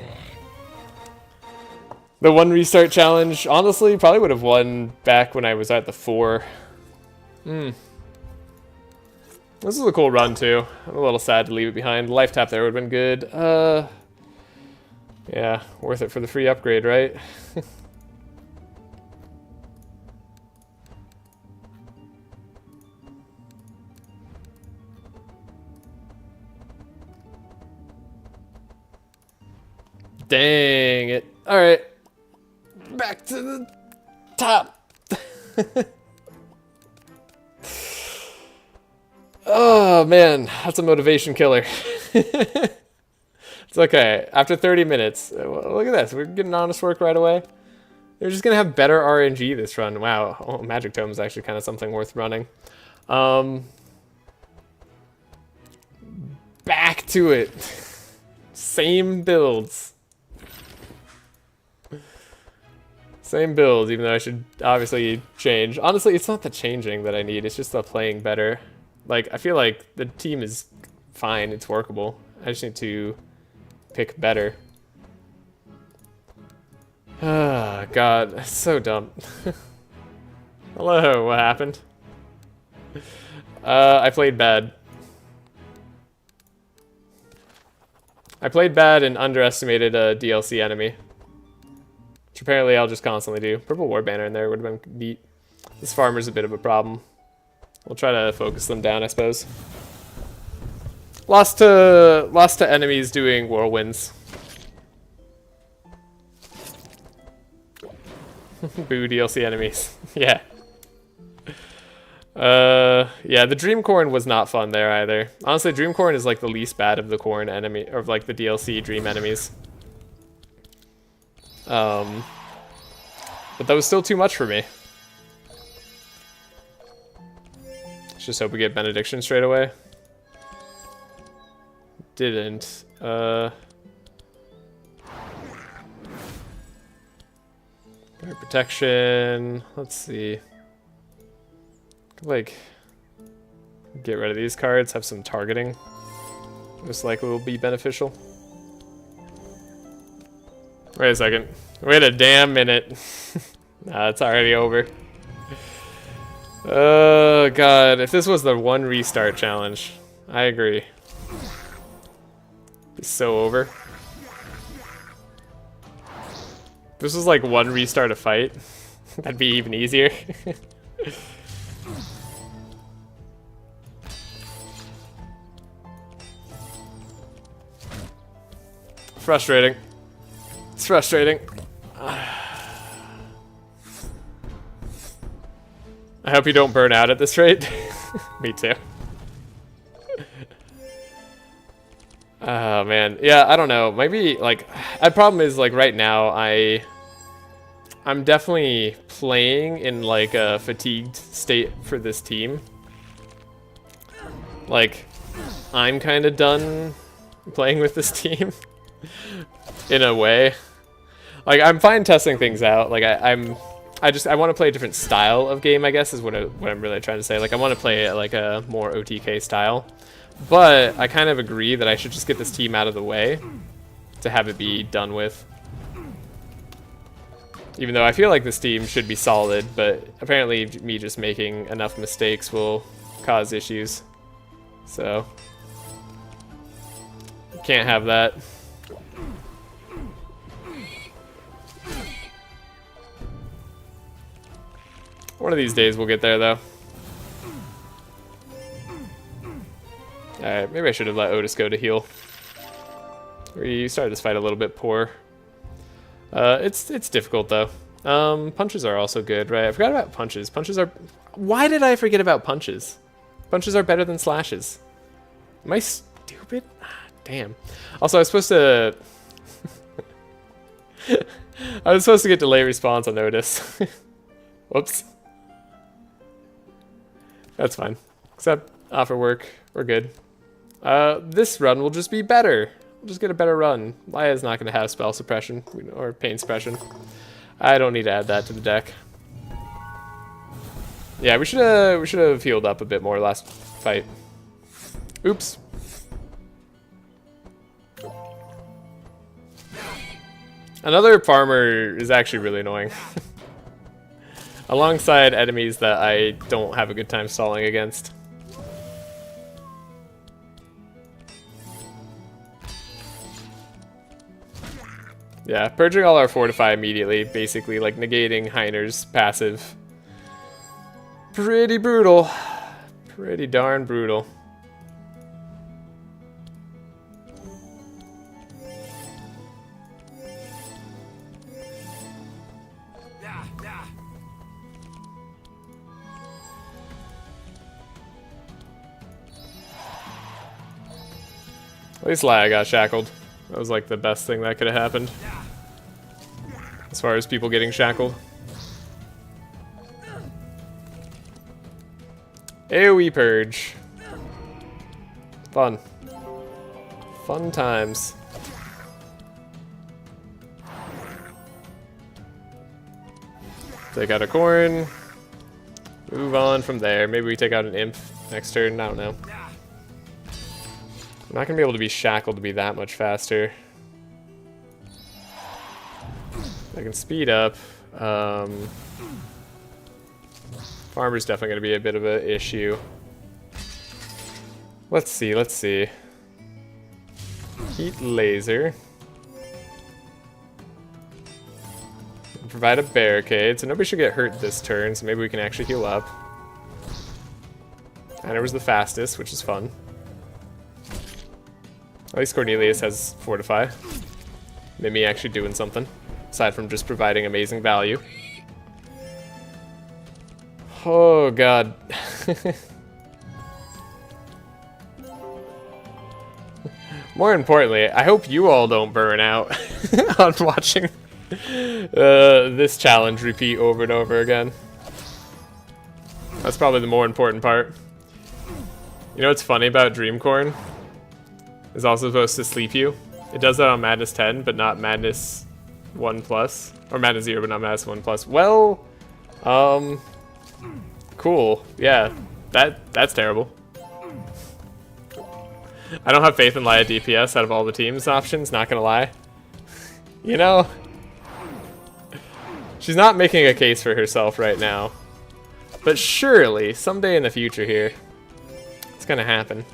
The one restart challenge, honestly, probably would have won back when I was at the 4. This is a cool run, too. I'm a little sad to leave it behind. Life tap there would have been good. Yeah, worth it for the free upgrade, right? Dang it. Alright. Back to the top. Oh, man. That's a motivation killer. It's okay. After 30 minutes. Look at this. We're getting honest work right away. They're just going to have better RNG this run. Wow. Oh, Magic Tome is actually kind of something worth running. Back to it. Same builds. Same builds, even though I should obviously change. Honestly, it's not the changing that I need. It's just the playing better. Like, I feel like the team is fine. It's workable. I just need to pick better. Ah, God. That's so dumb. Hello, what happened? I played bad. I played bad and underestimated a DLC enemy. Which apparently I'll just constantly do. Purple War Banner in there would have been neat. This farmer's a bit of a problem. We'll try to focus them down, I suppose. Lost to enemies doing whirlwinds. Boo DLC enemies. Yeah. Yeah, the Dream Corn was not fun there either. Honestly, Dream Corn is like the least bad of the corn enemy, or like the DLC Dream enemies. But that was still too much for me. Let's just hope we get Benediction straight away. Didn't. Protection. Let's see. Like, get rid of these cards, have some targeting. Most likely will be beneficial. Wait a second. Wait a damn minute. Nah, it's already over. Oh, God. If this was the one restart challenge, I agree. It's so over. If this was like one restart a fight, that'd be even easier. Frustrating. It's frustrating. I hope you don't burn out at this rate. Me too. Oh man, yeah, I don't know. Maybe like, the problem is like right now I'm definitely playing in like a fatigued state for this team. Like, I'm kind of done playing with this team in a way. Like, I'm fine testing things out. Like I want to play a different style of game, I guess, is what I'm really trying to say. Like, I want to play it like a more OTK style. But I kind of agree that I should just get this team out of the way to have it be done with. Even though I feel like this team should be solid, but apparently me just making enough mistakes will cause issues. So, can't have that. One of these days we'll get there, though. Alright, maybe I should have let Otis go to heal. We started this fight a little bit poor. It's difficult, though. Punches are also good, right? I forgot about punches. Punches are... Why did I forget about punches? Punches are better than slashes. Am I stupid? Ah, damn. Also, I was supposed to... I was supposed to get delay response on Otis. Whoops. That's fine. Except, offer work. We're good. This run will just be better. We'll just get a better run. Laya's not going to have spell suppression or pain suppression. I don't need to add that to the deck. Yeah, we should have healed up a bit more last fight. Oops. Another farmer is actually really annoying. Alongside enemies that I don't have a good time stalling against. Yeah, purging all our fortify immediately, basically like negating Heiner's passive. Pretty brutal. Pretty darn brutal. At least Laya got shackled. That was like the best thing that could have happened. As far as people getting shackled. AoE purge. Fun. Fun times. Take out a corn. Move on from there. Maybe we take out an imp next turn. I don't know. I'm not going to be able to be shackled to be that much faster. I can speed up. Farmer's definitely going to be a bit of an issue. Let's see, let's see. Heat laser. Provide a barricade, so nobody should get hurt this turn, so maybe we can actually heal up. Heiner was the fastest, which is fun. At least Cornelius has Fortify. Mimi actually doing something, aside from just providing amazing value. Oh god. More importantly, I hope you all don't burn out on watching this challenge repeat over and over again. That's probably the more important part. You know what's funny about Dreamcorn? It's also supposed to sleep you. It does that on Madness 10, but not Madness 1 plus. Or Madness 0, but not Madness 1 plus. Well, cool. Yeah, that's terrible. I don't have faith in Laya DPS out of all the team's options, not gonna lie. You know, she's not making a case for herself right now. But surely, someday in the future here, it's gonna happen.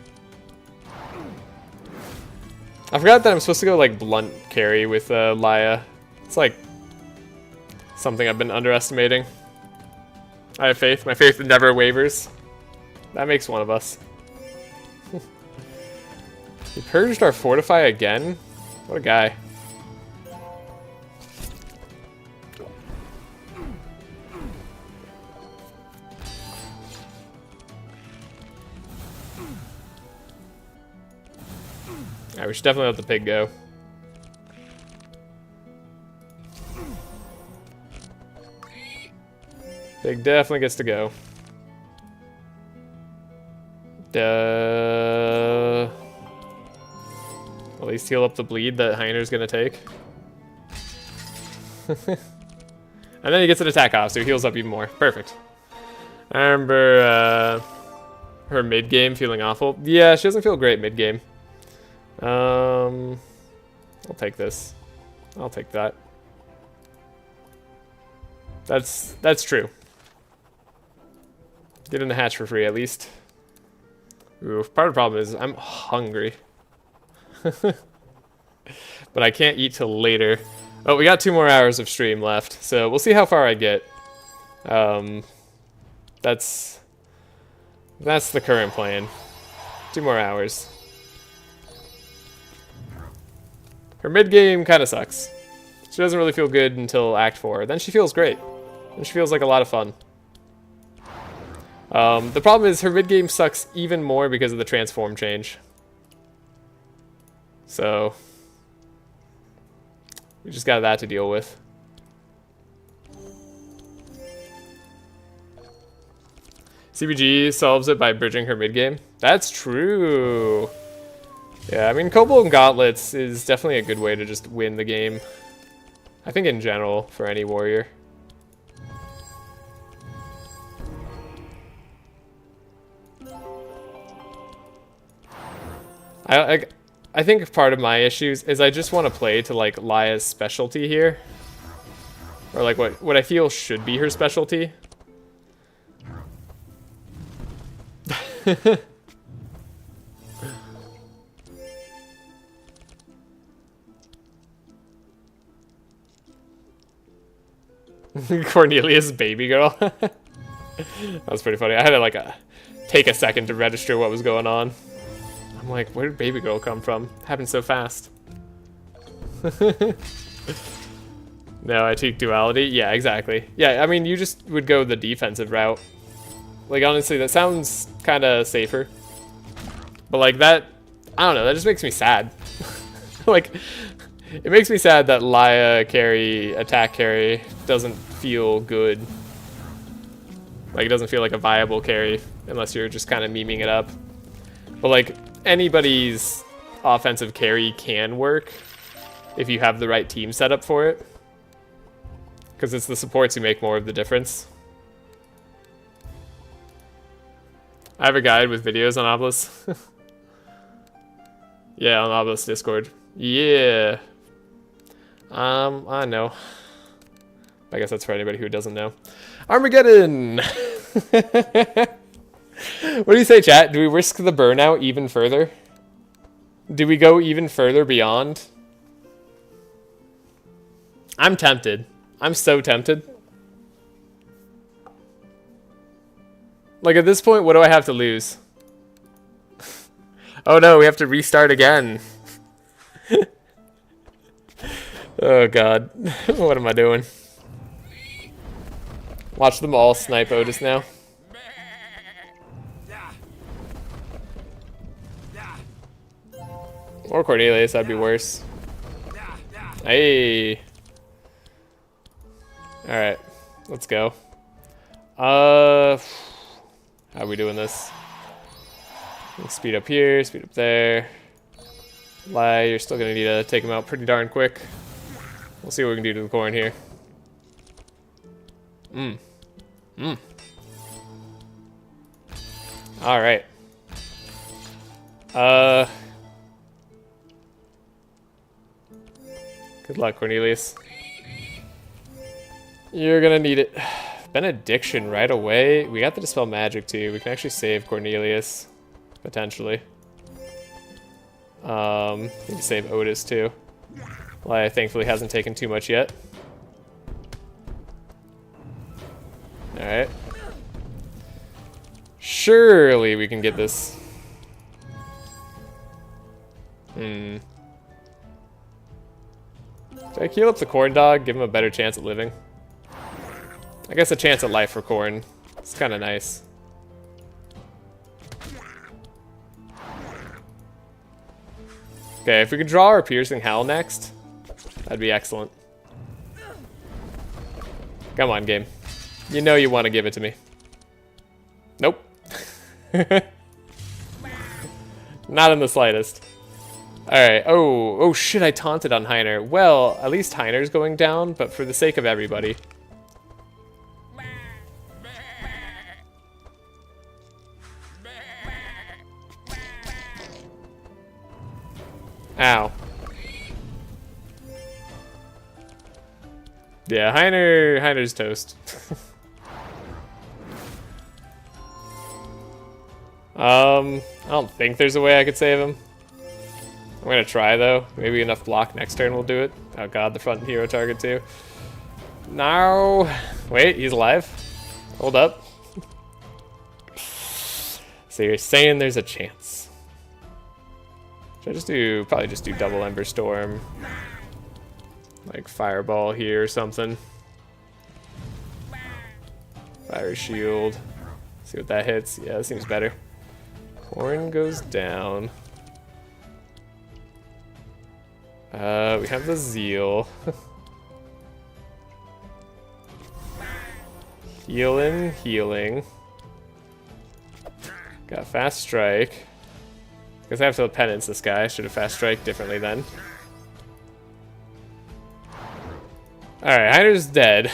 I forgot that I'm supposed to go like blunt carry with Laya. It's like something I've been underestimating. I have faith. My faith never wavers. That makes one of us. He purged our Fortify again? What a guy. Alright, we should definitely let the pig go. Pig definitely gets to go. At least heal up the bleed that Heiner's gonna take. And then he gets an attack off, so he heals up even more. Perfect. I remember her mid-game feeling awful. Yeah, she doesn't feel great mid-game. I'll take this. I'll take that. That's true. Get in the hatch for free at least. Ooh, part of the problem is I'm hungry. But I can't eat till later. Oh, we got 2 more hours of stream left, so we'll see how far I get. That's the current plan. 2 more hours. Her mid-game kind of sucks. She doesn't really feel good until Act 4. Then she feels great. And she feels like a lot of fun. The problem is her mid-game sucks even more because of the transform change. So we just got that to deal with. CBG solves it by bridging her mid-game. That's true. Yeah, I mean, Kobold and Gauntlets is definitely a good way to just win the game. I think in general, for any warrior. I think part of my issues is I just want to play to like Laya's specialty here. Or like what I feel should be her specialty. Cornelius baby girl. That was pretty funny. I had to like take a second to register what was going on. I'm like, where did baby girl come from? It happened so fast. No, I tweaked duality. Yeah, exactly. Yeah, I mean, you just would go the defensive route. Like, honestly, that sounds kind of safer. But like that, I don't know, that just makes me sad. Like, it makes me sad that Laya carry, attack carry, doesn't feel good. Like, it doesn't feel like a viable carry unless you're just kind of memeing it up. But like, anybody's offensive carry can work if you have the right team set up for it. Because it's the supports who make more of the difference. I have a guide with videos on Obelisk. Yeah, on Obelisk Discord. Yeah. I know. I guess that's for anybody who doesn't know. Armageddon! What do you say, chat? Do we risk the burnout even further? Do we go even further beyond? I'm tempted. I'm so tempted. Like, at this point, what do I have to lose? Oh no, we have to restart again. Oh god. What am I doing? Watch them all snipe Otis now. Or Cornelius, that'd be worse. Hey. Alright, let's go. How are we doing this? Let's speed up here, speed up there. Lie, you're still gonna need to take him out pretty darn quick. We'll see what we can do to the corn here. Alright. Good luck, Cornelius. You're gonna need it. Benediction right away. We got the Dispel Magic too. We can actually save Cornelius. Potentially. Need to save Otis too. Lai thankfully hasn't taken too much yet. Alright. Surely we can get this. Should I heal up the corn dog? Give him a better chance at living? I guess a chance at life for corn. It's kind of nice. Okay, if we could draw our Piercing Howl next, that'd be excellent. Come on, game. You know you want to give it to me. Nope. Not in the slightest. Alright, oh shit, I taunted on Heiner. Well, at least Heiner's going down, but for the sake of everybody. Ow. Yeah, Heiner's toast. I don't think there's a way I could save him. I'm gonna try though. Maybe enough block next turn will do it. Oh god, the front hero target too. No. Wait, he's alive? Hold up. So you're saying there's a chance. Should I just do, probably just do double Ember Storm. Like Fireball here or something. Fire Shield. See what that hits. Yeah, that seems better. Corn goes down. We have the Zeal. Healing. Got Fast Strike. Because I have to penance this guy. I should have fast strike differently then. Alright, Heiner's dead.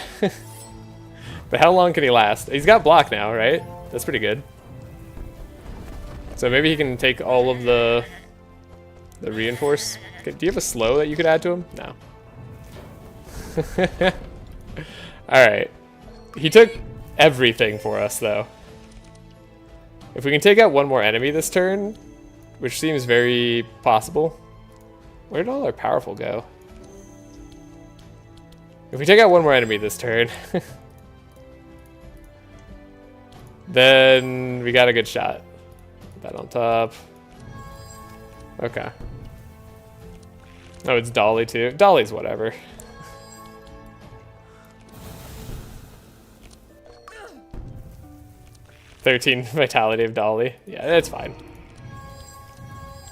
But how long can he last? He's got block now, right? That's pretty good. So maybe he can take all of the reinforce. Okay, do you have a slow that you could add to him? No. Alright. He took everything for us, though. If we can take out one more enemy this turn, which seems very possible. Where did all our powerful go? If we take out one more enemy this turn, then we got a good shot. Put that on top. Okay. Oh, it's Dolly too. Dolly's whatever. "13 vitality of Dolly." Yeah, that's fine.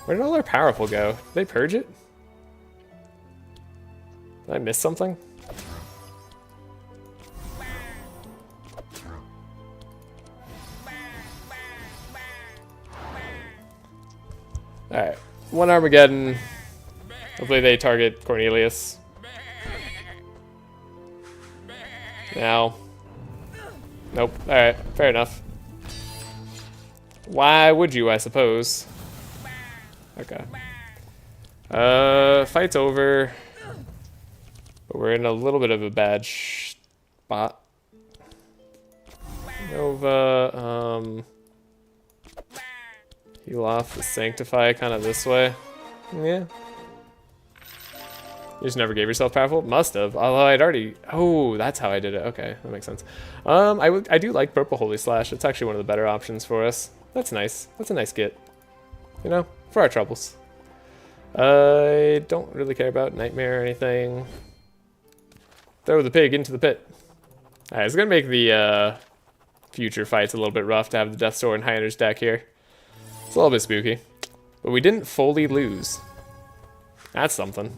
Where did all our powerful go? Did they purge it? Did I miss something? Alright, one Armageddon. Hopefully they target Cornelius. Now. Nope, alright, fair enough. Why would you, I suppose? Okay. Fight's over. But we're in a little bit of a bad spot. Nova, heal off the Sanctify kind of this way. Yeah. You just never gave yourself powerful? Must have. Although I'd already... Oh, that's how I did it. Okay, that makes sense. I do like Purple Holy Slash. It's actually one of the better options for us. That's nice. That's a nice get. You know, for our troubles. I don't really care about Nightmare or anything. Throw the pig into the pit. Alright, it's gonna make the future fights a little bit rough to have the Death Sword and Heiner's deck here. It's a little bit spooky. But we didn't fully lose. That's something.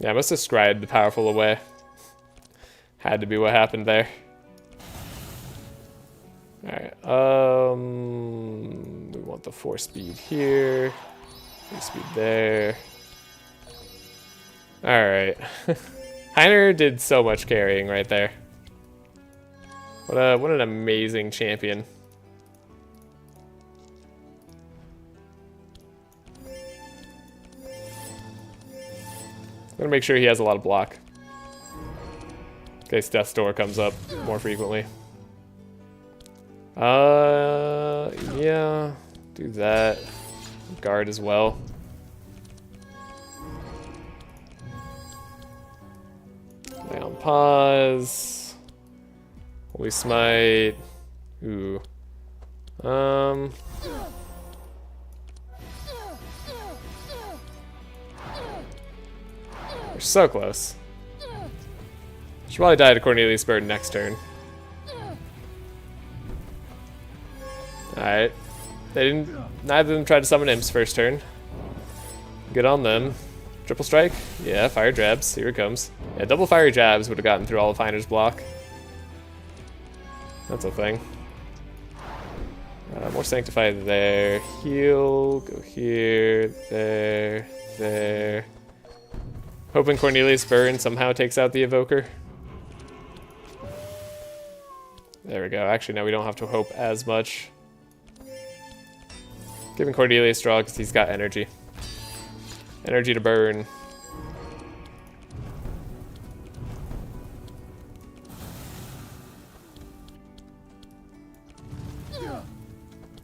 Yeah, I must have scried the powerful away. Had to be what happened there. Alright, we want the 4 speed here. 3 speed there. Alright. Heiner did so much carrying right there. What an amazing champion. I'm gonna make sure he has a lot of block. In case Death's Door comes up more frequently. Yeah, do that. Guard as well. Lay on pause. Holy Smite. Ooh. We're so close. Should probably die to Cornelius Bird next turn. Alright. Neither of them tried to summon imps first turn. Good on them. Triple strike? Yeah, fire jabs. Here it comes. Yeah, double fire jabs would have gotten through all of Heiner's block. That's a thing. More Sanctify there. Heal. Go here. There. There. Hoping Cornelius Burn somehow takes out the Evoker. There we go. Actually, now we don't have to hope as much. Giving Cornelius draw because he's got energy. Energy to burn.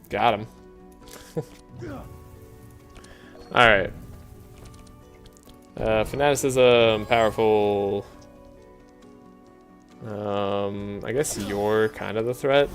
Got him. Alright. Fanaticism, powerful. I guess you're kind of the threat.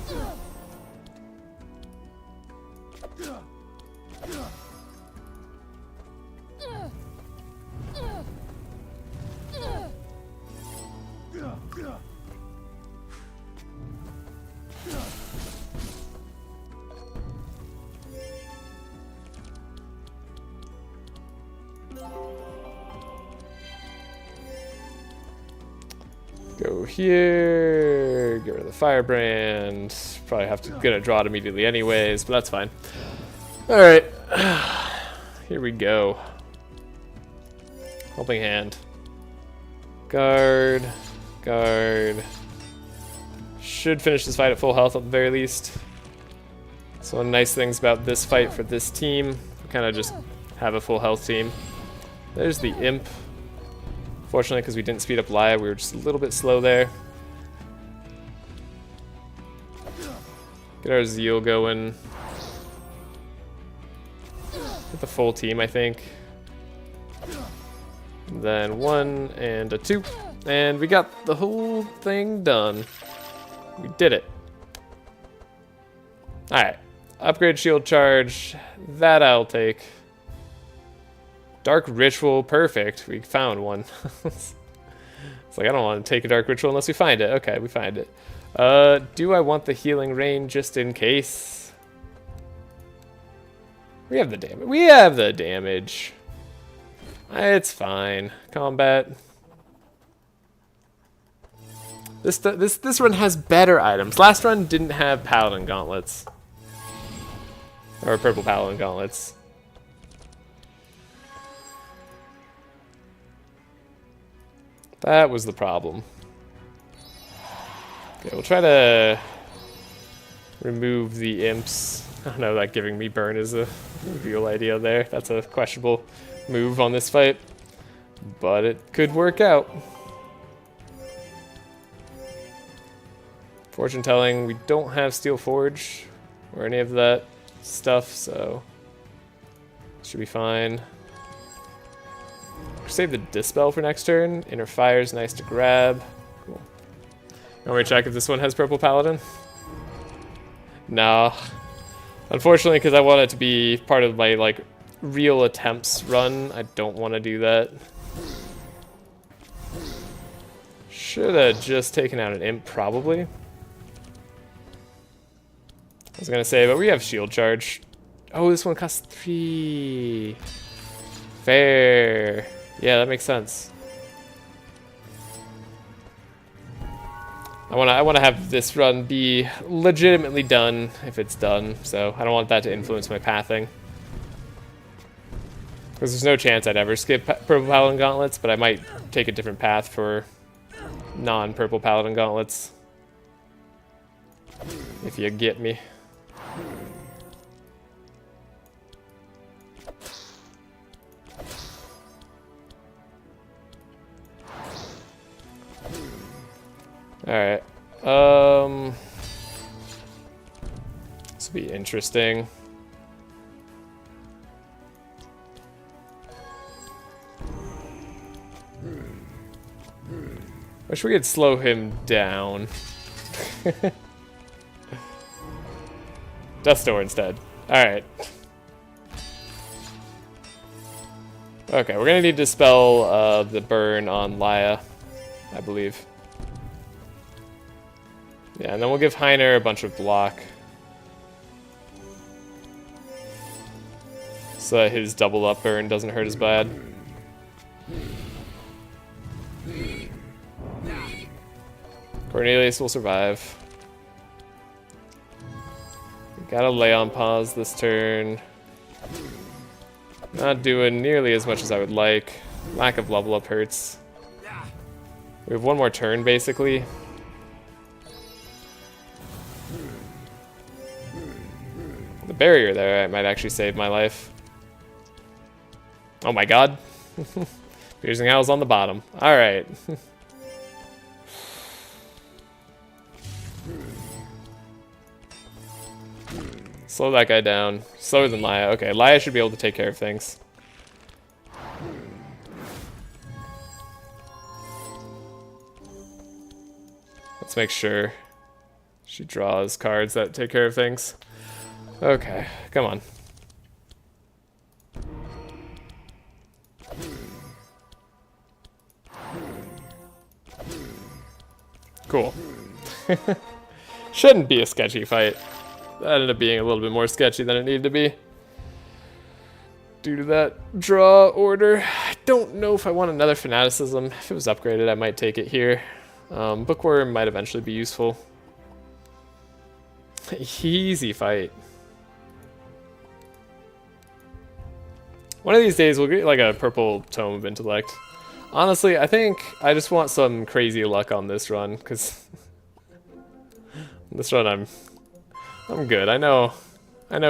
Go here. here, get rid of the firebrand. Probably have to gonna draw it immediately anyways, but that's fine. Alright. Here we go. Helping hand. Guard. Guard. Should finish this fight at full health at the very least. So one of the nice things about this fight for this team, we kind of just have a full health team. There's the imp. Fortunately, because we didn't speed up Laya, we were just a little bit slow there. Get our zeal going. Get the full team, I think. And then 1 and a 2. And we got the whole thing done. We did it. Alright. Upgrade shield charge. That I'll take. Dark ritual. Perfect. We found one. It's like, I don't want to take a dark ritual unless we find it. Okay, we find it. Do I want the healing rain just in case? We have the damage. We have the damage. It's fine. Combat. This run has better items. Last run didn't have paladin gauntlets. Or purple paladin gauntlets. That was the problem. Okay, we'll try to remove the imps. I don't know, that giving me burn is a real idea there. That's a questionable move on this fight. But it could work out. Fortune telling, we don't have Steel Forge or any of that stuff, so should be fine. Save the Dispel for next turn. Inner Fire's nice to grab. Cool. Want me to check if this one has Purple Paladin? No. Unfortunately, because I want it to be part of my, like, real attempts run, I don't want to do that. Should have just taken out an imp, probably. I was gonna say, but we have shield charge. Oh, this one costs 3. Fair. Yeah, that makes sense. I wanna have this run be legitimately done if it's done, so I don't want that to influence my pathing. Because there's no chance I'd ever skip Purple Paladin Gauntlets, but I might take a different path for non-Purple Paladin Gauntlets. If you get me. Alright. This will be interesting. Wish we could slow him down. Death Door instead. Alright. Okay, we're gonna need to spell the burn on Laya, I believe. Yeah, and then we'll give Heiner a bunch of block. So that his double up burn doesn't hurt as bad. Cornelius will survive. Gotta lay on pause this turn. Not doing nearly as much as I would like. Lack of level up hurts. We have one more turn, basically. The barrier there might actually save my life. Oh my god. Piercing Howl's on the bottom. Alright. Slow that guy down. Slower than Laya. Okay, Laya should be able to take care of things. Let's make sure she draws cards that take care of things. Okay, come on. Cool. Shouldn't be a sketchy fight. That ended up being a little bit more sketchy than it needed to be. Due to that draw order. I don't know if I want another Fanaticism. If it was upgraded, I might take it here. Bookworm might eventually be useful. Easy fight. One of these days we'll get like a purple tome of intellect. Honestly, I think I just want some crazy luck on this run, because this run I'm good. I know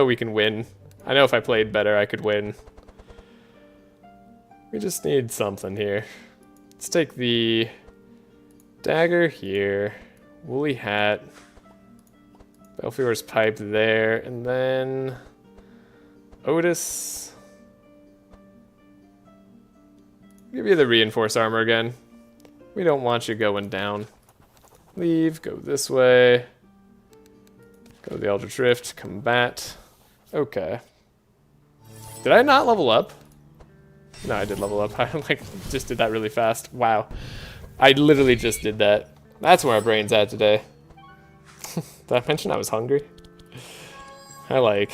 we can win. I know if I played better I could win. We just need something here. Let's take the dagger here, woolly hat, Belfield's pipe there, and then Otis. Give you the reinforced armor again. We don't want you going down. Leave, go this way. Go to the Eldritch Rift, combat. Okay. Did I not level up? No, I did level up. I like just did that really fast. Wow. I literally just did that. That's where my brain's at today. Did I mention I was hungry? I like...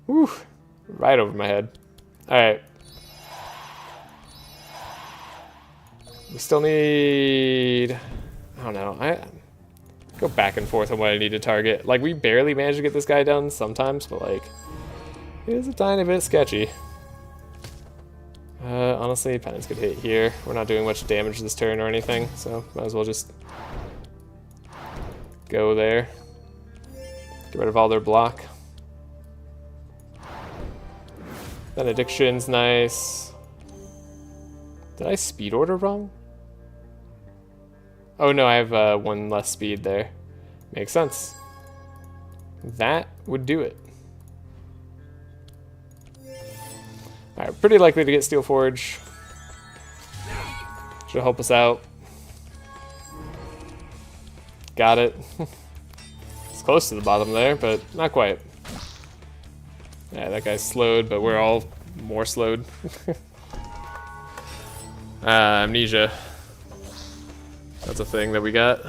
Whew. Right over my head. Alright. We still need... I don't know. I go back and forth on what I need to target. Like, we barely manage to get this guy done sometimes, but like... It is a tiny bit sketchy. Honestly, penance could hit here. We're not doing much damage this turn or anything, so might as well just go there. Get rid of all their block. Benediction's nice. Did I speed order wrong? Oh no, I have one less speed there. Makes sense. That would do it. Alright, pretty likely to get Steel Forge. Should help us out. Got it. It's close to the bottom there, but not quite. Yeah, that guy's slowed, but we're all more slowed. Amnesia. That's a thing that we got.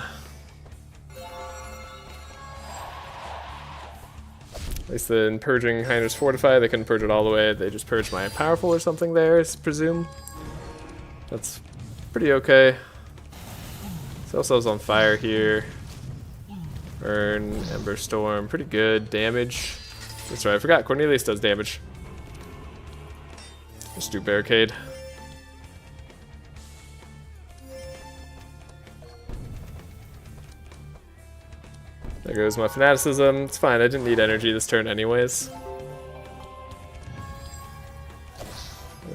At least in purging Heiner's Fortify, they couldn't purge it all the way. They just purged my Powerful or something there, I presume. That's pretty okay. Celso's on fire here. Burn, Ember Storm, pretty good. Damage. That's right, I forgot Cornelius does damage. Just do Barricade. There goes my fanaticism. It's fine, I didn't need energy this turn anyways.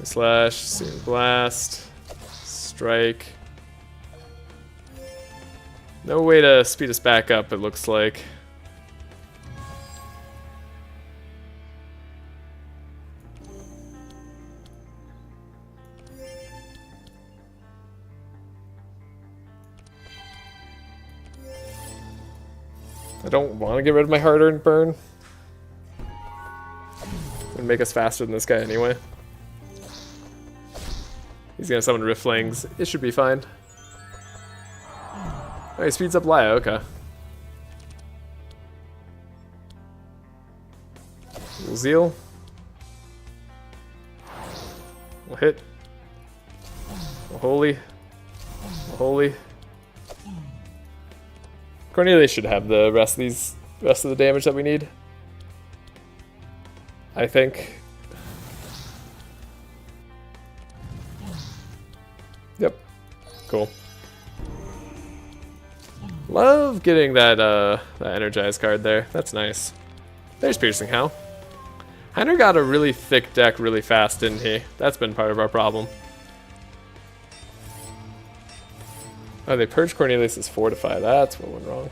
Slash, Searing Blast, Strike. No way to speed us back up, it looks like. I don't want to get rid of my hard-earned burn. It'd make us faster than this guy anyway. He's gonna summon Riftlangs. It should be fine. Oh, he speeds up Laya, okay. We'll Zeal. We'll hit. We'll Holy. We'll Holy. Cornelius should have the rest of the damage that we need. I think. Yep. Cool. Love getting that energized card there. That's nice. There's Piercing Hell. Heiner got a really thick deck really fast, didn't he? That's been part of our problem. Oh, they purged Cornelius' Fortify. That's what went wrong.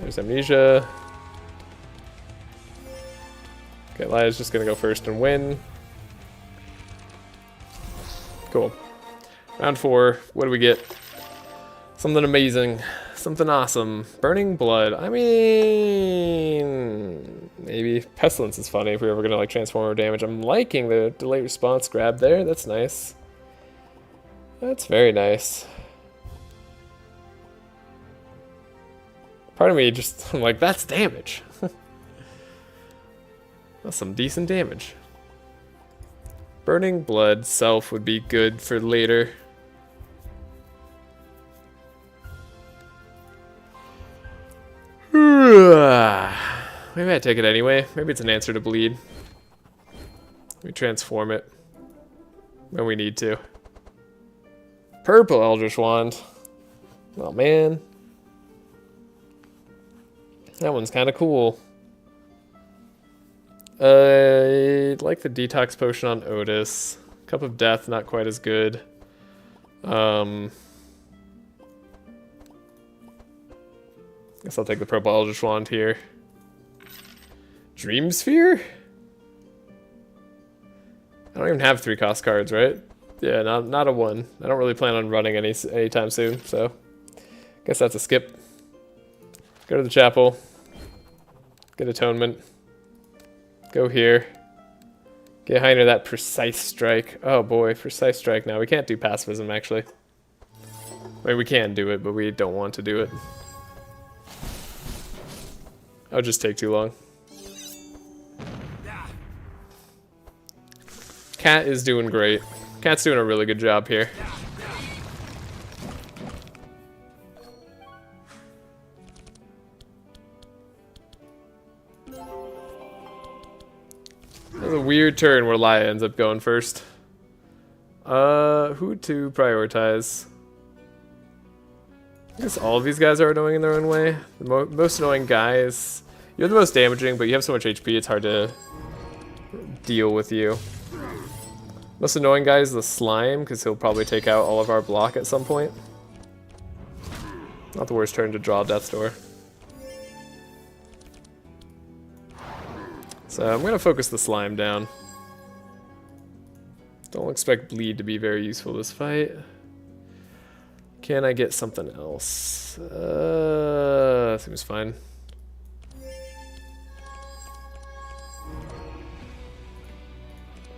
There's Amnesia. Okay, Laya's just gonna go first and win. Cool. Round 4. What do we get? Something amazing. Something awesome. Burning Blood. I mean... Maybe. Pestilence is funny if we're ever gonna like transform our damage. I'm liking the delayed response grab there. That's nice. That's very nice. Part of me just, I'm like, that's damage. That's some decent damage. Burning Blood Self would be good for later. Maybe I take it anyway. Maybe it's an answer to bleed. We transform it when we need to. Purple Eldritch Wand. Oh man. That one's kind of cool. I like the Detox Potion on Otis. Cup of Death, not quite as good. Guess I'll take the Purple Eldritch Wand here. Dream Sphere? I don't even have 3 cost cards, right? Yeah, not a 1. I don't really plan on running anytime soon, so guess that's a skip. Go to the chapel. Get Atonement. Go here. Get Heiner that Precise Strike. Oh boy, Precise Strike now. We can't do Pacifism, actually. I mean, we can do it, but we don't want to do it. That would just take too long. Cat is doing great. Cat's doing a really good job here. That's a weird turn where Laya ends up going first. Who to prioritize? I guess all of these guys are annoying in their own way. The most annoying guys... You're the most damaging, but you have so much HP, it's hard to deal with you. Most annoying guy is the Slime, because he'll probably take out all of our block at some point. Not the worst turn to draw Death's Door. So I'm going to focus the Slime down. Don't expect Bleed to be very useful this fight. Can I get something else? Seems fine.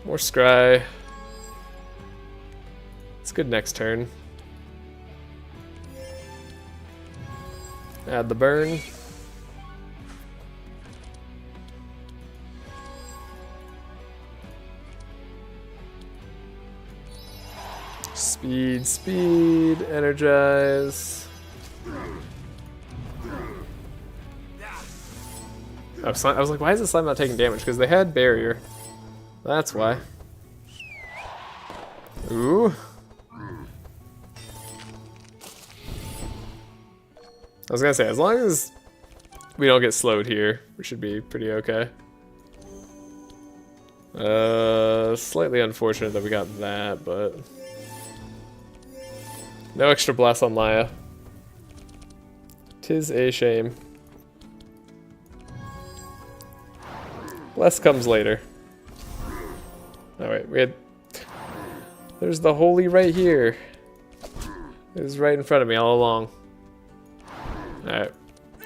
More Scry. It's good next turn. Add the burn. Speed, speed, energize. I was like, why is the slime not taking damage? Because they had barrier. That's why. Ooh. I was gonna say, as long as we don't get slowed here, we should be pretty okay. Slightly unfortunate that we got that, but... No extra blast on Laya. 'Tis a shame. Bless comes later. Alright, we had... There's the holy right here. It was right in front of me all along. Alright.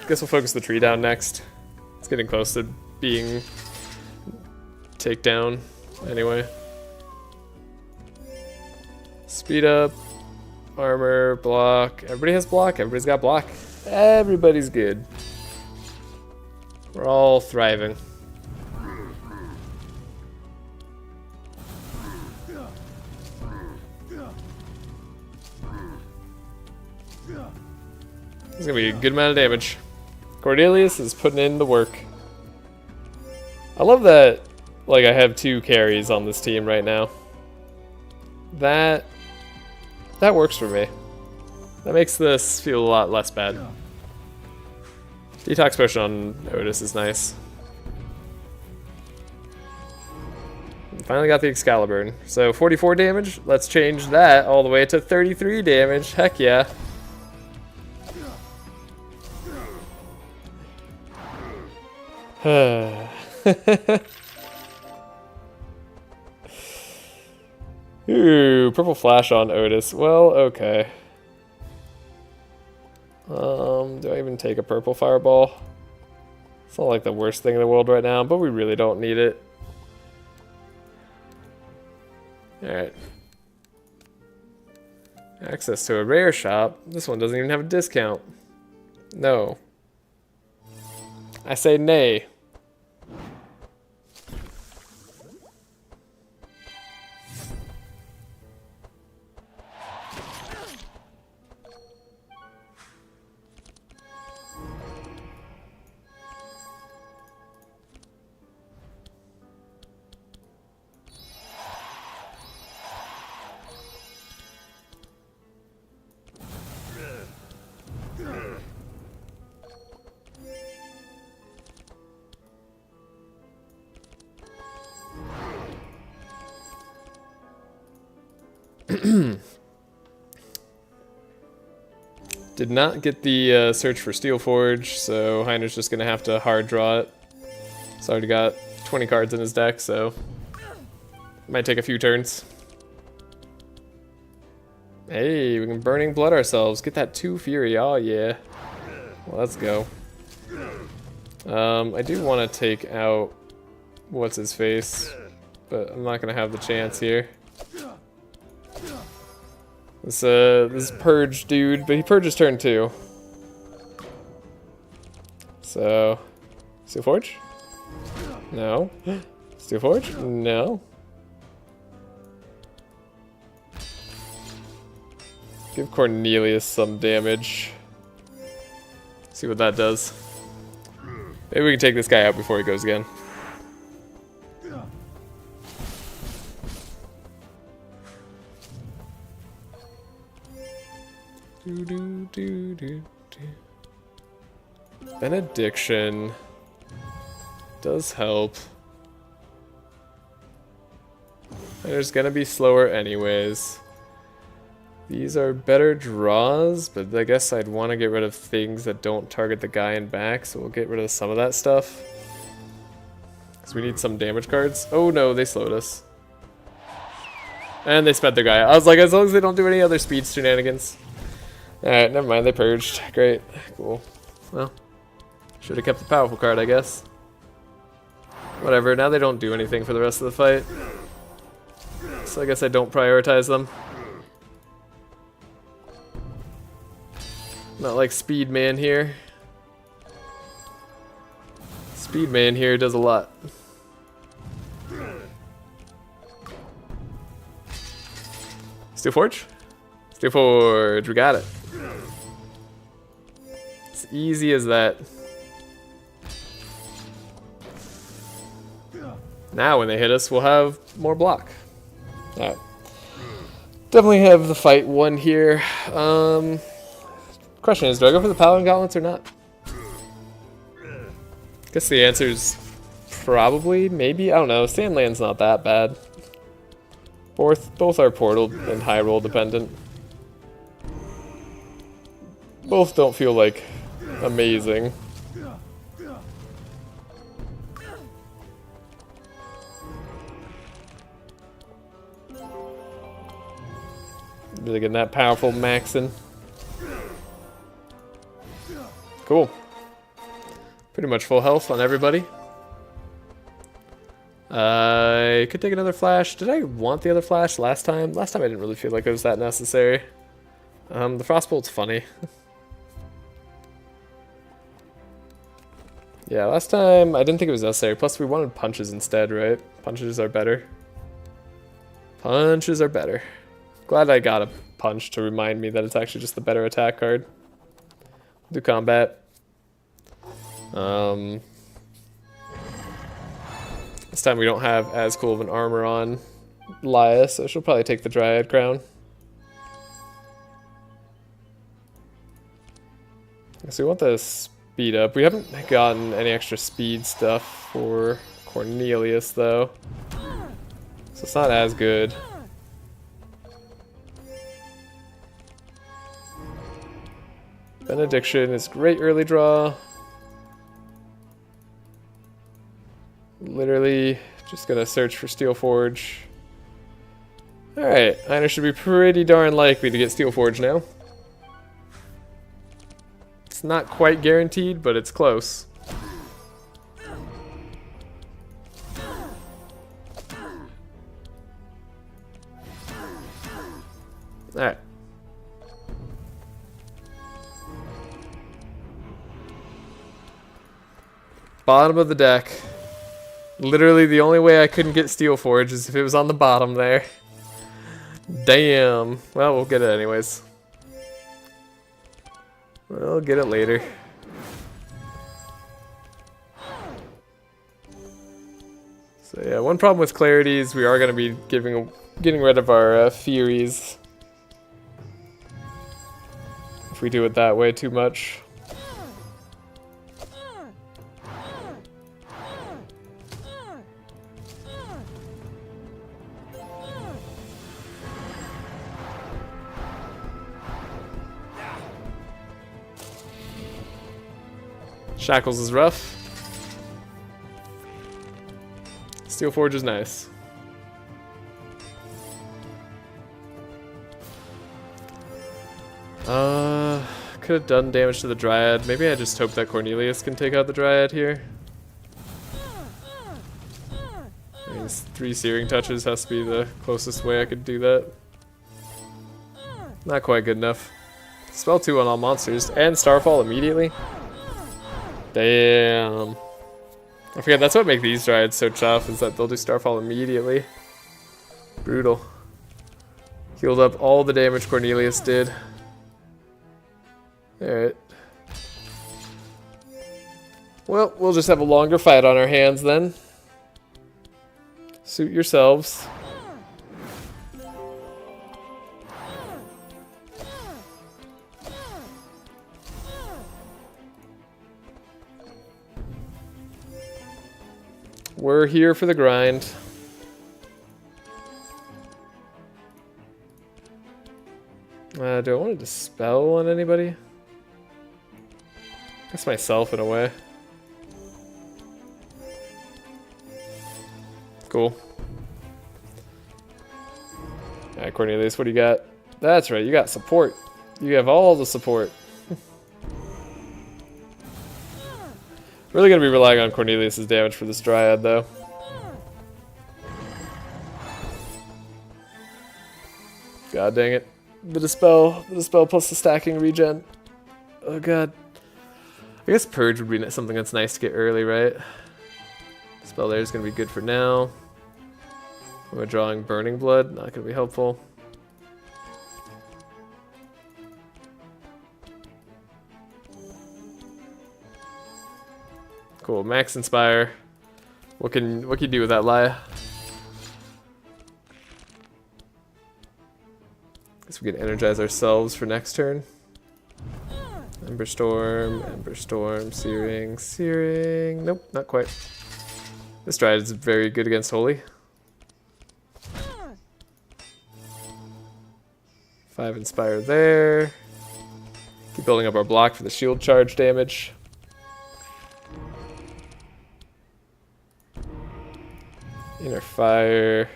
Guess we'll focus the tree down next. It's getting close to being... takedown anyway. Speed up. Armor, block. Everybody has block. Everybody's got block. Everybody's good. We're all thriving. This is gonna be a good amount of damage. Cornelius is putting in the work. I love that, like, I have 2 carries on this team right now. That works for me. That makes this feel a lot less bad. Detox Potion on Otis is nice. Finally got the Excalibur. So 44 damage. Let's change that all the way to 33 damage. Heck yeah. Ooh, purple flash on Otis. Well, okay. Do I even take a purple fireball? It's not like the worst thing in the world right now, but we really don't need it. Alright. Access to a rare shop. This one doesn't even have a discount. No. I say nay. Did not get the search for Steelforge, so Heiner's just gonna have to hard draw it. He's already got 20 cards in his deck, so might take a few turns. Hey, we can Burning Blood ourselves. Get that 2 Fury. Oh yeah. Well, let's go. I do want to take out what's his face, but I'm not gonna have the chance here. This Purge dude, but he purges turn 2. So, Steelforge? No. Steelforge? No. Give Cornelius some damage. See what that does. Maybe we can take this guy out before he goes again. Benediction does help. There's gonna be slower anyways. These are better draws, but I guess I'd want to get rid of things that don't target the guy in back, so we'll get rid of some of that stuff. Because we need some damage cards. Oh no, they slowed us. And they sped their guy. I was like, as long as they don't do any other speed shenanigans. Alright, never mind, they purged. Great. Cool. Well, should have kept the powerful card, I guess. Whatever, now they don't do anything for the rest of the fight. So I guess I don't prioritize them. Not like Speed Man here. Speed Man here does a lot. Steelforge? Steelforge, we got it. It's easy as that. Now when they hit us, we'll have more block. Alright. Definitely have the fight won here. Question is, do I go for the Paladin Gauntlets or not? Guess the answer is probably, maybe, I don't know. Sandland's not that bad. Both are portal and high roll dependent. Both don't feel like amazing. Really getting that powerful maxing. Cool. Pretty much full health on everybody. I could take another flash. Did I want the other flash last time? Last time I didn't really feel like it was that necessary. The Frostbolt's funny. Yeah, last time I didn't think it was necessary. Plus we wanted punches instead, right? Punches are better. Punches are better. Glad I got a punch to remind me that it's actually just the better attack card. Do combat. This time we don't have as cool of an armor on Laya, so she'll probably take the Dryad Crown. So we want the speed up. We haven't gotten any extra speed stuff for Cornelius though, so it's not as good. Benediction is great early draw. Literally just gonna search for Steelforge. Alright, Heiner should be pretty darn likely to get Steelforge now. It's not quite guaranteed, but it's close. Alright. Bottom of the deck. Literally the only way I couldn't get Steelforge is if it was on the bottom there. Damn. Well, we'll get it anyways. We'll get it later. So yeah, one problem with Clarity is we are going to be getting rid of our Furies. If we do it that way too much. Shackles is rough. Steel Forge is nice. Could have done damage to the Dryad. Maybe I just hope that Cornelius can take out the Dryad here. These 3 Searing Touches has to be the closest way I could do that. Not quite good enough. Spell 2 on all monsters and Starfall immediately. Damn. I forget, that's what makes these Dryads so tough, is that they'll do Starfall immediately. Brutal. Healed up all the damage Cornelius did. Alright. Well, we'll just have a longer fight on our hands then. Suit yourselves. We're here for the grind. Do I want to dispel on anybody? I guess myself in a way. Cool. Alright, Cornelius, what do you got? That's right, you got support. You have all the support. Really gonna be relying on Cornelius' damage for this Dryad, though. God dang it. The dispel plus the stacking regen. Oh god. I guess Purge would be something that's nice to get early, right? Spell there is gonna be good for now. We're drawing Burning Blood, not gonna be helpful. Cool, Max Inspire. What can you do with that Laya? Guess we can energize ourselves for next turn. Ember Storm, Searing. Nope, not quite. This Dryad is very good against Holy. 5 Inspire there. Keep building up our block for the shield charge damage. Inner Fire.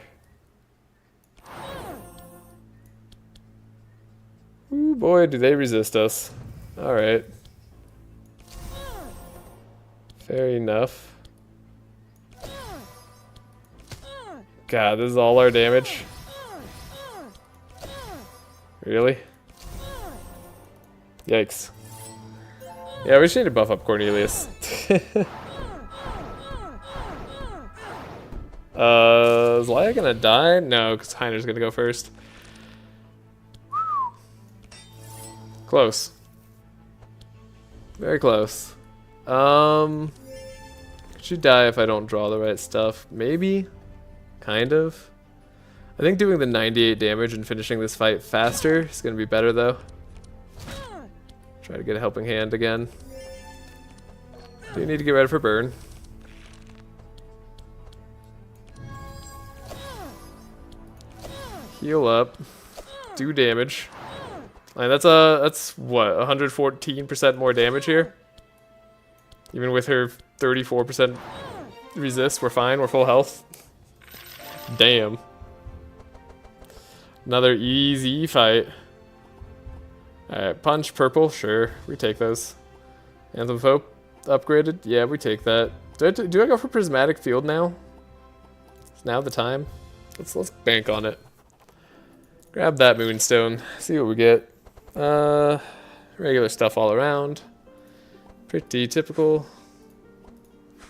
Ooh boy, do they resist us. Alright. Fair enough. God, this is all our damage. Really? Yikes. Yeah, we just need to buff up Cornelius. Is Laya gonna die? No, because Heiner's gonna go first. Close. Very close. Could she die if I don't draw the right stuff? Maybe. Kind of. I think doing the 98 damage and finishing this fight faster is gonna be better though. Try to get a helping hand again. Do you need to get ready for burn? Heal up. Do damage. And that's what, 114% more damage here? Even with her 34% resist, we're fine, we're full health. Damn. Another easy fight. Alright, punch, purple, sure, we take those. Anthem of Hope, upgraded, yeah, we take that. Do I go for Prismatic Field now? Is now the time? Let's bank on it. Grab that Moonstone, see what we get. Regular stuff all around. Pretty typical.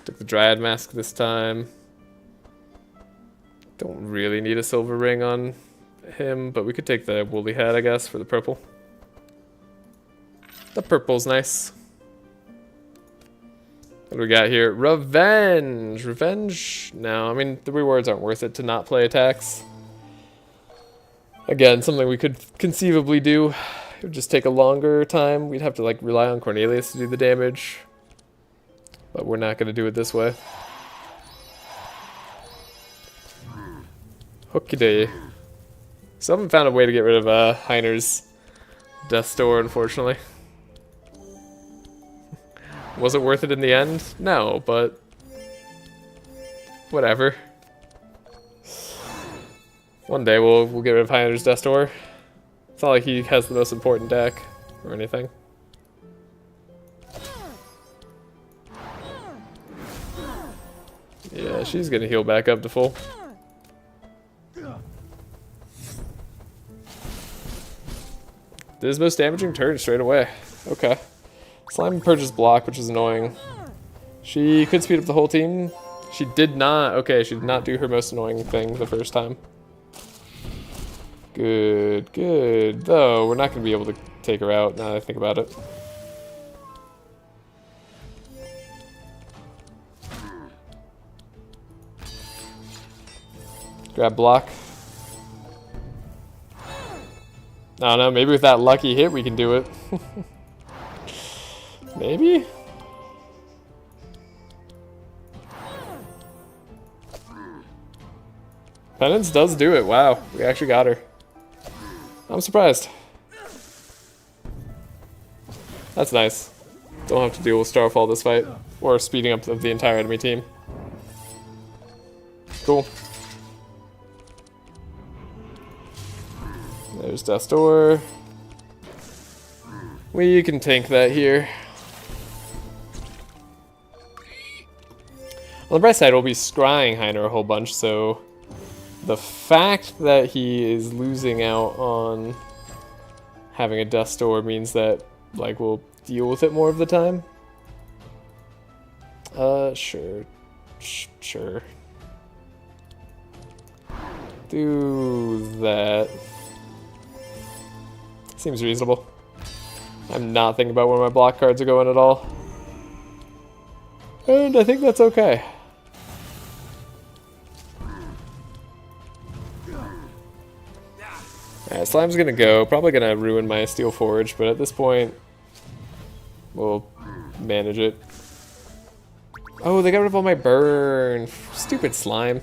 Took the Dryad Mask this time. Don't really need a silver ring on him, but we could take the woolly hat, I guess, for the purple. The purple's nice. What do we got here? Revenge! Revenge? No, I mean, the rewards aren't worth it to not play attacks. Again, something we could conceivably do. It would just take a longer time. We'd have to like rely on Cornelius to do the damage. But we're not going to do it this way. Hooky day. Still haven't found a way to get rid of Heiner's Death Store, unfortunately. Was it worth it in the end? No, but whatever. One day we'll get rid of Heiner's Death Door. It's not like he has the most important deck or anything. Yeah, she's gonna heal back up to full. Did his most damaging turn straight away. Okay. Slime purchased block, which is annoying. She could speed up the whole team. She did not. Okay, she did not do her most annoying thing the first time. Good, good. Though, we're not going to be able to take her out now that I think about it. Grab block. I don't know, maybe with that lucky hit we can do it. Maybe? Penance does do it. Wow, we actually got her. I'm surprised. That's nice. Don't have to deal with Starfall this fight. Or speeding up of the entire enemy team. Cool. There's Death's Door. We can tank that here. On the bright side, we'll be scrying Heiner a whole bunch, so the fact that he is losing out on having a Death's Door means that, like, we'll deal with it more of the time. Sure. Sure. Do that. Seems reasonable. I'm not thinking about where my block cards are going at all. And I think that's okay. Alright, Slime's gonna go. Probably gonna ruin my Steel Forge, but at this point, we'll manage it. Oh, they got rid of all my burn. Stupid Slime.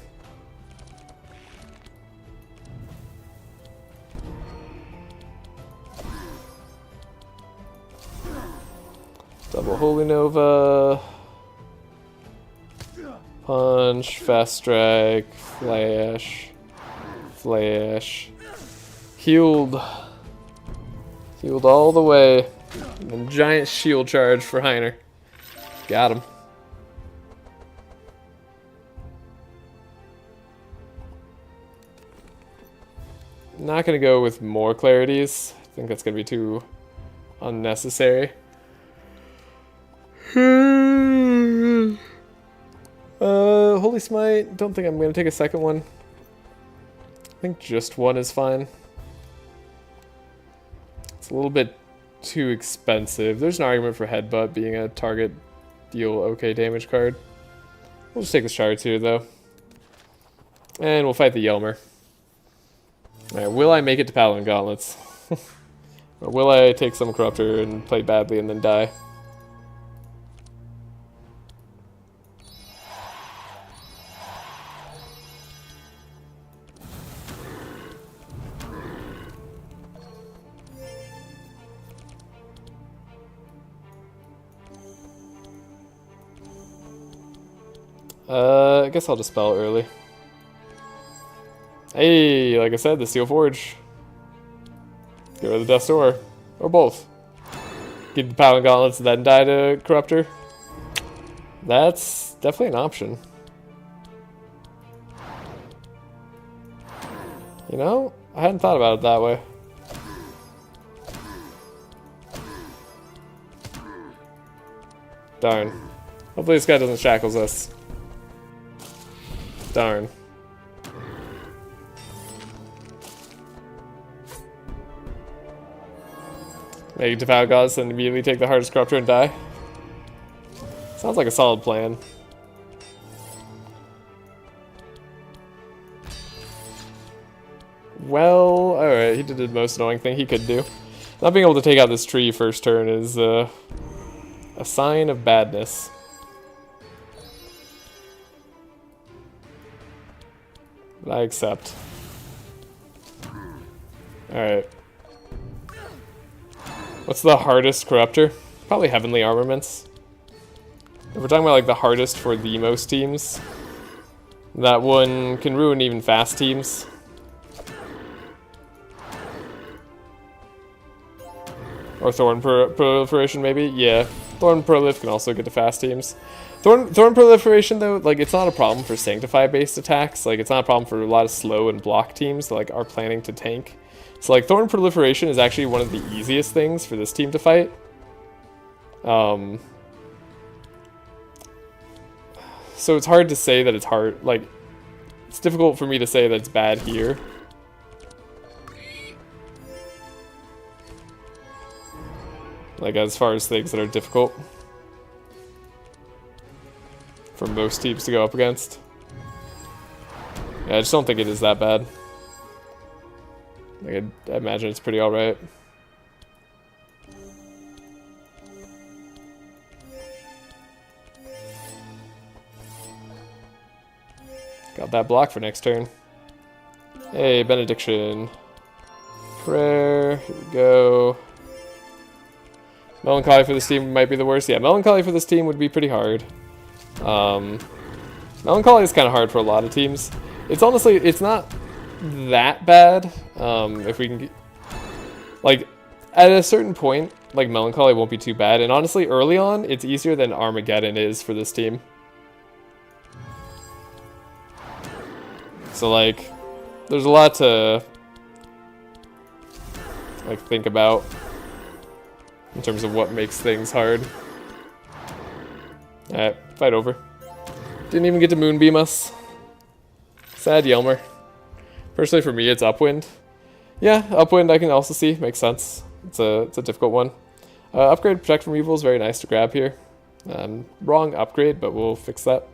Double Holy Nova. Punch, Fast Strike, Flash, Flash. Healed. Healed all the way. And giant shield charge for Heiner. Got him. Not gonna go with more clarities. I think that's gonna be too unnecessary. Holy Smite. Don't think I'm gonna take a second one. I think just one is fine. It's a little bit too expensive. There's an argument for Headbutt being a target deal okay damage card. We'll just take the shards here though. And we'll fight the Yelmer. Alright, will I make it to Paladin Gauntlets? Or will I take some Corruptor and play badly and then die? I guess I'll dispel early. Hey, like I said, the Steel Forge. Get rid of the Death's Door. Or both. Get the Paladin Gauntlets and then die to Corruptor. That's definitely an option. You know, I hadn't thought about it that way. Darn. Hopefully this guy doesn't shackles us. Darn. Make Devour Gods and immediately take the hardest Corruptor and die. Sounds like a solid plan. Well, alright, he did the most annoying thing he could do. Not being able to take out this tree first turn is a sign of badness. I accept. Alright. What's the hardest Corruptor? Probably Heavenly Armaments. If we're talking about like the hardest for the most teams, that one can ruin even fast teams. Or Thorn Proliferation, maybe? Yeah. Thorn Prolif can also get to fast teams. Thorn Proliferation, though, like, it's not a problem for Sanctify-based attacks. Like, it's not a problem for a lot of slow and block teams that, like, are planning to tank. So, like, Thorn Proliferation is actually one of the easiest things for this team to fight. So it's hard to say that it's hard. Like, it's difficult for me to say that it's bad here. Like, as far as things that are difficult for most teams to go up against. Yeah, I just don't think it is that bad. Like, I imagine it's pretty alright. Got that block for next turn. Hey, Benediction. Prayer, here we go. Melancholy for this team might be the worst. Yeah, Melancholy for this team would be pretty hard. Melancholy is kind of hard for a lot of teams. It's honestly, it's not that bad. If we can get, like, at a certain point, like, Melancholy won't be too bad. And honestly, early on, it's easier than Armageddon is for this team. So, like, there's a lot to, like, think about in terms of what makes things hard. Alright, fight over. Didn't even get to Moonbeam us. Sad Yelmer. Personally, for me, it's Upwind. Yeah, Upwind I can also see. Makes sense. It's a difficult one. Upgrade Protect from Evil is very nice to grab here. Wrong upgrade, but we'll fix that.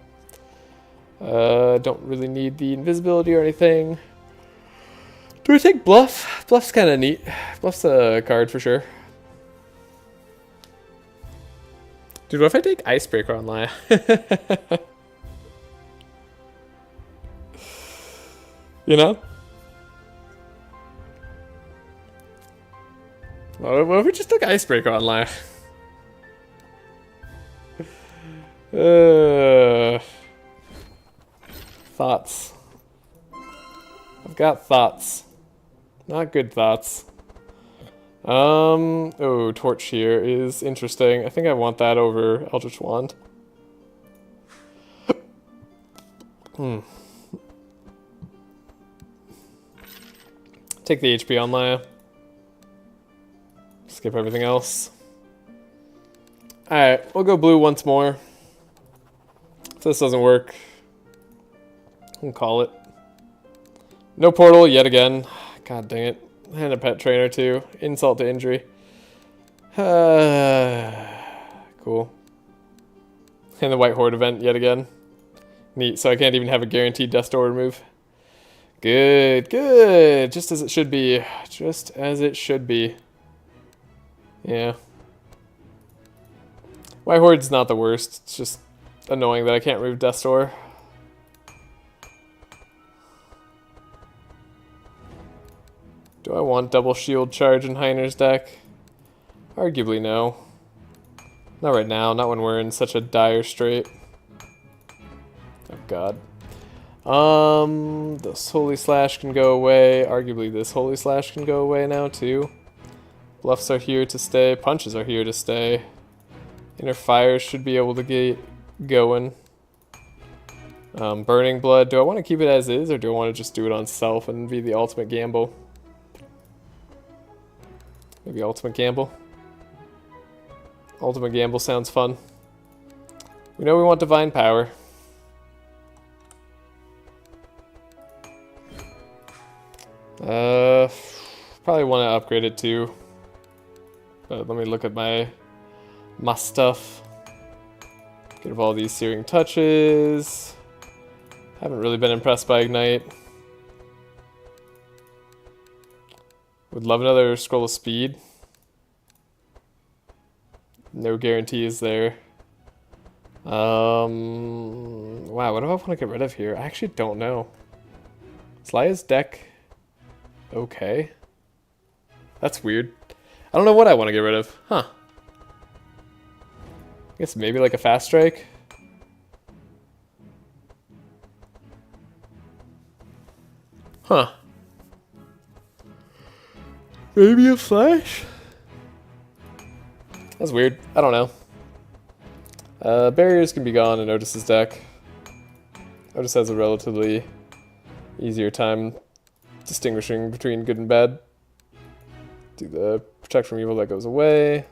Don't really need the invisibility or anything. Do I take Bluff? Bluff's kind of neat. Bluff's a card for sure. Dude, what if I take Icebreaker on Laya? You know? What if we just took Icebreaker on Laya? Thoughts. I've got thoughts. Not good thoughts. Oh, Torch here is interesting. I think I want that over Eldritch Wand. Take the HP on Laya. Skip everything else. Alright, we'll go blue once more. If this doesn't work, we'll call it. No portal yet again. God dang it. And a pet trainer too. Insult to injury. Cool. And the White Horde event yet again. Neat, so I can't even have a guaranteed Death Door remove. Good, good. Just as it should be. Just as it should be. Yeah. White Horde's not the worst. It's just annoying that I can't remove Death Door. Do I want double shield charge in Heiner's deck? Arguably no. Not right now, not when we're in such a dire strait. Oh god. This Holy Slash can go away. Arguably this Holy Slash can go away now too. Bluffs are here to stay. Punches are here to stay. Inner Fire should be able to get going. Burning Blood. Do I want to keep it as is, or do I want to just do it on self and be the ultimate gamble? Maybe ultimate gamble. Ultimate gamble sounds fun. We know we want divine power. Probably want to upgrade it too. But let me look at my stuff. Get rid of all these Searing Touches. Haven't really been impressed by Ignite. Would love another Scroll of Speed. No guarantees there. Wow, what do I want to get rid of here? I actually don't know. Is Laya's deck okay? That's weird. I don't know what I want to get rid of. Huh. I guess maybe like a Fast Strike. Huh. Maybe a flash? That's weird. I don't know. Barriers can be gone in Otis's deck. Otis has a relatively easier time distinguishing between good and bad. Do the protect from evil, that goes away.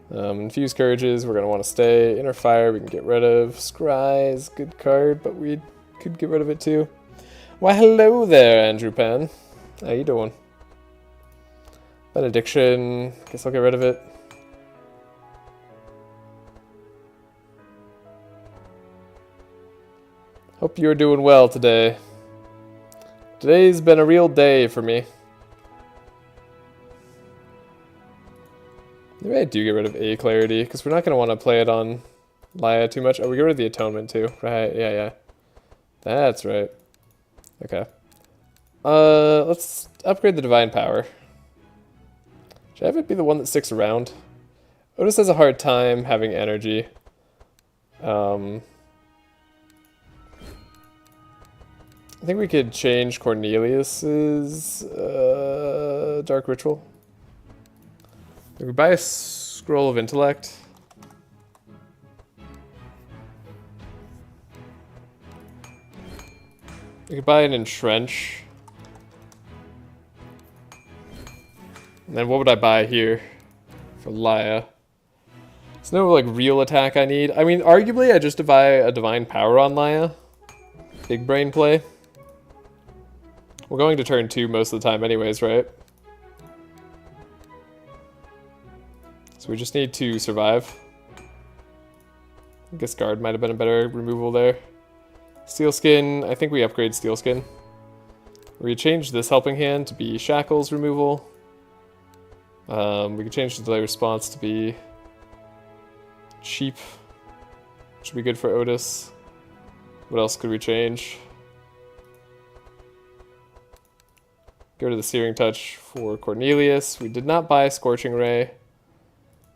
Infuse Courages, we're going to want to stay. Inner Fire, we can get rid of. Scry is a good card, but we could get rid of it too. Why, hello there, Andrew Penn. How you doing? Benediction, guess I'll get rid of it. Hope you're doing well today. Today's been a real day for me. Maybe I do get rid of A Clarity, because we're not going to want to play it on Laya too much. Oh, we get rid of the Atonement too. Right, yeah. That's right. Okay. Let's upgrade the Divine Power. Should I have it be the one that sticks around? Otis has a hard time having energy. I think we could change Cornelius's Dark Ritual. We could buy a Scroll of Intellect. We could buy an Entrench. And then what would I buy here for Laya? There's no like real attack I need. I mean, arguably I just buy a Divine Power on Laya. Big brain play. We're going to turn 2 most of the time anyways, right? So we just need to survive. I guess Guard might have been a better removal there. Steelskin, I think we upgrade Steelskin. We change this Helping Hand to be Shackles removal. We could change the Delay Response to be Cheap. Which would be good for Otis. What else could we change? Get rid of the Searing Touch for Cornelius. We did not buy Scorching Ray.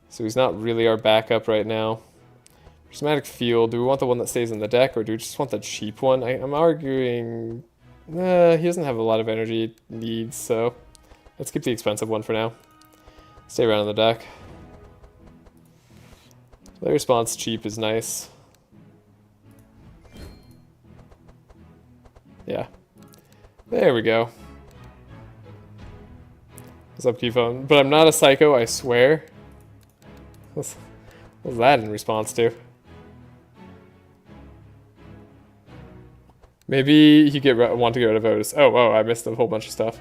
So he's not really our backup right now. Prismatic Field, do we want the one that stays in the deck, or do we just want the cheap one? I'm arguing... he doesn't have a lot of energy needs, so... let's keep the expensive one for now. Stay around in the deck. Delay Response cheap is nice. Yeah. There we go. What's up, Keyphone? But I'm not a psycho, I swear. What's that in response to? Maybe you want to get rid of Otis. Oh, I missed a whole bunch of stuff.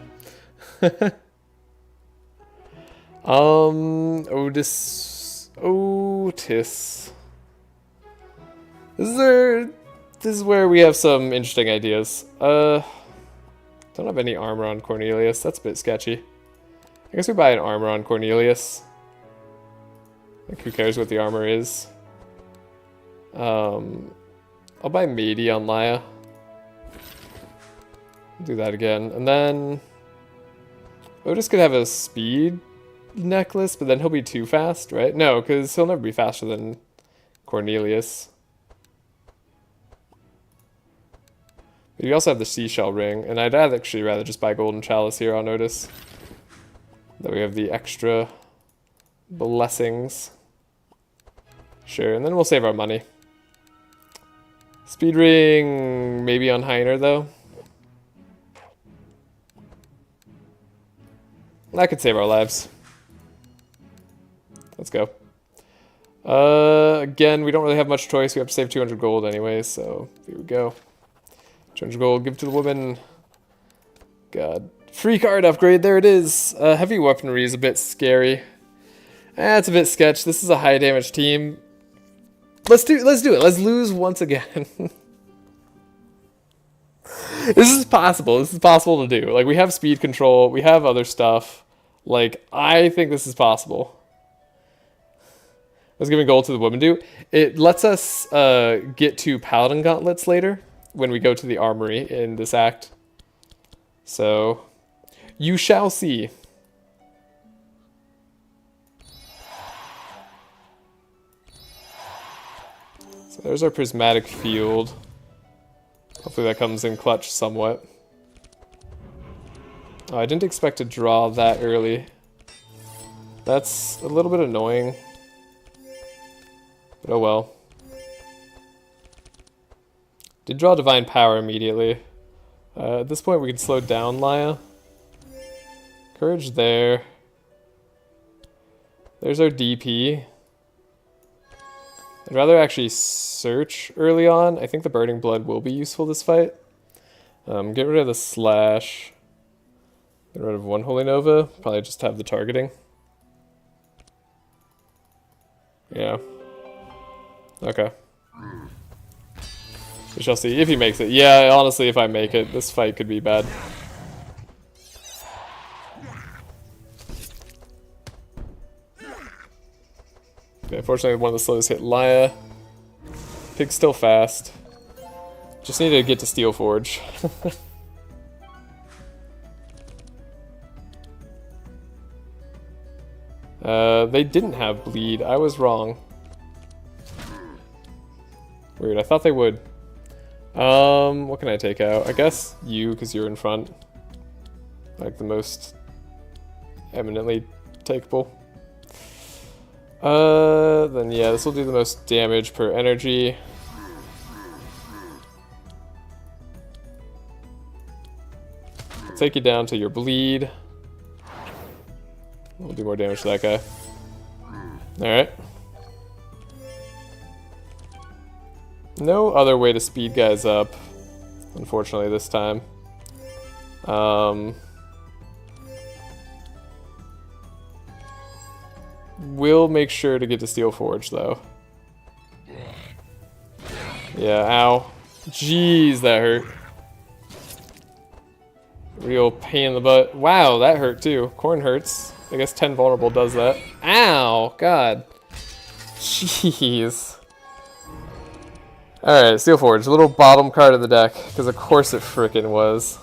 Otis. This is where we have some interesting ideas. Don't have any armor on Cornelius. That's a bit sketchy. I guess we buy an armor on Cornelius. Like, who cares what the armor is? I'll buy Meaty on Laya. Do that again. And then... Otis could have a speed necklace, but then he'll be too fast, right? No, because he'll never be faster than Cornelius. But you also have the Seashell Ring, and I'd actually rather just buy Golden Chalice here on Otis. That we have the extra blessings. Sure, and then we'll save our money. Speed Ring, maybe on Heiner, though. That could save our lives. Let's go. Again, we don't really have much choice. We have to save 200 gold anyways, so here we go. 200 gold, give to the woman. God. Free card upgrade, there it is. Heavy weaponry is a bit scary. It's a bit sketch. This is a high damage team. Let's do it. Let's lose once again. This is possible. This is possible to do. Like, we have speed control. We have other stuff. Like, I think this is possible. What's giving gold to the woman do? It lets us get to Paladin Gauntlets later when we go to the armory in this act. So, you shall see. So there's our Prismatic Field. Hopefully that comes in clutch somewhat. Oh, I didn't expect to draw that early. That's a little bit annoying. But oh well. Did draw Divine Power immediately. At this point we can slow down Laya. Courage there. There's our DP. I'd rather actually search early on. I think the Burning Blood will be useful this fight. Get rid of the Slash. Get rid of one Holy Nova. Probably just have the targeting. Yeah. Okay. We shall see if he makes it. Yeah, honestly, if I make it, this fight could be bad. Okay, fortunately, one of the slowest hit Laya. Pig's still fast. Just need to get to Steel Forge. They didn't have bleed. I was wrong. Weird. I thought they would. What can I take out? I guess you, because you're in front. Like the most eminently takeable. Then yeah, this will do the most damage per energy. I'll take you down to your bleed. We'll do more damage to that guy. Alright. No other way to speed guys up, unfortunately, this time. We'll make sure to get to Steel Forge, though. Yeah, ow. Jeez, that hurt. Real pain in the butt. Wow, that hurt, too. Corn hurts. I guess 10 vulnerable does that. Ow! God. Jeez. Alright, Steel Forge. Little bottom card of the deck. Because of course it frickin' was.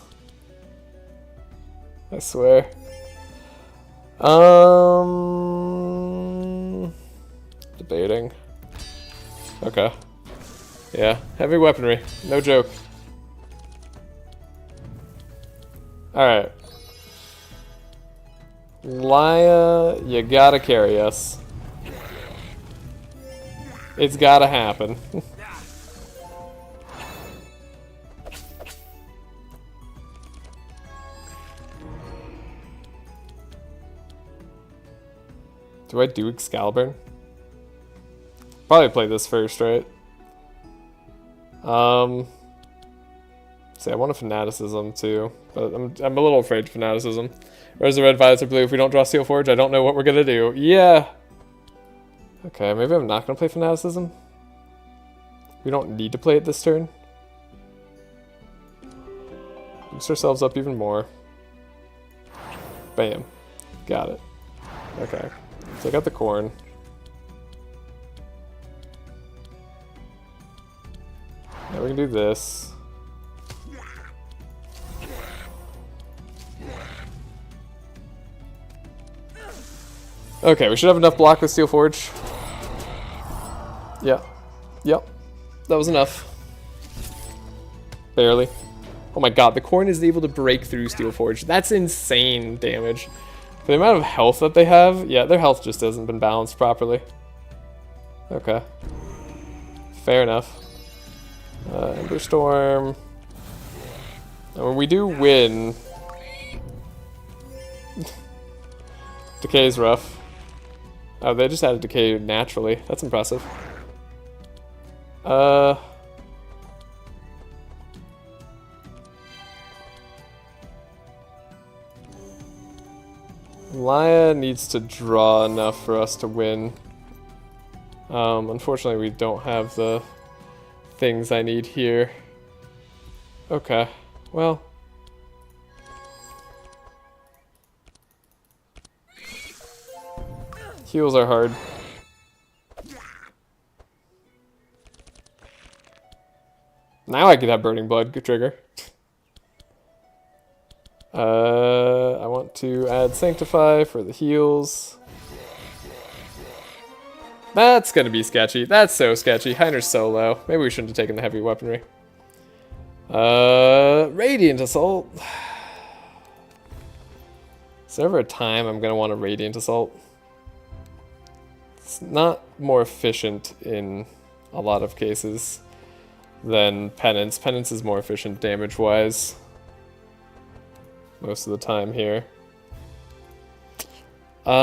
I swear. Debating. Okay. Yeah, heavy weaponry. No joke. Alright. Laya, you gotta carry us. It's gotta happen. Do I do Excalibur? Probably play this first, right? See, I want a Fanaticism too, but I'm a little afraid of Fanaticism. Where's the red, violets, or blue? If we don't draw Steel Forge, I don't know what we're gonna do. Yeah! Okay, maybe I'm not gonna play Fanaticism. We don't need to play it this turn. Boost ourselves up even more. Bam. Got it. Okay. Take out the corn. Now we can do this. Okay, we should have enough block with Steel Forge. Yeah. Yep. That was enough. Barely. Oh my god, the corn is able to break through Steel Forge. That's insane damage. For the amount of health that they have, yeah, their health just hasn't been balanced properly. Okay. Fair enough. Ember Storm. And when we do win... Decay's rough. Oh, they just had a decay naturally. That's impressive. Laya needs to draw enough for us to win. Unfortunately, we don't have the things I need here. Okay, well. Heals are hard. Now I could have Burning Blood, good trigger. I want to add Sanctify for the heals. That's gonna be sketchy. That's so sketchy. Heiner's so low. Maybe we shouldn't have taken the heavy weaponry. Radiant Assault. Is there ever a time I'm going to want a Radiant Assault? It's not more efficient in a lot of cases than Penance. Penance is more efficient damage-wise most of the time here. Depending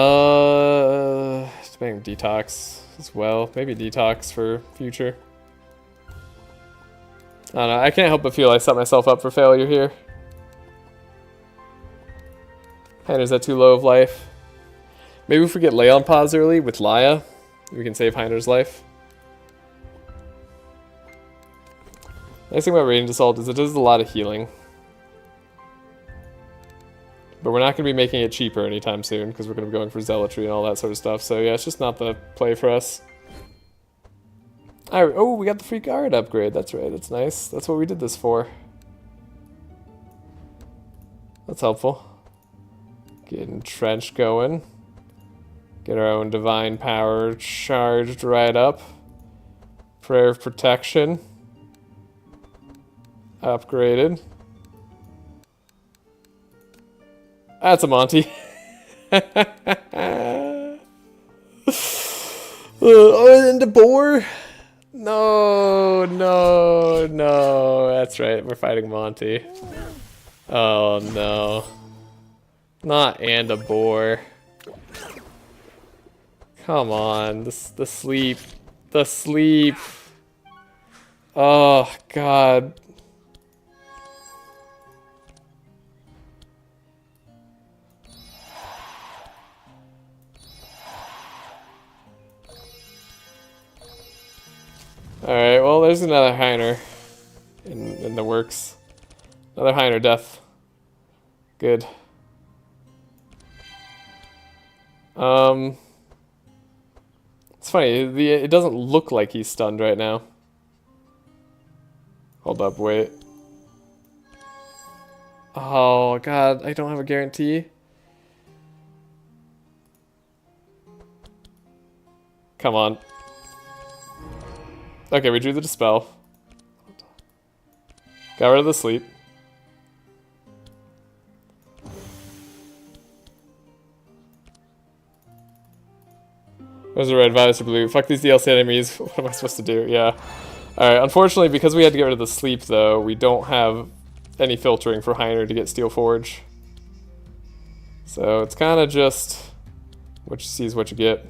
Detox as well. Maybe Detox for future. I don't know. I can't help but feel I set myself up for failure here. Heiner's at too low of life. Maybe if we get Lay on Pause early with Laya, we can save Heiner's life. Nice thing about Radiant Assault is it does a lot of healing. But we're not going to be making it cheaper anytime soon because we're going to be going for Zealotry and all that sort of stuff. So yeah, it's just not the play for us. Oh, we got the free guard upgrade. That's right. That's nice. That's what we did this for. That's helpful. Getting Trench going. Get our own Divine Power charged right up. Prayer of Protection. Upgraded. That's a Monty. Oh, and a boar? No, no, no. That's right. We're fighting Monty. Oh, no. Not and a boar. Come on. The sleep. The sleep. Oh, God. Alright, well, there's another Heiner in the works. Another Heiner death. Good. It's funny, it doesn't look like he's stunned right now. Hold up, wait. Oh, God, I don't have a guarantee. Come on. Okay, we drew the Dispel. Got rid of the sleep. There's a red, violet, or blue. Fuck these DLC enemies. What am I supposed to do? Yeah. Alright, unfortunately, because we had to get rid of the sleep, though, we don't have any filtering for Heiner to get Steel Forge. So it's kind of just what you see is what you get.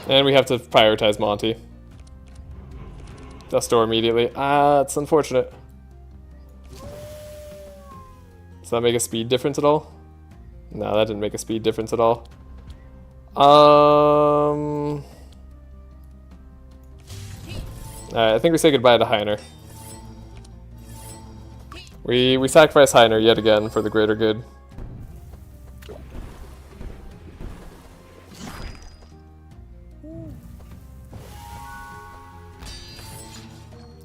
And we have to prioritize Monty. Dust Door immediately. Ah, it's unfortunate. Does that make a speed difference at all? No, that didn't make a speed difference at all. Alright, I think we say goodbye to Heiner. We sacrifice Heiner yet again for the greater good.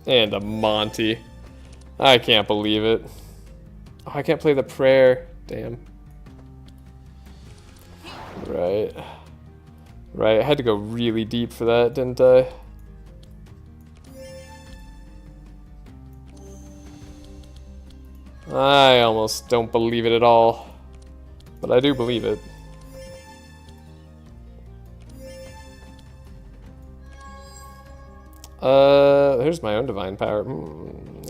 And a Monty. I can't believe it. Oh, I can't play the prayer. Damn. Right. Right, I had to go really deep for that, didn't I? I almost don't believe it at all. But I do believe it. There's my own Divine Power.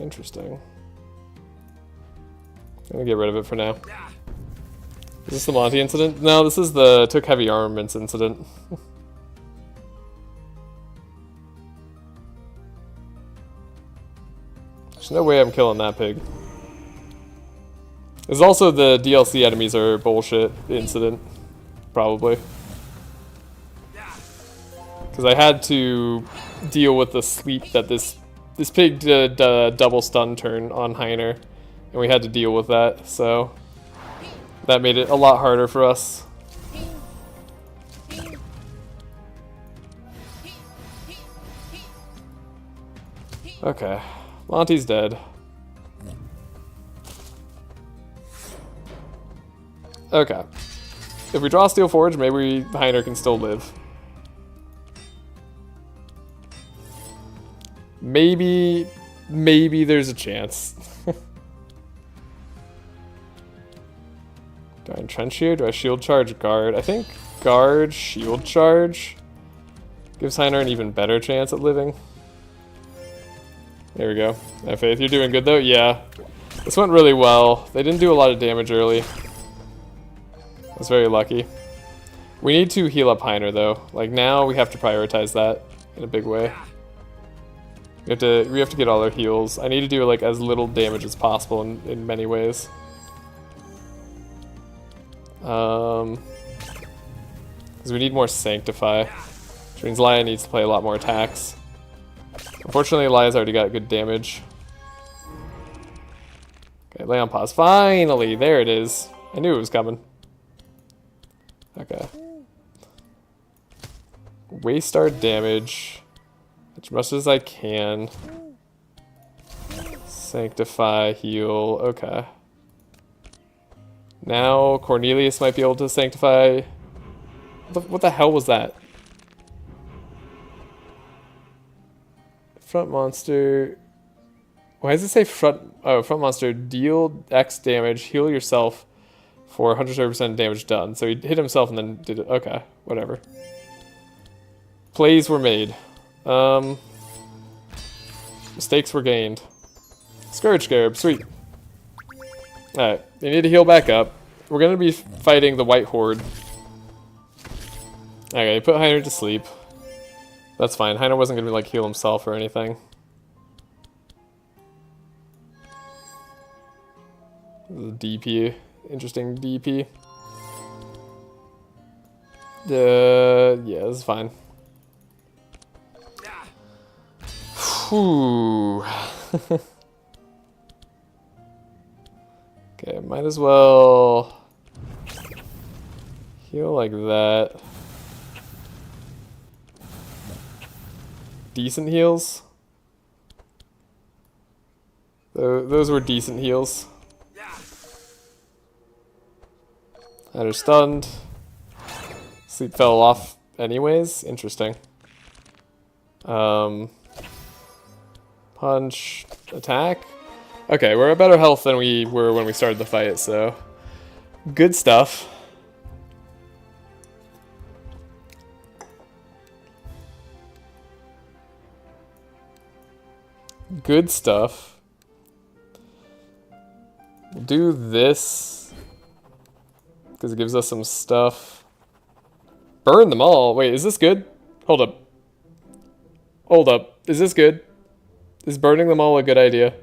Interesting. I'm gonna get rid of it for now. Is this the Monty incident? No, this is the took heavy armaments incident. There's no way I'm killing that pig. There's also the DLC enemies are bullshit incident. Probably. Because I had to deal with the sleep that this pig did a double stun turn on Heiner, and we had to deal with that, so that made it a lot harder for us. Okay, Monty's dead. Okay. If we draw Steel Forge, maybe Heiner can still live. Maybe there's a chance. Do I entrench here? Do I shield charge guard? I think guard, shield charge gives Heiner an even better chance at living. There we go. I have faith. You're doing good though? Yeah. This went really well. They didn't do a lot of damage early. I was very lucky. We need to heal up Heiner though. Like now we have to prioritize that in a big way. We have to get all our heals. I need to do like as little damage as possible in many ways. Because we need more Sanctify, which means Laya needs to play a lot more attacks. Unfortunately, Laya's already got good damage. Okay, lay on pause. Finally, there it is. I knew it was coming. Okay. Waste our damage as much as I can. Sanctify, heal. Okay. Now Cornelius might be able to sanctify. What the hell was that? Front monster. Why does it say front? Oh, front monster. Deal X damage. Heal yourself for 130% damage done. So he hit himself and then did it. Okay, whatever. Plays were made. Mistakes were gained. Scourge Scarab. Sweet. Alright, you need to heal back up. We're gonna be fighting the White Horde. Okay, put Heiner to sleep. That's fine. Heiner wasn't gonna like heal himself or anything. This is a DP. Interesting DP. Yeah, this is fine. Whew. Okay, might as well heal like that. Decent heals. Those were decent heals. They're stunned. Sleep fell off anyways. Interesting. Punch. Attack. Okay, we're at better health than we were when we started the fight, so good stuff. Good stuff. We'll do this because it gives us some stuff. Burn them all. Wait, is this good? Hold up. Hold up. Is this good? Is burning them all a good idea?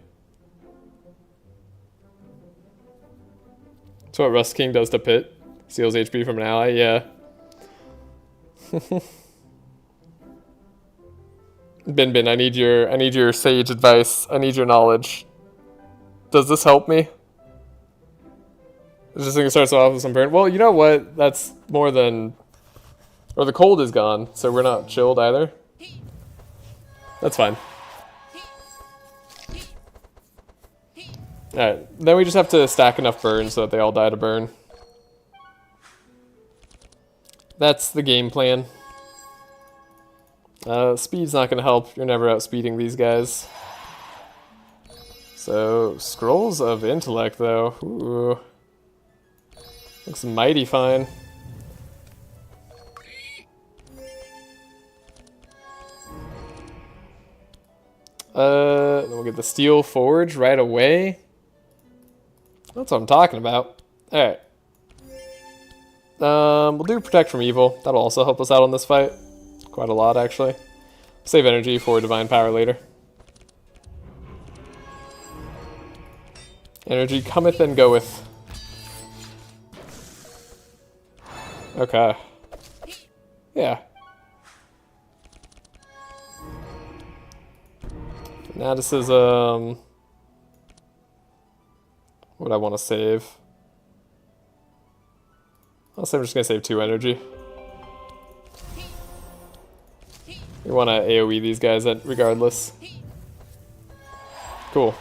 That's what Rust King does to Pit. Steals HP from an ally, yeah. Bin, I need your sage advice. I need your knowledge. Does this help me? Is this thing starts off with some burn? Well, you know what? That's more than... Or the cold is gone, so we're not chilled either. That's fine. Alright, then we just have to stack enough burn so that they all die to burn. That's the game plan. Speed's not going to help. You're never outspeeding these guys. So, Scrolls of Intellect, though. Ooh. Looks mighty fine. Then we'll get the Steel Forge right away. That's what I'm talking about. Alright. We'll do Protect from Evil. That'll also help us out on this fight. Quite a lot, actually. Save energy for Divine Power later. Energy cometh and goeth. Okay. Yeah. Fanaticism. What I want to save. I'll say I'm just going to save 2 energy. We want to AoE these guys regardless. Cool.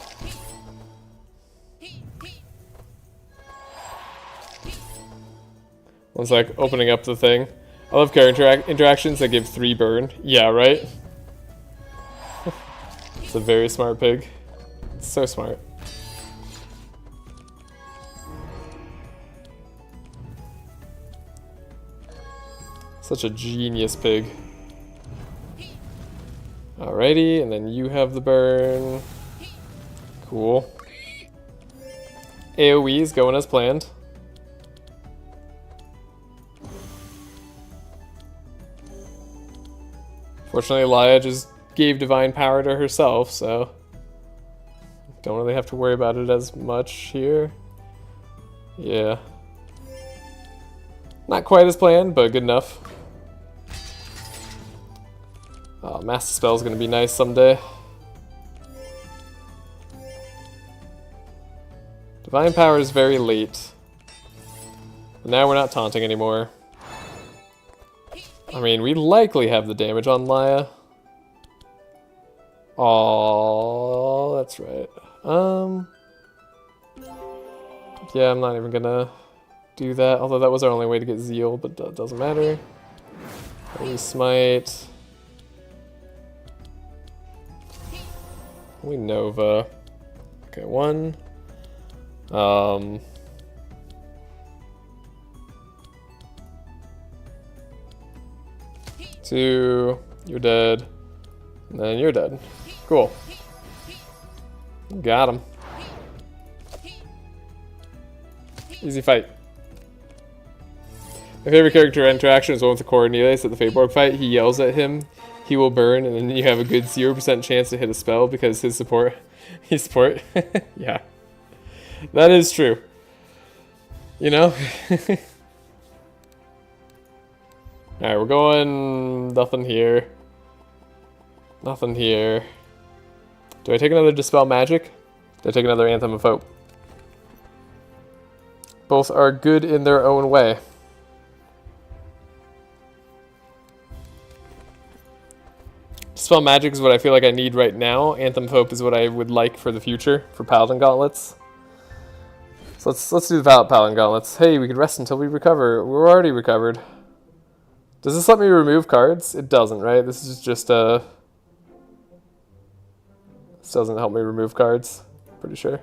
One's like opening up the thing. I love character interactions that give 3 burn. Yeah, right? It's a very smart pig. It's so smart. Such a genius pig. Alrighty, and then you have the burn. Cool. AoE is going as planned. Fortunately, Laia just gave divine power to herself, so don't really have to worry about it as much here. Yeah. Not quite as planned, but good enough. Oh, Master Spell is going to be nice someday. Divine Power is very late. But now we're not taunting anymore. I mean, we likely have the damage on Laia. Oh, that's right. Yeah, I'm not even gonna do that. Although that was our only way to get Zeal, but that doesn't matter. Holy Smite. We Nova. Okay, 1. 2. You're dead. And then you're dead. Cool. Got him. Easy fight. My favorite character interaction is one with the Cornelius at the Fateborg fight. He yells at him, he will burn, and then you have a good 0% chance to hit a spell because his support. He's support. Yeah. That is true. You know? Alright, we're going nothing here. Nothing here. Do I take another Dispel Magic? Do I take another Anthem of Hope? Both are good in their own way. Dispel Magic is what I feel like I need right now. Anthem of Hope is what I would like for the future, for Paladin Gauntlets. So let's do the Paladin Gauntlets. Hey, we could rest until we recover. We're already recovered. Does this let me remove cards? It doesn't, right? This is just a... This doesn't help me remove cards. Pretty sure.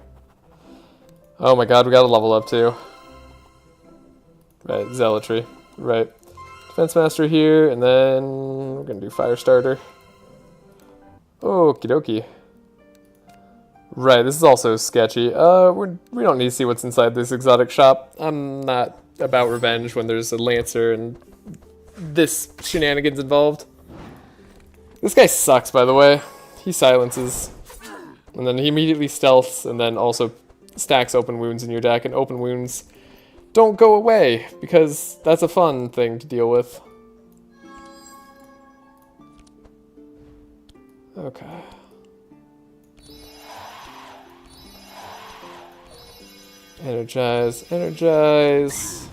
Oh my god, we gotta level up too. Right, Zealotry. Right. Defense Master here, and then we're gonna do Firestarter. Okie dokie. Right, this is also sketchy. We don't need to see what's inside this exotic shop. I'm not about revenge when there's a Lancer and this shenanigans involved. This guy sucks, by the way. He silences. And then he immediately stealths, and then also stacks open wounds in your deck, and open wounds don't go away, because that's a fun thing to deal with. Okay. Energize, energize.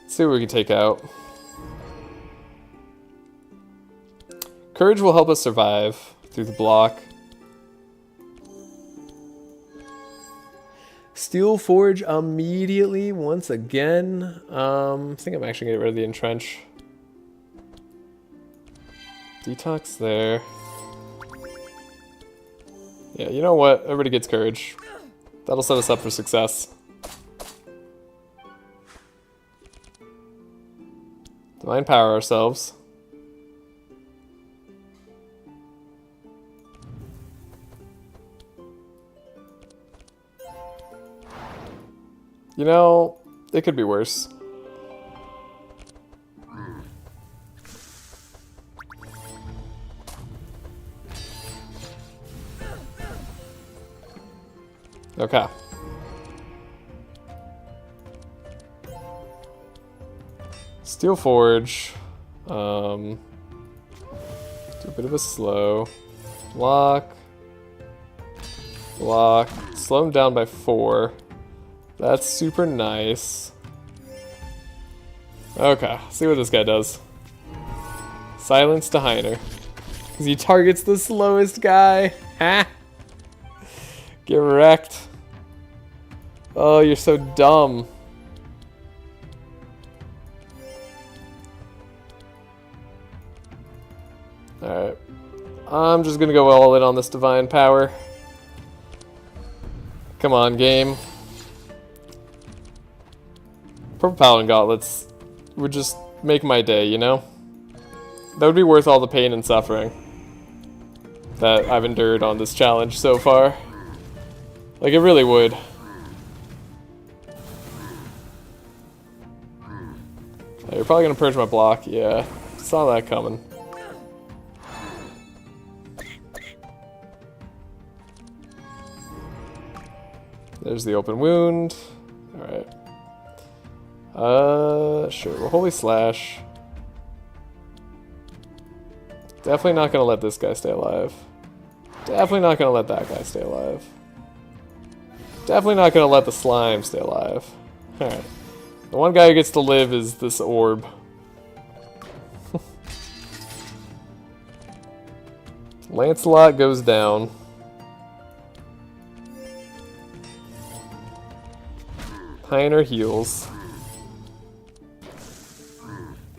Let's see what we can take out. Courage will help us survive through the block. Steel Forge immediately once again. I think I'm actually gonna get rid of the Entrench. Detox there. Yeah, you know what? Everybody gets Courage. That'll set us up for success. Divine Power ourselves. You know, it could be worse. Okay. Steel Forge. Do a bit of a slow. Block. Block. Slow him down by 4. That's super nice. Okay, see what this guy does. Silence to Heiner. Because he targets the slowest guy. Ha! Get wrecked. Oh, you're so dumb. I'm just gonna go all in on this divine power. Come on, game. Purple Paladin Gauntlets would just make my day, you know? That would be worth all the pain and suffering that I've endured on this challenge so far. Like, it really would. Oh, you're probably gonna purge my block. Yeah, saw that coming. There's the open wound. Alright. Sure, we'll Holy Slash. Definitely not gonna let this guy stay alive. Definitely not gonna let that guy stay alive. Definitely not gonna let the slime stay alive. Alright. The one guy who gets to live is this orb. Lancelot goes down. Heiner heals.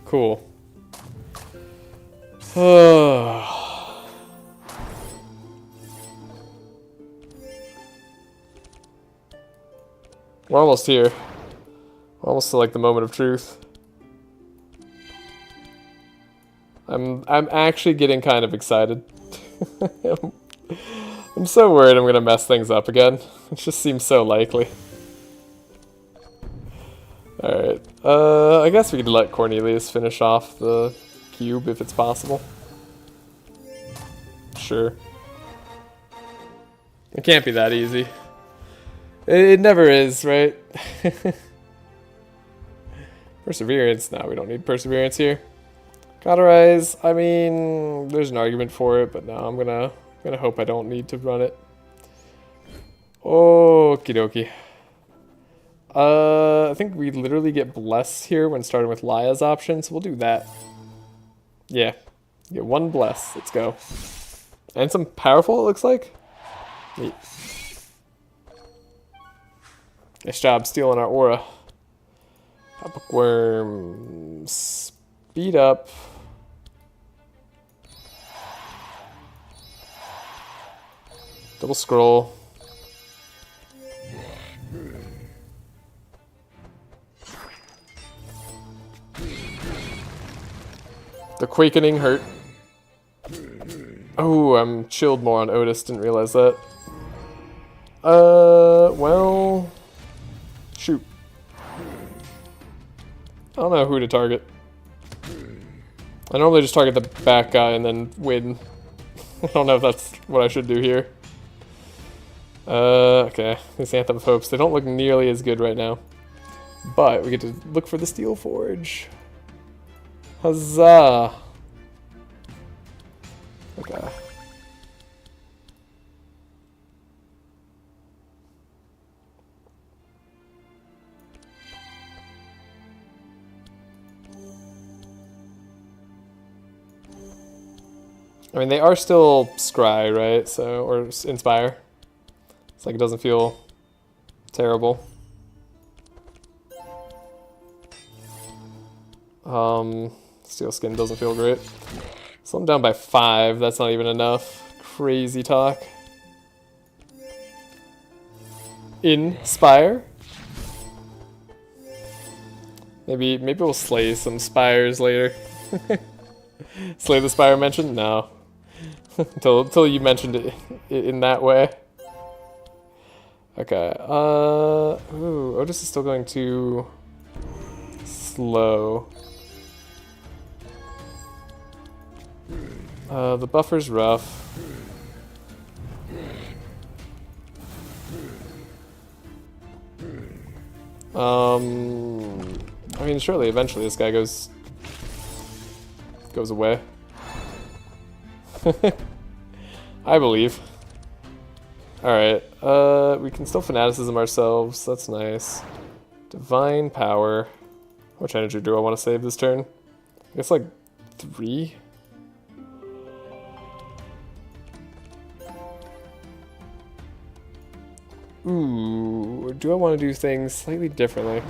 Cool. We're almost here. We're almost to like the moment of truth. I'm actually getting kind of excited. I'm so worried I'm gonna mess things up again. It just seems so likely. Alright, I guess we could let Cornelius finish off the cube if it's possible. Sure. It can't be that easy. It never is, right? Perseverance? No, we don't need perseverance here. Cauterize, I mean, there's an argument for it, but no, I'm gonna hope I don't need to run it. Okie dokie. I think we literally get Bless here when starting with Laya's option, so we'll do that. Yeah. Get one Bless. Let's go. And some powerful, it looks like. Neat. Nice job stealing our aura. Bookworm. Speed up. Double scroll. The Quakening hurt. Oh, I'm chilled more on Otis, didn't realize that. Well... Shoot. I don't know who to target. I normally just target the back guy and then win. I don't know if that's what I should do here. Okay. These Anthem of Hopes, they don't look nearly as good right now. But we get to look for the Steel Forge. Huzzah! Okay. I mean, they are still Scry, right? So, or Inspire. It's like it doesn't feel terrible. Steel Skin doesn't feel great. So I'm down by 5. That's not even enough. Crazy talk. Inspire? Maybe we'll slay some spires later. Slay the spire mentioned? No. Until you mentioned it in that way. Okay. Ooh, Otis is still going too slow. The buffer's rough. I mean, surely eventually this guy goes away. I believe. Alright, we can still fanaticism ourselves, that's nice. Divine power. How much energy do I want to save this turn? I guess like 3? Ooh, do I want to do things slightly differently?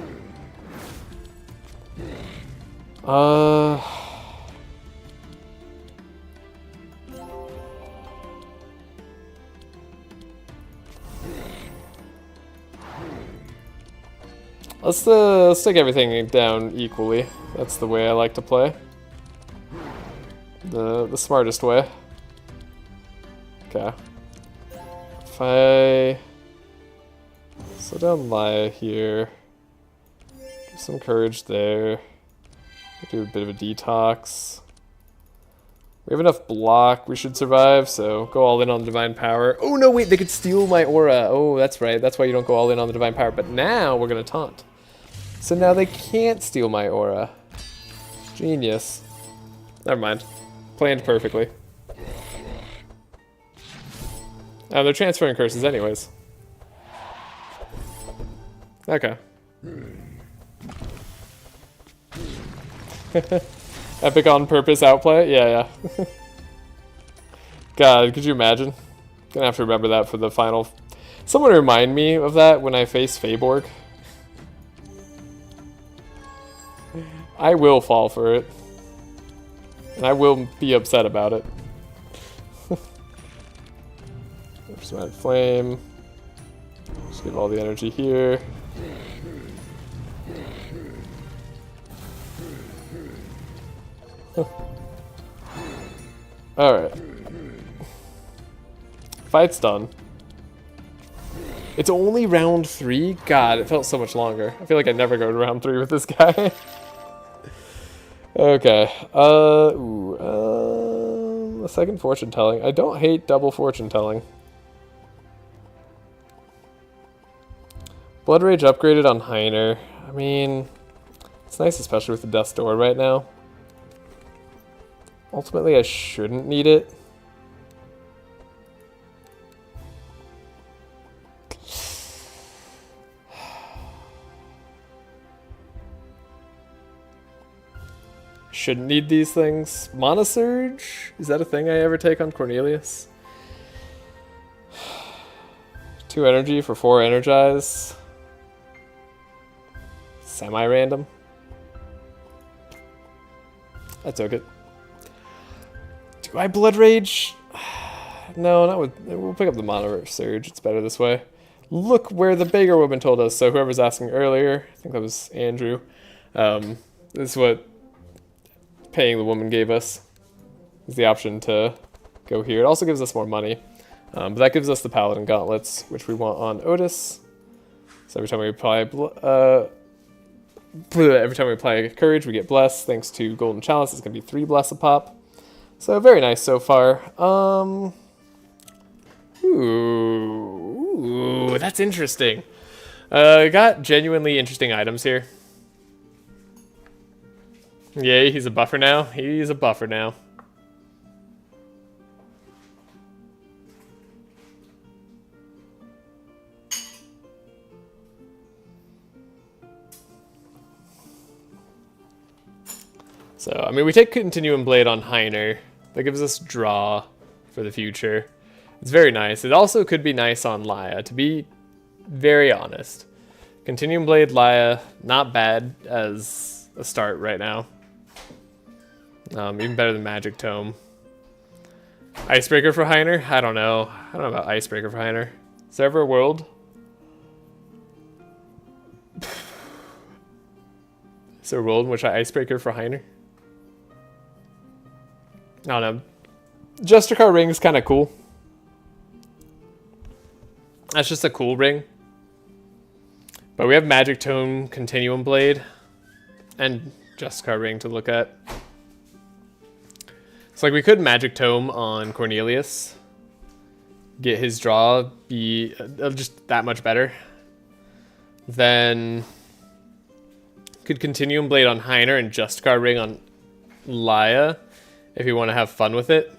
Let's take everything down equally. That's the way I like to play. The smartest way. Okay. If I slow down Laya here, give some courage there, do a bit of a detox. We have enough block, we should survive, so go all in on the Divine Power. Oh no, wait, they could steal my aura. Oh, that's right, that's why you don't go all in on the Divine Power. But now we're gonna taunt. So now they can't steal my aura. Genius. Never mind. Planned perfectly. They're transferring curses anyways. Okay. Epic on purpose outplay? Yeah. God, could you imagine? Gonna have to remember that for the final. Someone remind me of that when I face Feyborg. I will fall for it. And I will be upset about it. There's my flame. Just give all the energy here. Alright. Fight's done. It's only round 3? God, it felt so much longer. I feel like I never go to round 3 with this guy. Okay. A second fortune telling. I don't hate double fortune telling. Blood Rage upgraded on Heiner. I mean, it's nice, especially with the Death's Door right now. Ultimately, I shouldn't need it. Shouldn't need these things. Mana Surge? Is that a thing I ever take on Cornelius? 2 energy for 4 energize. Semi-random. I took it. Do I Blood Rage? No, not with. We'll pick up the Mana Surge. It's better this way. Look where the beggar woman told us. So whoever's asking earlier, I think that was Andrew. This is what paying the woman gave us. Is the option to go here. It also gives us more money. But that gives us the Paladin Gauntlets, which we want on Otis. So every time we apply Courage, we get Bless. Thanks to Golden Chalice, it's going to be 3 Bless a pop. So very nice so far. Ooh, that's interesting. Got genuinely interesting items here. Yay, he's a buffer now. He's a buffer now. So, I mean, we take Continuum Blade on Heiner. That gives us draw for the future. It's very nice. It also could be nice on Laya, to be very honest. Continuum Blade, Laya, not bad as a start right now. Even better than Magic Tome. Icebreaker for Heiner? I don't know. I don't know about Icebreaker for Heiner. Is there ever a world? Is there a world in which I Icebreaker for Heiner? I don't know. Justicar Ring is kind of cool. That's just a cool ring. But we have Magic Tome, Continuum Blade, and Justicar Ring to look at. So like we could Magic Tome on Cornelius. Get his draw be just that much better. Then could Continuum Blade on Heiner and Justicar Ring on Laya if you want to have fun with it.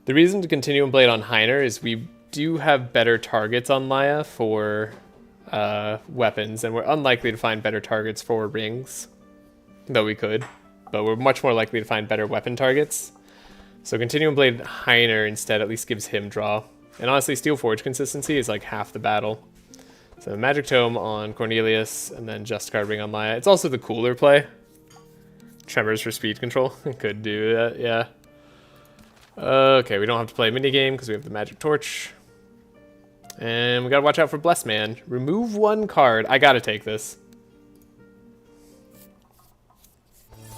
The reason to Continuum Blade on Heiner is we do have better targets on Laya for weapons, and we're unlikely to find better targets for rings, though we could, but we're much more likely to find better weapon targets. So Continuum Blade Heiner instead at least gives him draw. And honestly, Steel Forge consistency is like half the battle. So Magic Tome on Cornelius, and then Justicar Ring on Laya. It's also the cooler play. Tremors for speed control. Could do that, yeah. Okay, we don't have to play a minigame because we have the Magic Torch. And we gotta watch out for Bless Man. Remove 1 card. I gotta take this.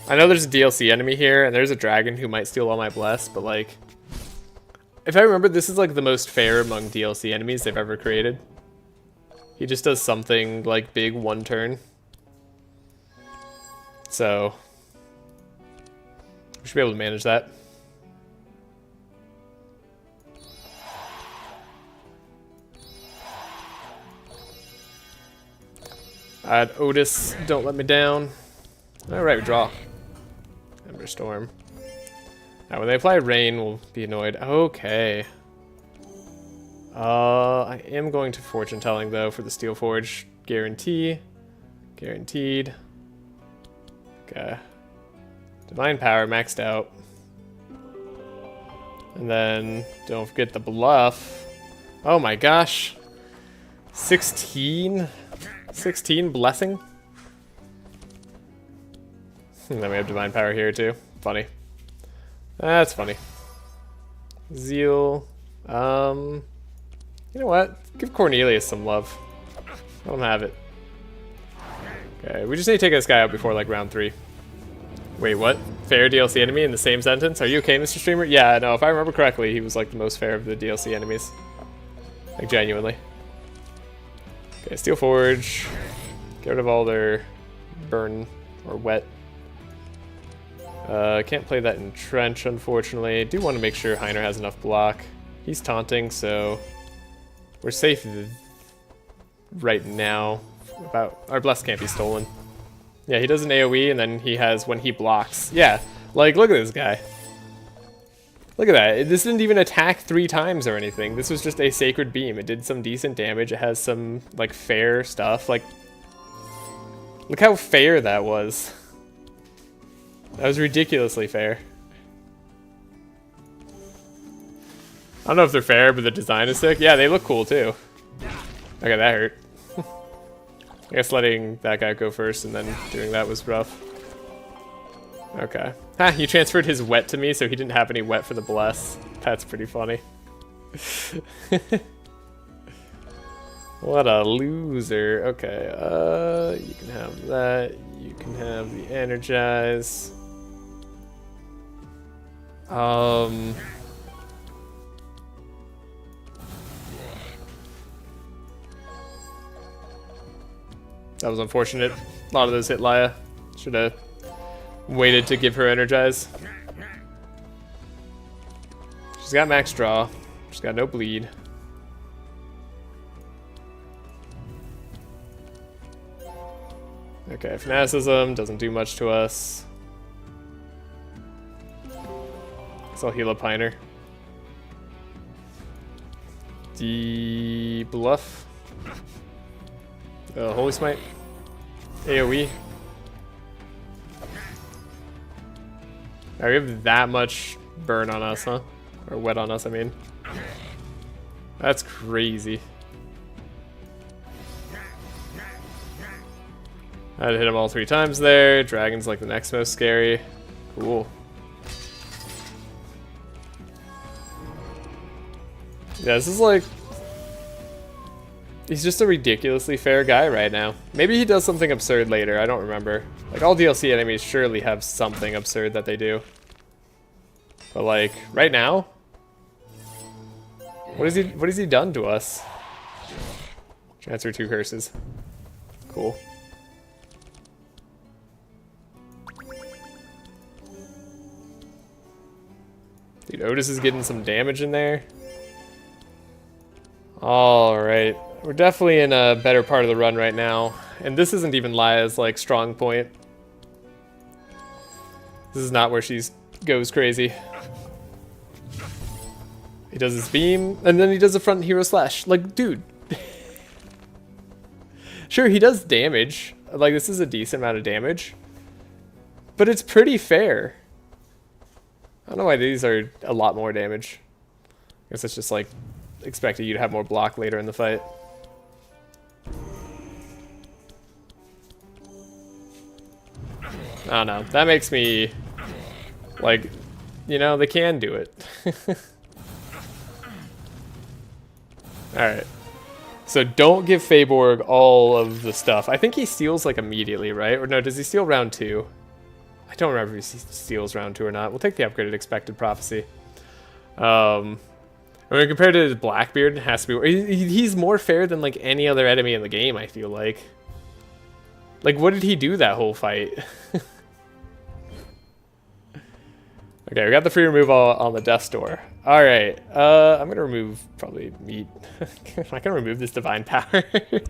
I know there's a DLC enemy here, and there's a dragon who might steal all my bless, but like, if I remember, this is like the most fair among DLC enemies they've ever created. He just does something like big one turn. So, we should be able to manage that. Otis, don't let me down. Alright, we draw. Ember Storm. Now, when they apply rain, we'll be annoyed. Okay. I am going to Fortune Telling, though, for the Steel Forge. Guarantee. Guaranteed. Okay. Divine Power maxed out. And then, don't forget the Bluff. Oh my gosh. 16? 16 Blessing? And then we have Divine Power here, too. Funny. That's funny. Zeal. You know what? Give Cornelius some love. I don't have it. Okay, we just need to take this guy out before, like, round 3. Wait, what? Fair DLC enemy in the same sentence? Are you okay, Mr. Streamer? Yeah, no, if I remember correctly, he was, like, the most fair of the DLC enemies. Like, genuinely. Okay, Steel Forge. Get rid of all their burn or wet. Can't play that in Trench, unfortunately. Do want to make sure Heiner has enough block. He's taunting, so we're safe right now. Our Bless can't be stolen. Yeah, he does an AoE, and then he has when he blocks. Yeah, like, look at this guy. Look at that. This didn't even attack 3 times or anything. This was just a Sacred Beam. It did some decent damage. It has some, like, fair stuff. Like, look how fair that was. That was ridiculously fair. I don't know if they're fair, but the design is sick. Yeah, they look cool, too. Okay, that hurt. I guess letting that guy go first and then doing that was rough. Okay. Ha, he transferred his wet to me, so he didn't have any wet for the bless. That's pretty funny. What a loser. Okay, you can have that. You can have the energize. That was unfortunate. A lot of those hit Laya. Should have waited to give her energize. She's got max draw. She's got no bleed. Okay, fanaticism doesn't do much to us. So I'll heal up Heiner. The bluff. Holy Smite. AoE. Alright, we have that much burn on us, huh? Or wet on us, I mean. That's crazy. I had to hit him all 3 times there. Dragon's like the next most scary. Cool. Yeah, this is like... He's just a ridiculously fair guy right now. Maybe he does something absurd later, I don't remember. Like, all DLC enemies surely have something absurd that they do. But like, right now? What has he done to us? Transfer 2 curses. Cool. Dude, Otis is getting some damage in there. Alright. We're definitely in a better part of the run right now. And this isn't even Laya's, like, strong point. This is not where she goes crazy. He does his beam, and then he does a front hero slash. Like, dude. Sure, he does damage. Like, this is a decent amount of damage. But it's pretty fair. I don't know why these are a lot more damage. I guess it's just, like, expecting you to have more block later in the fight. I don't know. That makes me, like, you know, they can do it. Alright. So don't give Feyborg all of the stuff. I think he steals, like, immediately, right? Or no, does he steal round 2? I don't remember if he steals round 2 or not. We'll take the upgraded expected prophecy. When compared to his Blackbeard, it has to be. He's more fair than like any other enemy in the game, I feel like. Like, what did he do that whole fight? Okay, we got the free removal on the Death Door. Alright, I'm gonna remove probably meat. I'm not gonna remove this Divine Power. We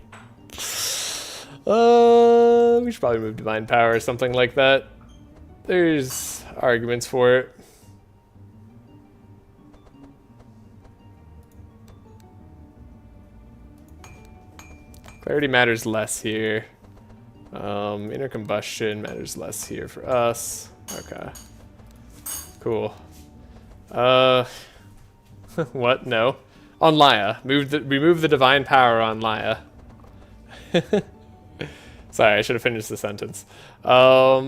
should probably remove Divine Power or something like that. There's arguments for it. Clarity matters less here. Inner combustion matters less here for us. Okay. Cool. What? No. On Laya. Remove the divine power on Laya. Sorry, I should have finished the sentence. I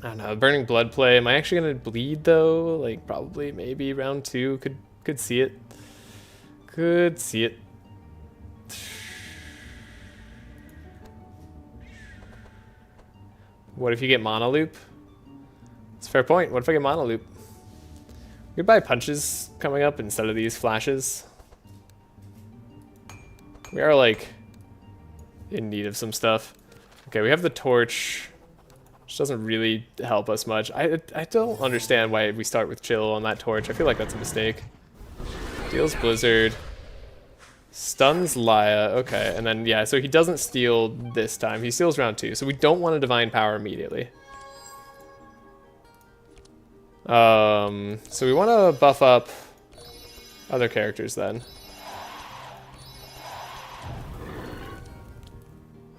don't know. Burning blood play. Am I actually gonna bleed though? Like probably, maybe round 2. Could see it. Could see it. What if you get Mana Loop? It's a fair point. What if I get Mana Loop? We could buy punches coming up instead of these flashes. We are like in need of some stuff. Okay, we have the torch, which doesn't really help us much. I don't understand why we start with chill on that torch. I feel like that's a mistake. Deals Blizzard. Stuns Laya, okay, and then, yeah, so he doesn't steal this time. He steals round 2, so we don't want a Divine Power immediately. So we want to buff up other characters then.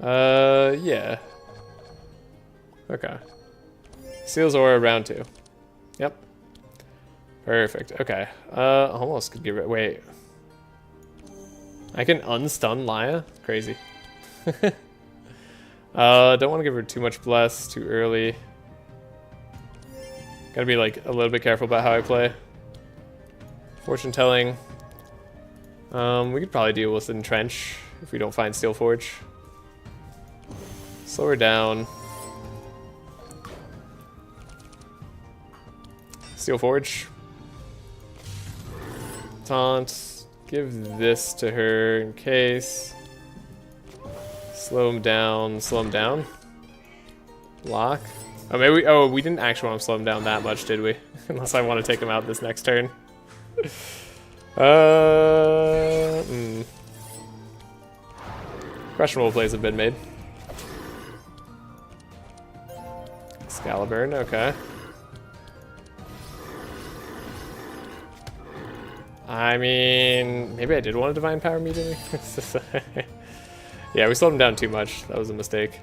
Yeah. Okay. Steals Aura round 2. Yep. Perfect, okay. Almost could get rid, wait. I can unstun Laya? Crazy. Don't want to give her too much bless too early. Gotta be like a little bit careful about how I play. Fortune telling. We could probably deal with Entrench if we don't find Steel Forge. Slow her down. Steel Forge. Taunt. Give this to her in case. Slow him down. Slow him down. Block. Oh, maybe we didn't actually want to slow him down that much, did we? Unless I want to take him out this next turn. Questionable plays have been made. Excalibur, okay. I mean, maybe I did want a Divine Power immediately. Yeah, we slowed him down too much. That was a mistake.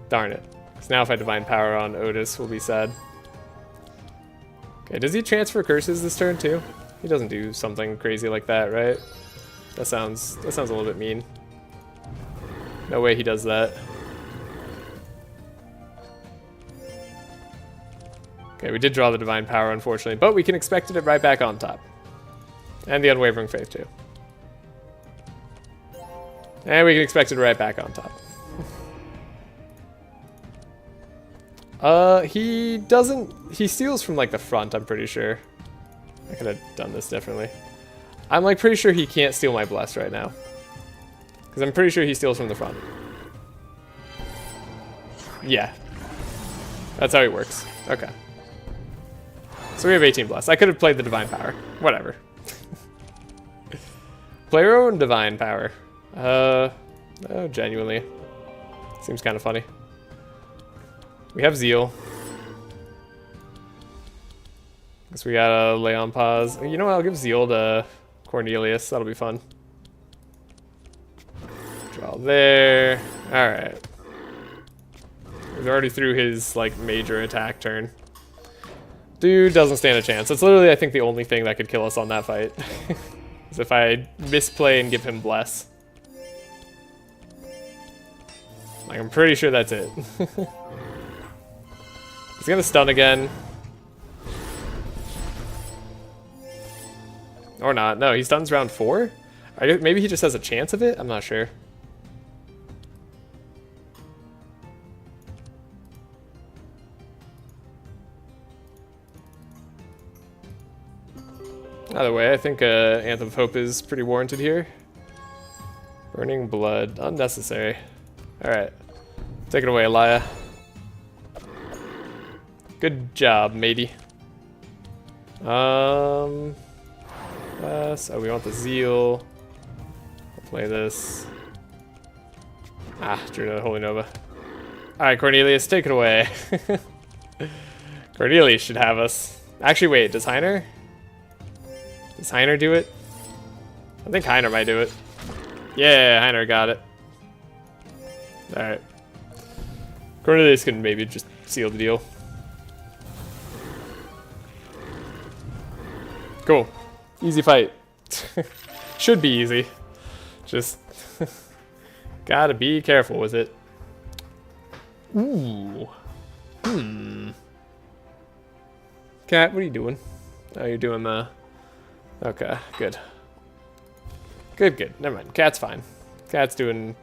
Darn it. So now if I Divine Power on Otis, we'll be sad. Okay, does he transfer curses this turn too? He doesn't do something crazy like that, right? That sounds a little bit mean. No way he does that. Okay, we did draw the Divine Power, unfortunately, but we can expect it right back on top. And the Unwavering Faith, too. And we can expect it right back on top. He doesn't... He steals from, like, the front, I'm pretty sure. I could have done this differently. I'm, like, pretty sure he can't steal my Bless right now. Because I'm pretty sure he steals from the front. Yeah. That's how he works. Okay. So we have 18 Bless. I could have played the Divine Power. Whatever. Player own Divine Power. Oh, genuinely. Seems kind of funny. We have Zeal. Guess we gotta lay on pause. You know what? I'll give Zeal to Cornelius. That'll be fun. Draw there. Alright. He's already through his, like, major attack turn. Dude doesn't stand a chance. That's literally, I think, the only thing that could kill us on that fight. Is if I misplay and give him Bless. Like, I'm pretty sure that's it. He's gonna stun again. Or not. No, he stuns round 4? Maybe he just has a chance of it? I'm not sure. Either way, I think Anthem of Hope is pretty warranted here. Burning Blood, unnecessary. Alright, take it away, Elia. Good job, matey. So we want the Zeal. I'll play this. Drew another Holy Nova. Alright, Cornelius, take it away. Cornelius should have us. Actually, wait, does Heiner? Does Heiner do it? I think Heiner might do it. Yeah, Heiner got it. Alright. Cornelius can maybe just seal the deal. Cool. Easy fight. Should be easy. Just gotta be careful with it. Ooh. Cat, what are you doing? Oh, you're doing the... Okay, good. Good. Never mind. Cat's fine. Cat's doing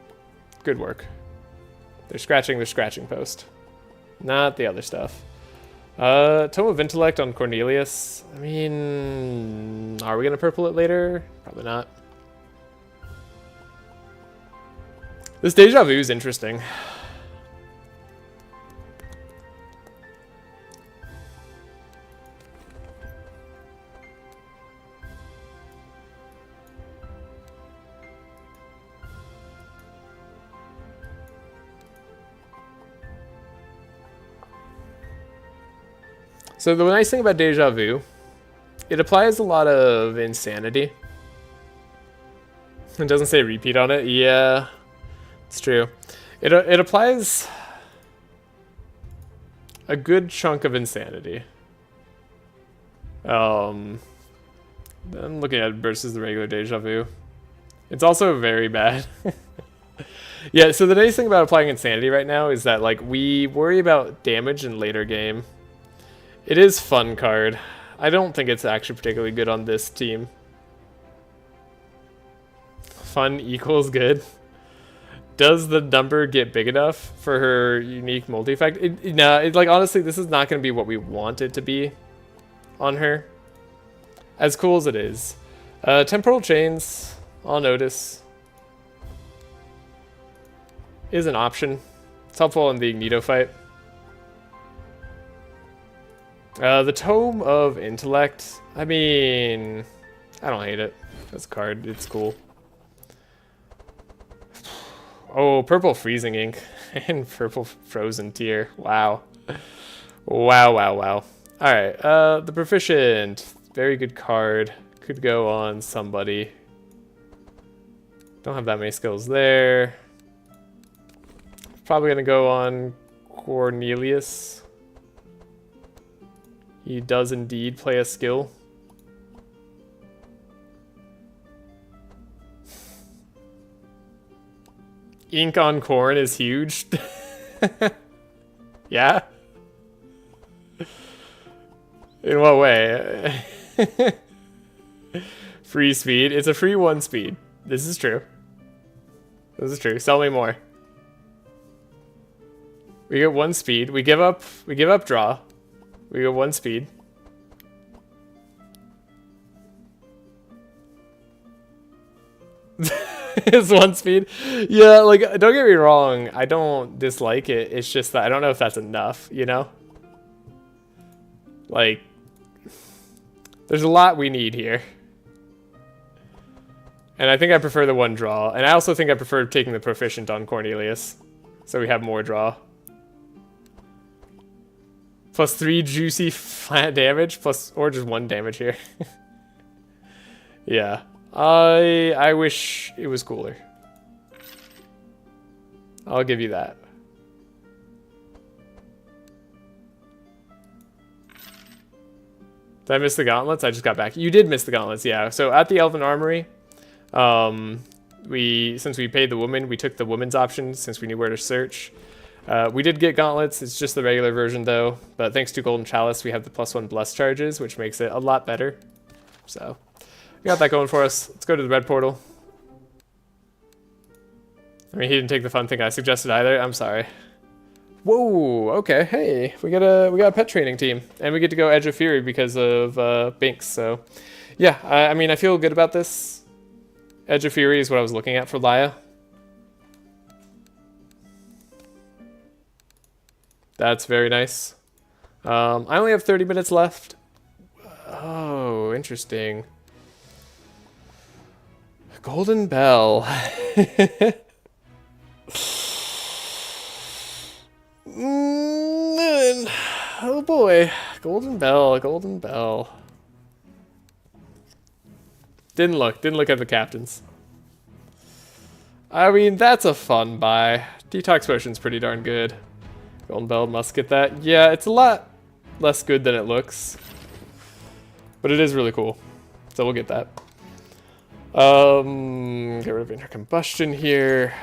good work. They're scratching their scratching post. Not the other stuff. Tome of Intellect on Cornelius. I mean, are we gonna purple it later? Probably not. This Deja Vu is interesting. So the nice thing about Deja Vu, it applies a lot of insanity. It doesn't say repeat on it. Yeah, it's true. It applies a good chunk of insanity. I'm looking at it versus the regular Deja Vu. It's also very bad. Yeah, so the nice thing about applying insanity right now is that like we worry about damage in later game. It is fun card. I don't think it's actually particularly good on this team. Fun equals good. Does the number get big enough for her unique multi-effect? Like honestly, this is not going to be what we want it to be on her. As cool as it is. Temporal Chains, I'll notice, is an option. It's helpful in the Igneto fight. The Tome of Intellect, I mean, I don't hate it. This card, it's cool. Oh, purple Freezing Ink and purple Frozen Tear. Wow. Wow. Alright, the Proficient, very good card. Could go on somebody. Don't have that many skills there. Probably gonna go on Cornelius. He does indeed play a skill. Ink on Corn is huge. Yeah? In what way? Free speed. It's a free 1 speed. This is true. Sell me more. We get 1 speed. We give up draw. We get 1 speed. It's 1 speed. Yeah, like, don't get me wrong. I don't dislike it. It's just that I don't know if that's enough, you know? Like, there's a lot we need here. And I think I prefer the 1 draw. And I also think I prefer taking the Proficient on Cornelius. So we have more draw. Plus 3 juicy flat damage, or just 1 damage here. Yeah. I wish it was cooler. I'll give you that. Did I miss the gauntlets? I just got back. You did miss the gauntlets, yeah. So at the Elven Armory, since we paid the woman, we took the woman's option since we knew where to search. We did get gauntlets. It's just the regular version though. But thanks to Golden Chalice, we have the +1 bless charges, which makes it a lot better. So we got that going for us. Let's go to the red portal. I mean, he didn't take the fun thing I suggested either. I'm sorry. Whoa, okay, hey, we got a pet training team, and we get to go Edge of Fury because of Binks, so Yeah, I mean, I feel good about this. Edge of Fury is what I was looking at for Laya. That's very nice. I only have 30 minutes left. Oh, interesting. Golden Bell. Oh boy. Golden Bell, Golden Bell. Didn't look at the captains. I mean, that's a fun buy. Detox Potion's pretty darn good. Golden Bell must get that. Yeah, it's a lot less good than it looks. But it is really cool. So we'll get that. Get rid of inner combustion here.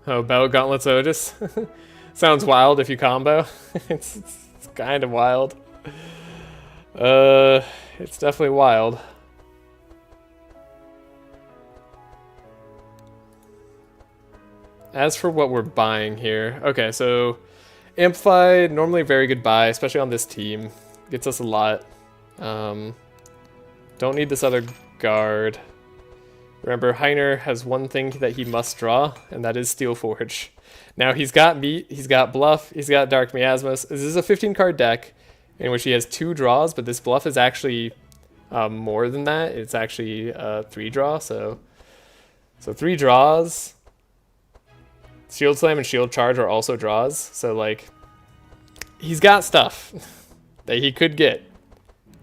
Oh, Battle Gauntlets Otis. Sounds wild if you combo. it's kind of wild. It's definitely wild. As for what we're buying here, okay, so Amplify, normally a very good buy, especially on this team. Gets us a lot. Don't need this other guard. Remember, Heiner has one thing that he must draw, and that is Steel Forge. Now, he's got Meat, he's got Bluff, he's got Dark Miasmas. This is a 15-card deck in which he has 2 draws, but this Bluff is actually more than that. It's actually 3 draw, so 3 draws. Shield Slam and Shield Charge are also draws, so like he's got stuff that he could get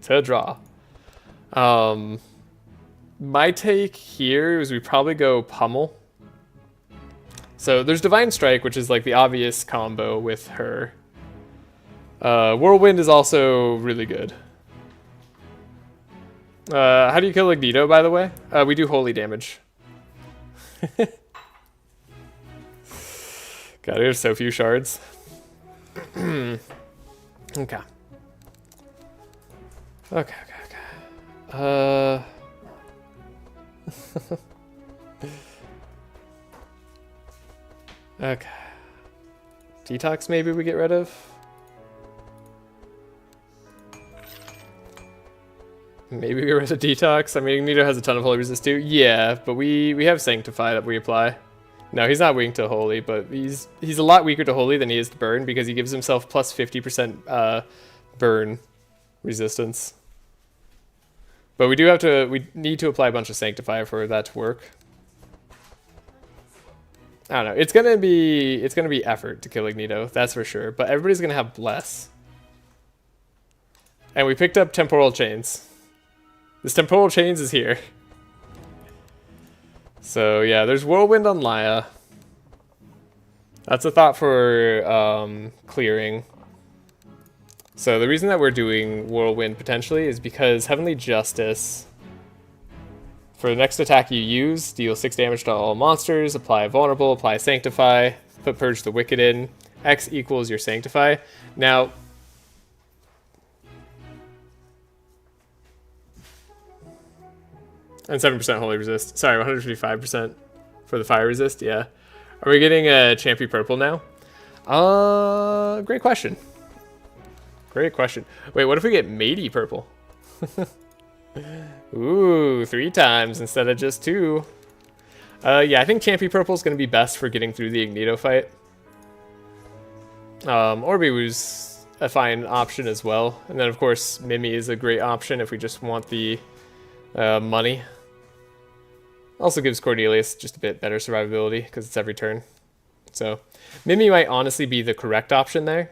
to draw. My take here is we probably go Pummel. So there's Divine Strike, which is like the obvious combo with her. Whirlwind is also really good. How do you kill Ignito, by the way? We do holy damage. God, there's so few shards. Okay. Okay. Okay. Detox maybe we get rid of? Maybe we get rid of Detox? I mean, Ignito has a ton of Holy Resist too. Yeah, but we have Sanctify that we apply. No, he's not weak to Holy, but he's a lot weaker to Holy than he is to Burn because he gives himself plus 50% burn resistance. But we need to apply a bunch of Sanctify for that to work. I don't know. It's gonna be effort to kill Ignito, that's for sure. But everybody's gonna have Bless. And we picked up Temporal Chains. This Temporal Chains is here. So yeah, there's Whirlwind on Laya. That's a thought for clearing. So the reason that we're doing Whirlwind potentially is because Heavenly Justice, for the next attack you use, deal 6 damage to all monsters, apply Vulnerable, apply Sanctify, put Purge the Wicked in, X equals your Sanctify. Now, and 7% Holy Resist. Sorry, 155% for the Fire Resist, yeah. Are we getting a Champy Purple now? Great question. Great question. Wait, what if we get Matey Purple? Ooh, 3 times instead of just 2. Yeah, I think Champy Purple is going to be best for getting through the Ignito fight. Orbi was a fine option as well. And then, of course, Mimi is a great option if we just want the money. Also gives Cornelius just a bit better survivability because it's every turn. So Mimi might honestly be the correct option there.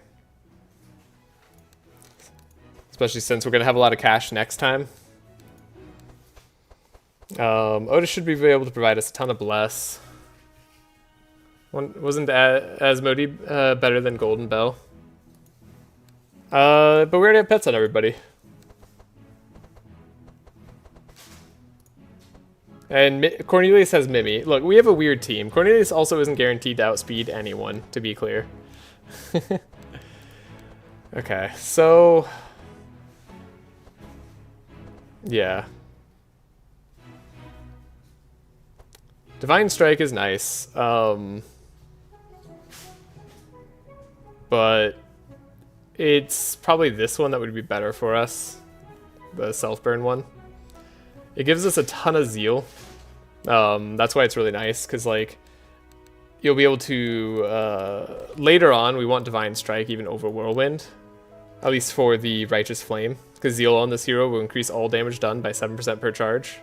Especially since we're going to have a lot of cash next time. Otis should be able to provide us a ton of Bless. Wasn't Asmodee better than Golden Bell? But we already have pets on everybody. And Cornelius has Mimi. Look, we have a weird team. Cornelius also isn't guaranteed to outspeed anyone, to be clear. Okay, so... yeah. Divine Strike is nice. but it's probably this one that would be better for us. The self-burn one. It gives us a ton of zeal. That's why it's really nice, because like you'll be able to later on we want Divine Strike even over Whirlwind, at least for the Righteous Flame, because zeal on this hero will increase all damage done by 7% per charge.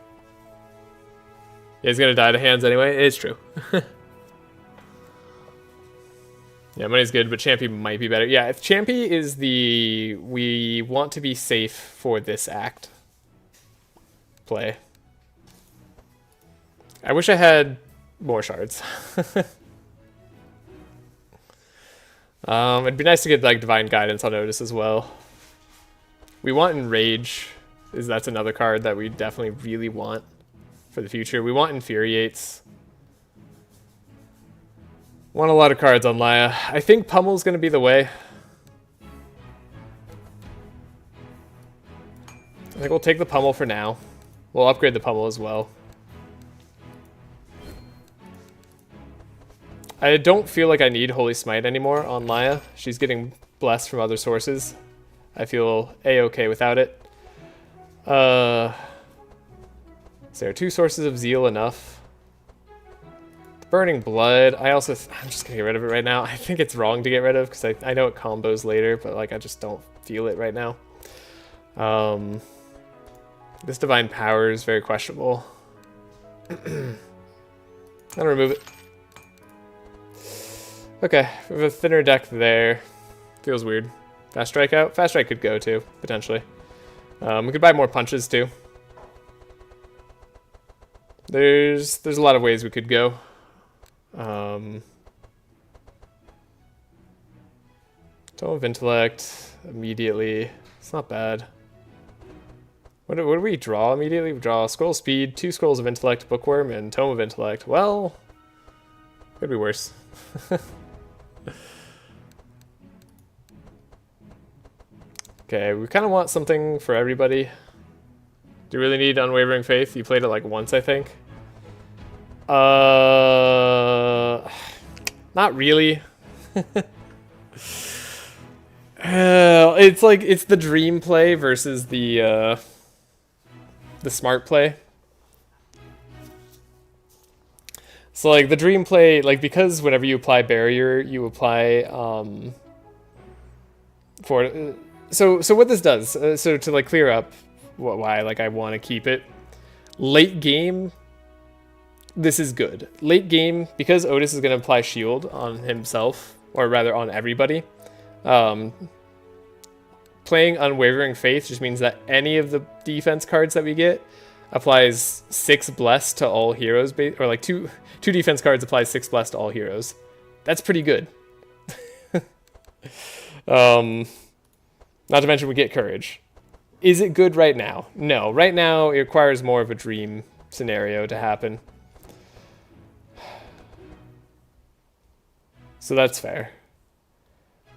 Yeah, he's gonna die to hands anyway. It's true. Yeah, money's good, but Champy might be better. Yeah, if Champy is the we want to be safe for this act play. I wish I had more shards. It'd be nice to get like Divine Guidance on Otis as well. We want Enrage, that's another card that we definitely really want for the future. We want Infuriates. Want a lot of cards on Laya. I think Pummel's going to be the way. I think we'll take the Pummel for now. We'll upgrade the Pummel as well. I don't feel like I need Holy Smite anymore on Laya. She's getting blessed from other sources. I feel A-okay without it. Is there 2 sources of zeal enough? Burning Blood, I'm just gonna get rid of it right now. I think it's wrong to get rid of because I know it combos later, but like I just don't feel it right now. This Divine Power is very questionable. I'm gonna remove it. Okay, we have a thinner deck there. Feels weird. Fast Strike out? Fast Strike could go too, potentially. We could buy more punches too. There's a lot of ways we could go. Tome of Intellect immediately. It's not bad. What do we draw immediately? We draw Scroll Speed, 2 Scrolls of Intellect, Bookworm, and Tome of Intellect. Well, could be worse. Okay, we kind of want something for everybody. Do you really need Unwavering Faith? You played it like once, I think. Not really. It's the dream play versus the smart play. So like the dream play, like because whenever you apply barrier, you apply so what this does, so to like clear up why like I want to keep it. Late game, this is good. Late game, because Otis is going to apply shield on himself, or rather on everybody. Playing Unwavering Faith just means that any of the defense cards that we get applies 6 bless to all heroes, or like two defense cards apply 6 bless to all heroes. That's pretty good. Not to mention we get courage. Is it good right now? No. Right now it requires more of a dream scenario to happen. So that's fair.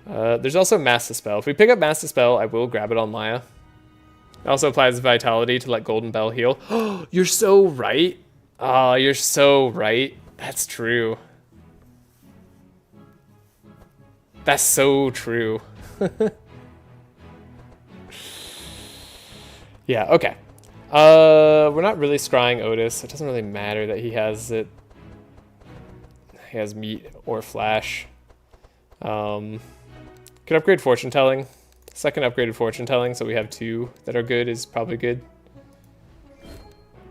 There's also Mass Dispel. If we pick up Mass Dispel, I will grab it on Maya. It also applies Vitality to let Golden Bell heal. Oh, you're so right. Oh, you're so right. That's true. That's so true. Yeah, okay. We're not really scrying Otis. It doesn't really matter that he has it. He has meat or flash. Could upgrade Fortune Telling. Second upgraded Fortune Telling, so we have 2 that are good is probably good.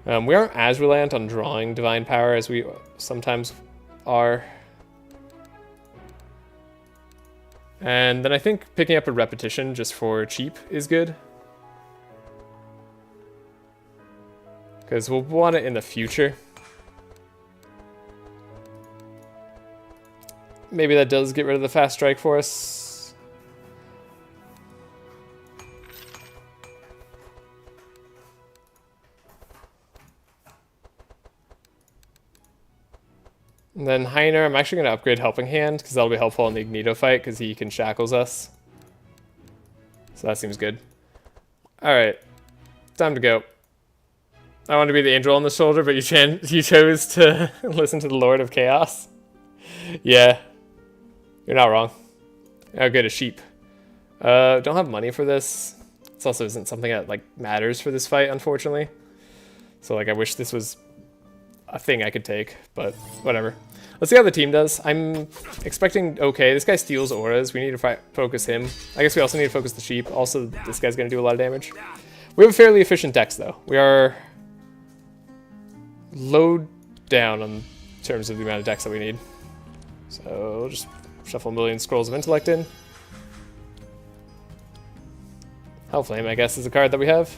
We aren't as reliant on drawing Divine Power as we sometimes are. And then I think picking up a Repetition just for cheap is good. Because we'll want it in the future. Maybe that does get rid of the Fast Strike for us. And then Heiner, I'm actually going to upgrade Helping Hand because that'll be helpful in the Ignito fight because he can shackles us. So that seems good. Alright, time to go. I want to be the angel on the shoulder, but you chose to listen to the Lord of Chaos. Yeah, you're not wrong. Oh, good, a sheep. Don't have money for this. This also isn't something that like matters for this fight, unfortunately. So like I wish this was a thing I could take, but whatever. Let's see how the team does. I'm expecting okay. This guy steals auras. We need to focus him. I guess we also need to focus the sheep. Also, this guy's going to do a lot of damage. We have a fairly efficient dex, though. We are low down on terms of the amount of dex that we need. So we'll just shuffle a million scrolls of intellect in. Hellflame, I guess, is a card that we have.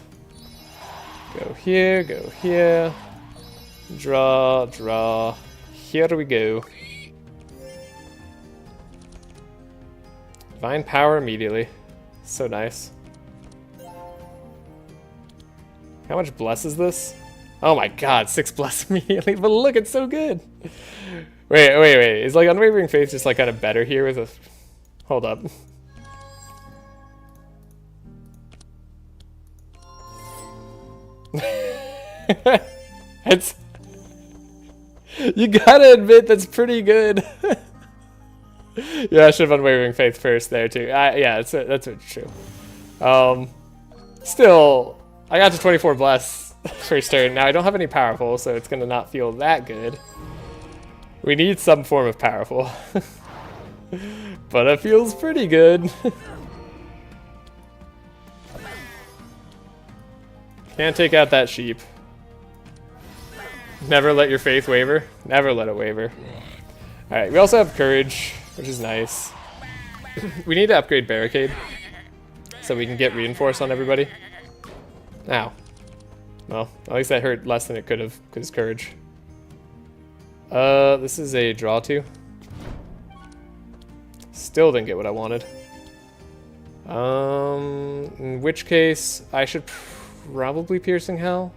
Go here, go here. Draw, draw. Here we go. Divine power immediately. So nice. How much bless is this? Oh my god, 6 bless immediately. But look, it's so good. Wait. Is like Unwavering Faith just like kind of better here with a... Hold up. It's... You gotta admit that's pretty good. Yeah, I should have Unwavering Faith first there too. Yeah, that's true. Still, I got to 24 bless first turn. Now I don't have any powerful, so it's gonna not feel that good. We need some form of powerful, but it feels pretty good. Can't take out that sheep. Never let your faith waver. Never let it waver. Alright, we also have courage, which is nice. We need to upgrade barricade so we can get reinforce on everybody. Ow. Well, at least that hurt less than it could have, because courage. This is a draw 2. Still didn't get what I wanted. In which case, I should probably Piercing Hell.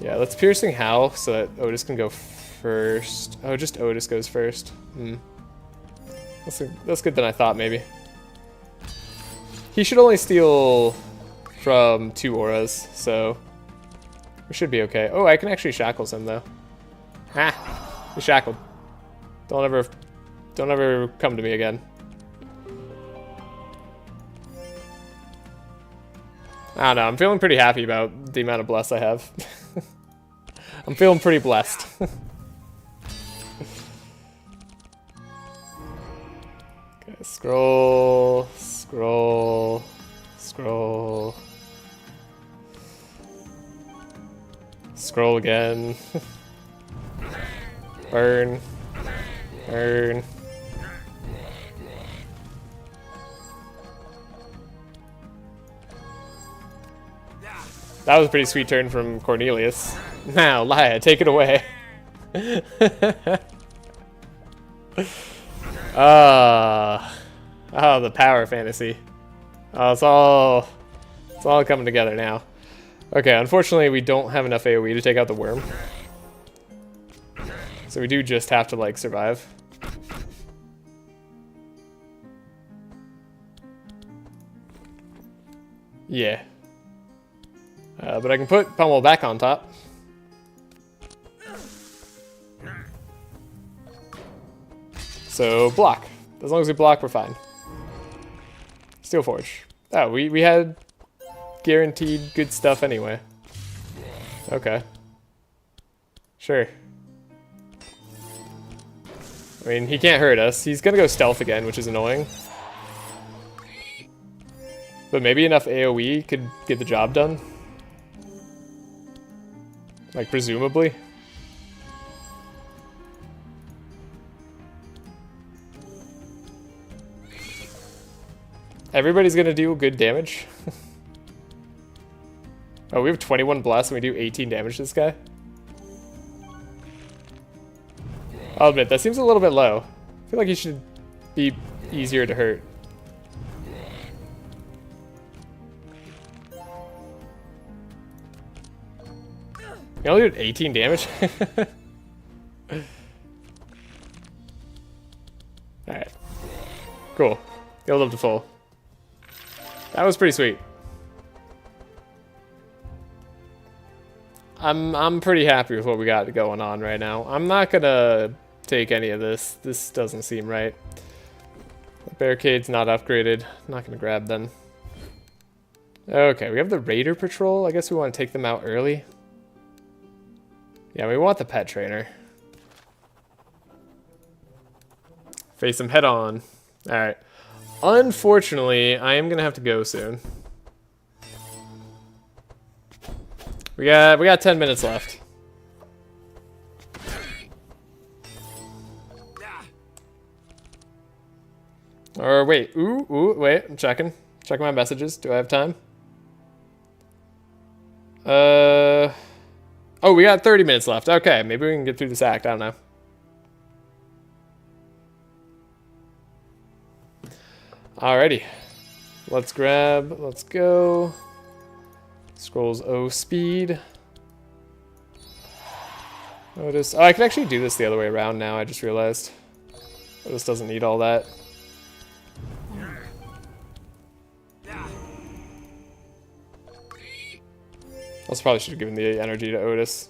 Yeah, let's Piercing Hell so that Otis can go first. Oh, just Otis goes first. That's good than I thought, maybe. He should only steal from 2 auras, so we should be okay. Oh, I can actually shackles him, though. Ha! He's shackled. Don't ever come to me again. I don't know, I'm feeling pretty happy about the amount of bless I have. I'm feeling pretty blessed. Okay, scroll, scroll, scroll. Scroll again. Burn. Burn. That was a pretty sweet turn from Cornelius. Now, Laya, take it away. Oh, the power fantasy. Oh, it's all coming together now. Okay, unfortunately, we don't have enough AoE to take out the worm. So we do just have to, like, survive. Yeah. But I can put Pummel back on top. So, block. As long as we block, we're fine. Steel Forge. Oh, we had guaranteed good stuff anyway. Okay. Sure. I mean, he can't hurt us. He's gonna go stealth again, which is annoying. But maybe enough AoE could get the job done. Like, presumably. Everybody's gonna do good damage. Oh, we have 21 blast and we do 18 damage to this guy? I'll admit, that seems a little bit low. I feel like he should be easier to hurt. You only did 18 damage? Alright. Cool. Healed up to full. That was pretty sweet. I'm pretty happy with what we got going on right now. I'm not gonna take any of this. This doesn't seem right. The barricade's not upgraded. Not going to grab then. Okay, we have the Raider Patrol. I guess we want to take them out early. Yeah, we want the pet trainer. Face them head on. Alright. Unfortunately, I am going to have to go soon. We got 10 minutes left. Or wait, wait, I'm checking. Checking my messages. Do I have time? Oh, we got 30 minutes left. Okay, maybe we can get through this act. I don't know. Alrighty. Let's go. Scrolls O speed. Otis. Oh, I can actually do this the other way around now, I just realized. Otis doesn't need all that. Also probably should have given the energy to Otis.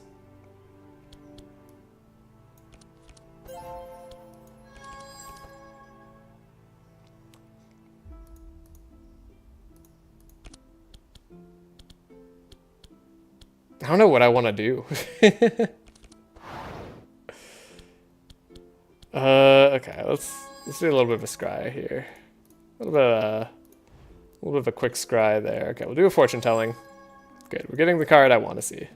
I don't know what I want to do. Okay, let's do a little bit of a scry here. A little bit of a quick scry there. Okay, we'll do a fortune telling. Good, we're getting the card I want to see.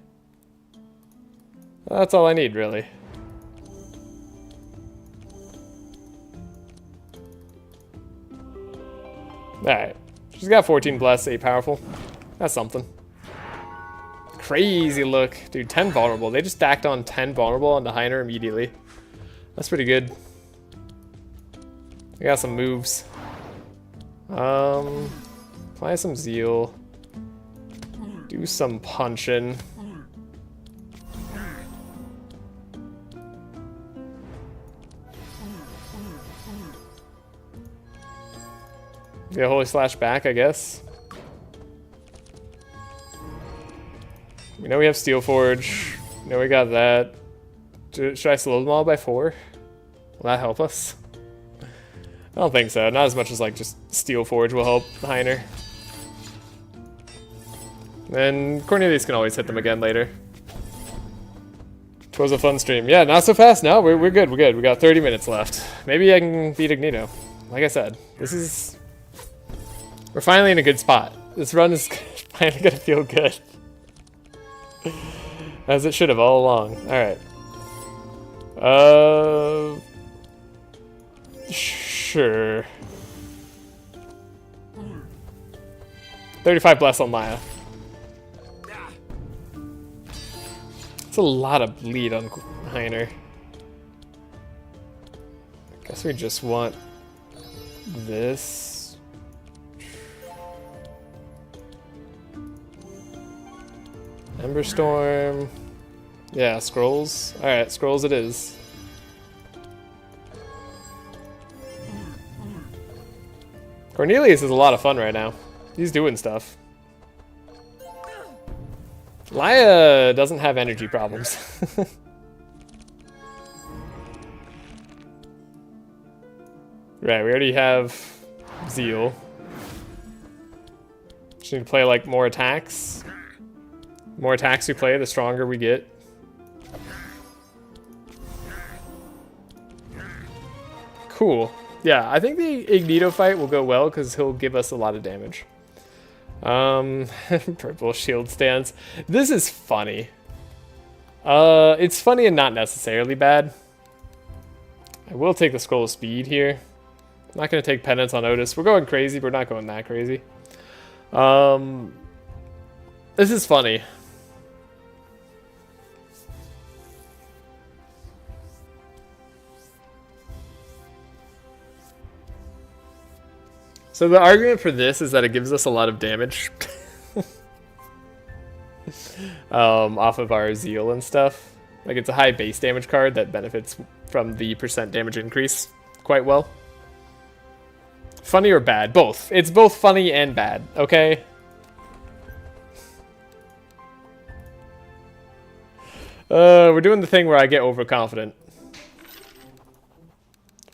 Well, that's all I need, really. Alright. She's got 14 bless, 8 powerful. That's something. Crazy look. Dude, 10 vulnerable. They just stacked on 10 vulnerable onto Heiner immediately. That's pretty good. We got some moves. Apply some zeal. Do some punching. Get a holy slash back, I guess. We know we have Steel Forge. We know we got that. Should I slow them all by 4? Will that help us? I don't think so. Not as much as like just Steel Forge will help Heiner. And Cornelius can always hit them again later. 'Twas a fun stream. Yeah, not so fast now. We're good. We're good. We got 30 minutes left. Maybe I can beat Ignito. Like I said, we're finally in a good spot. This run is finally gonna feel good. As it should have all along. Alright. Sure. 35 bless on Maya. It's a lot of bleed on Heiner. I guess we just want this. Emberstorm. Yeah, scrolls. Alright, scrolls it is. Cornelius is a lot of fun right now. He's doing stuff. Laya doesn't have energy problems. Right, we already have Zeal. Just need to play like more attacks. The more attacks we play, the stronger we get. Cool. Yeah, I think the Ignito fight will go well because he'll give us a lot of damage. Purple shield stance. This is funny. It's funny and not necessarily bad. I will take the Scroll of Speed here. I'm not going to take Penance on Otis. We're going crazy, but we're not going that crazy. This is funny. So the argument for this is that it gives us a lot of damage off of our Zeal and stuff. Like it's a high base damage card that benefits from the % damage increase quite well. Funny or bad? Both. It's both funny and bad, okay? We're doing the thing where I get overconfident.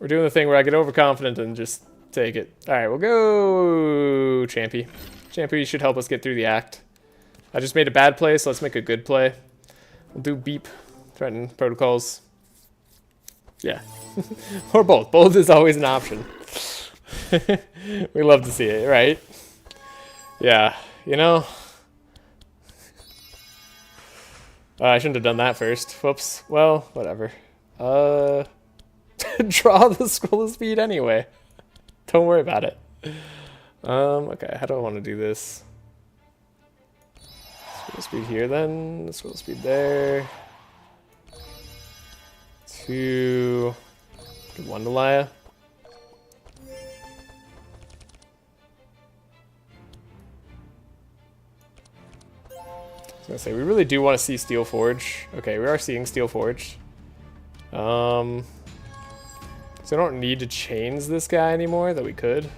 We're doing the thing where I get overconfident and just take it. Alright, we'll go Champy. Champy should help us get through the act. I just made a bad play, so let's make a good play. We'll do beep, threaten, protocols. Yeah. Or both. Both is always an option. We love to see it, right? Yeah, you know. I shouldn't have done that first. Whoops. Well, whatever. Draw the scroll of speed anyway. Don't worry about it. Okay, how do I want to do this? Scroll of speed here then. Scroll of speed there. 2. Give 1 to Laya. I was gonna say, we really do want to see Steel Forge. Okay, we are seeing Steel Forge. So I don't need to chains this guy anymore, that we could.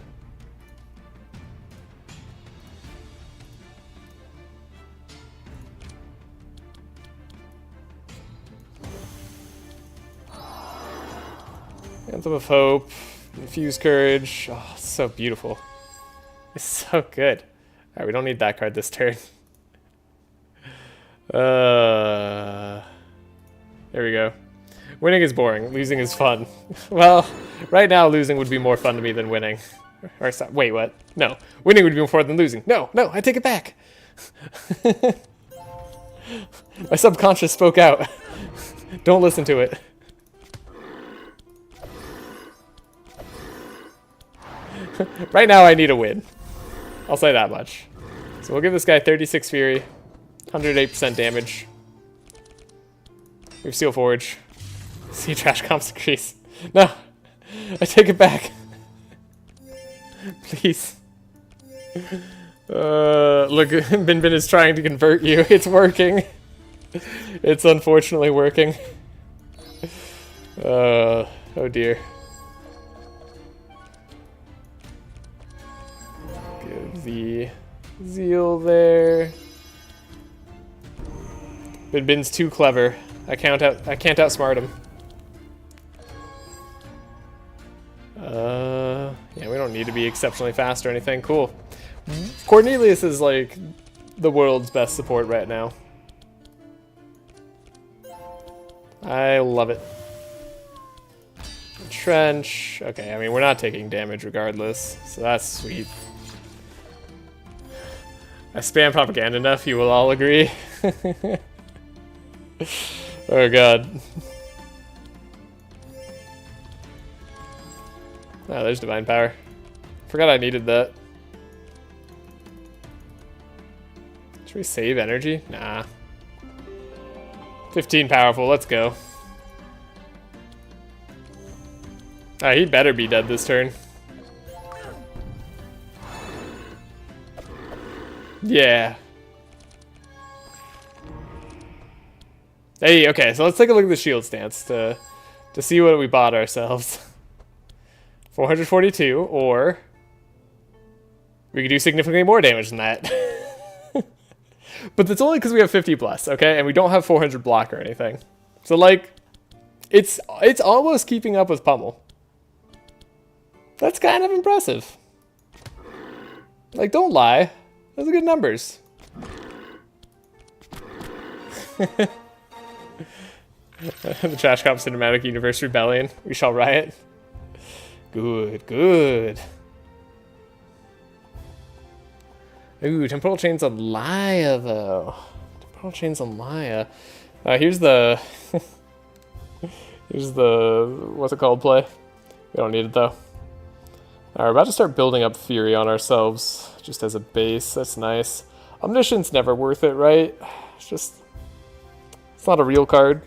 Anthem of Hope, Infuse Courage. Oh, it's so beautiful. It's so good. Alright, we don't need that card this turn. There we go. Winning is boring. Losing is fun. Well, right now losing would be more fun to me than winning. Or wait, what? No, winning would be more fun than losing. No, I take it back. My subconscious spoke out. Don't listen to it. Right now I need a win. I'll say that much. So we'll give this guy 36 Fury. 108% damage. We have Steel Forge. See Trash comps increase. No! I take it back. Please. Look, Bin Bin is trying to convert you. It's working. It's unfortunately working. Oh dear. Give the Zeal there. Bin Bin's too clever. I can't outsmart him. Yeah, we don't need to be exceptionally fast or anything. Cool. Cornelius is like the world's best support right now. I love it. Trench. Okay, I mean, we're not taking damage regardless, so that's sweet. I spam propaganda enough, you will all agree. Oh god. Oh, there's Divine Power. Forgot I needed that. Should we save energy? Nah. 15 powerful, let's go. Alright, he better be dead this turn. Yeah. Hey, okay, so let's take a look at the shield stance to see what we bought ourselves. 442, or we could do significantly more damage than that. But that's only because we have 50 plus, okay? And we don't have 400 block or anything. So, like, it's almost keeping up with Pummel. That's kind of impressive. Like, don't lie. Those are good numbers. The Trash Cop Cinematic Universe Rebellion. We shall riot. Good, good. Ooh, Temporal Chains on Laya, though. Temporal Chains on Laya. Here's the... here's the... what's it called play? We don't need it, though. Alright, we're about to start building up Fury on ourselves, just as a base. That's nice. Omniscience never worth it, right? It's just... it's not a real card.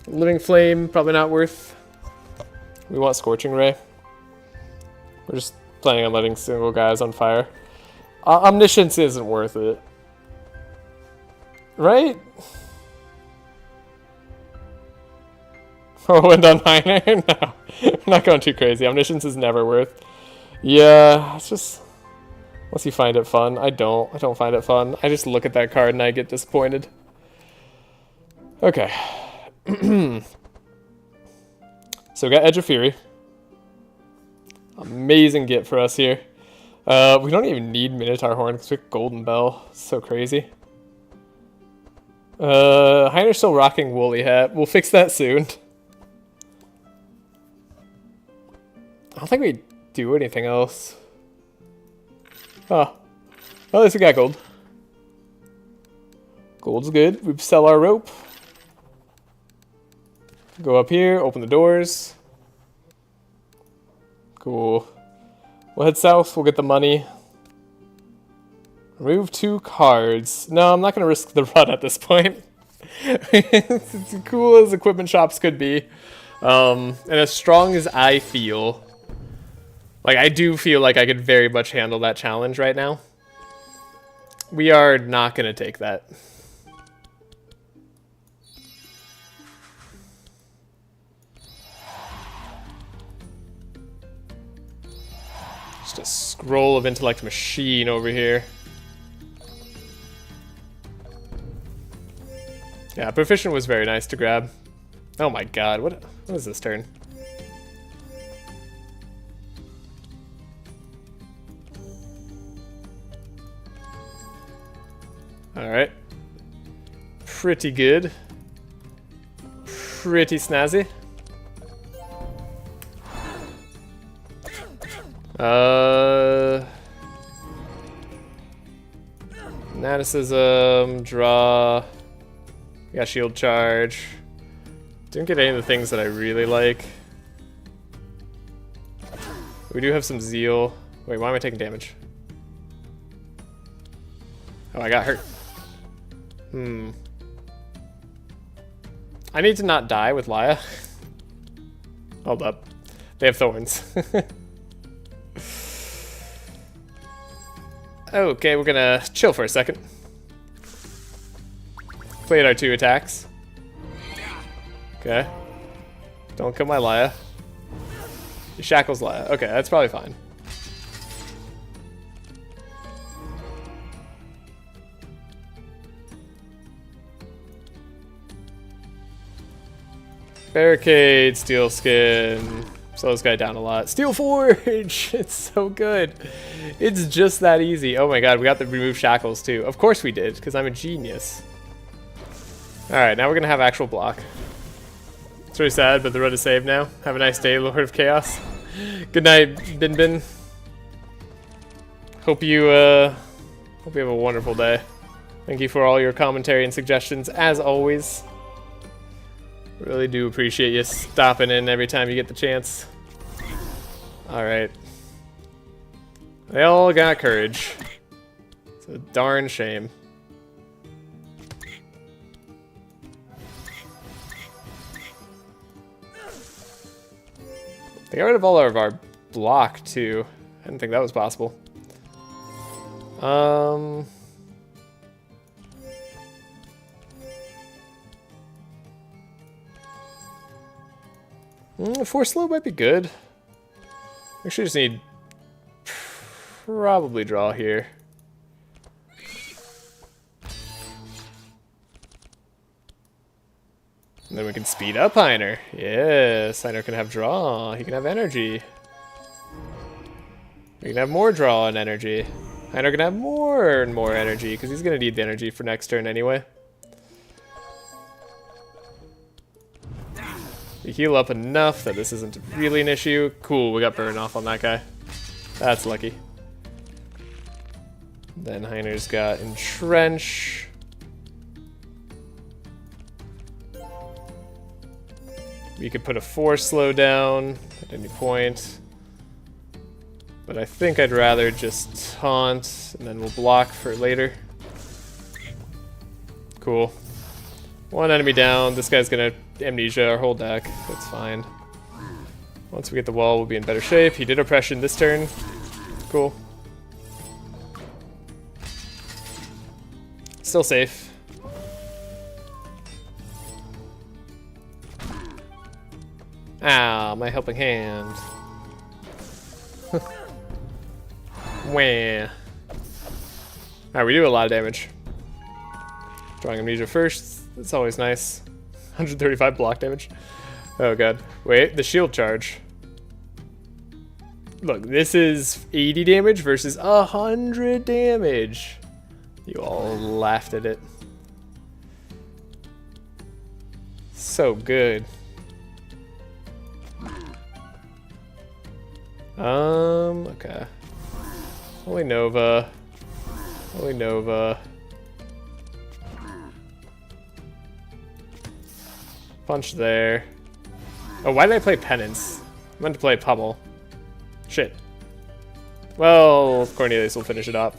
Living Flame, probably not worth. We want Scorching Ray. We're just planning on letting single guys on fire. Omniscience isn't worth it. Right? Oh, and on Heiner? No. We're not going too crazy. Omniscience is never worth. Yeah, it's just... unless you find it fun. I don't. I don't find it fun. I just look at that card and I get disappointed. Okay. So we got Edge of Fury. Amazing get for us here. We don't even need Minotaur Horn because we have Golden Bell. It's so crazy. Heiner's still rocking Woolly Hat. We'll fix that soon. I don't think we do anything else. Oh. Well, at least we got gold. Gold's good. We sell our rope. Go up here, open the doors. Cool. We'll head south, we'll get the money. Remove 2 cards. No, I'm not going to risk the run at this point. It's as cool as equipment shops could be. And as strong as I feel, like I do feel like I could very much handle that challenge right now. We are not going to take that. Just a scroll of intellect machine over here. Yeah, proficient was very nice to grab. Oh my god, what is this turn? Alright. Pretty good. Pretty snazzy. Fanaticism, draw. We got shield charge. Didn't get any of the things that I really like. We do have some zeal. Wait, why am I taking damage? Oh, I got hurt. I need to not die with Laya. Hold up. They have thorns. Okay, we're gonna chill for a second. Played our 2 attacks. Okay. Don't kill my Laya. He shackles Laya. Okay, that's probably fine. Barricade, Steel Skin. Slow this guy down a lot. Steel Forge! It's so good. It's just that easy. Oh my god, we got the remove shackles too. Of course we did, because I'm a genius. Alright, now we're going to have actual block. It's really sad, but the road is saved now. Have a nice day, Lord of Chaos. Good night, Bin Bin. Hope you have a wonderful day. Thank you for all your commentary and suggestions, as always. Really do appreciate you stopping in every time you get the chance. Alright. They all got courage. It's a darn shame. They got rid of all of our block, too. I didn't think that was possible. Force slow might be good. Actually, just need probably draw here. And then we can speed up Heiner. Yes, Heiner can have draw. He can have energy. We can have more draw and energy. Heiner can have more and more energy because he's going to need the energy for next turn anyway. We heal up enough that this isn't really an issue. Cool, we got burn off on that guy. That's lucky. Then Heiner's got Entrench. We could put a 4 slow down at any point. But I think I'd rather just taunt, and then we'll block for later. Cool. 1 enemy down. This guy's gonna amnesia our whole deck. That's fine. Once we get the wall, we'll be in better shape. He did oppression this turn. Cool. Still safe. Ah, my helping hand. Wah. Alright, we do a lot of damage. Drawing amnesia first. That's always nice. 135 block damage. Oh god. Wait, the shield charge. Look, this is 80 damage versus 100 damage. You all laughed at it. So good. Okay. Holy Nova. Holy Nova. Punch there. Oh, why did I play Penance? I meant to play Pummel. Shit. Well, Cornelius will finish it up.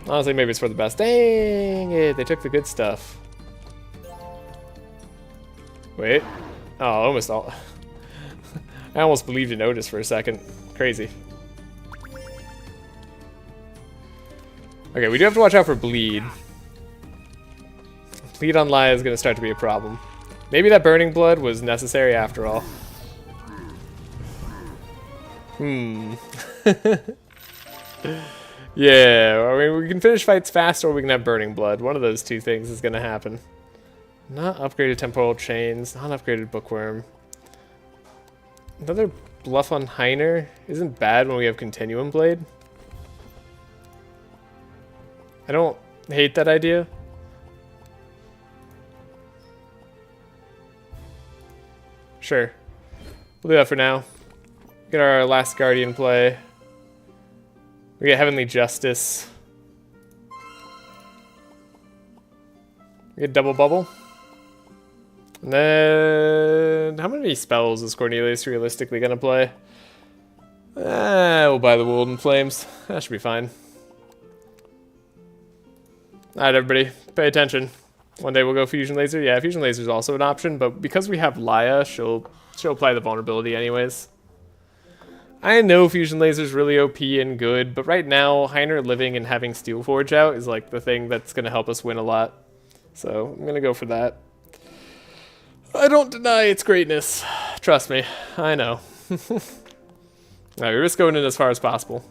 Honestly, maybe it's for the best. Dang it, they took the good stuff. Wait. Oh, almost all. I almost believed in Otis for a second. Crazy. Okay, we do have to watch out for bleed. Bleed on Laya is going to start to be a problem. Maybe that burning blood was necessary after all. Yeah, I mean, we can finish fights fast or we can have burning blood. One of those two things is going to happen. Not upgraded temporal chains, not upgraded bookworm. Another bluff on Heiner isn't bad when we have continuum blade. I don't hate that idea. Sure. We'll do that for now. Get our last Guardian play. We get Heavenly Justice. We get Double Bubble. And then, how many spells is Cornelius realistically going to play? We'll buy the Wolden Flames. That should be fine. Alright, everybody, pay attention. One day we'll go Fusion Laser. Yeah, Fusion Laser is also an option, but because we have Laya, she'll apply the vulnerability anyways. I know Fusion Laser is really OP and good, but right now, Heiner living and having Steelforge out is like the thing that's going to help us win a lot. So, I'm going to go for that. I don't deny its greatness. Trust me, I know. Alright, we're just going in as far as possible.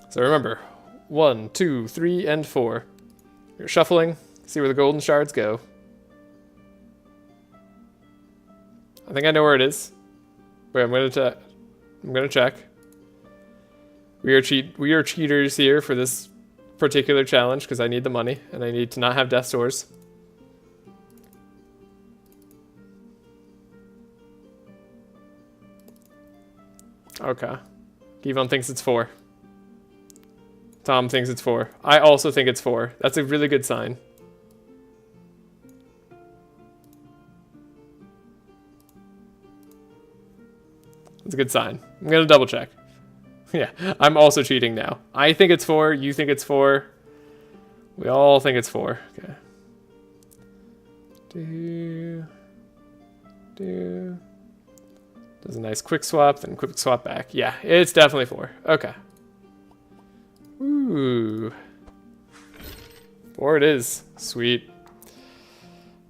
So remember, 1, 2, 3, and 4. You're shuffling, see where the golden shards go. I think I know where it is. Wait, I'm gonna check. We are cheaters here for this particular challenge because I need the money and I need to not have Death Doors. Okay. Givon thinks it's 4. Tom thinks it's 4. I also think it's 4. That's a really good sign. That's a good sign. I'm gonna double check. Yeah, I'm also cheating now. I think it's 4. You think it's 4. We all think it's 4. Okay. Does a nice quick swap, then quick swap back. Yeah, it's definitely 4. Okay. Ooh. 4 it is. Sweet.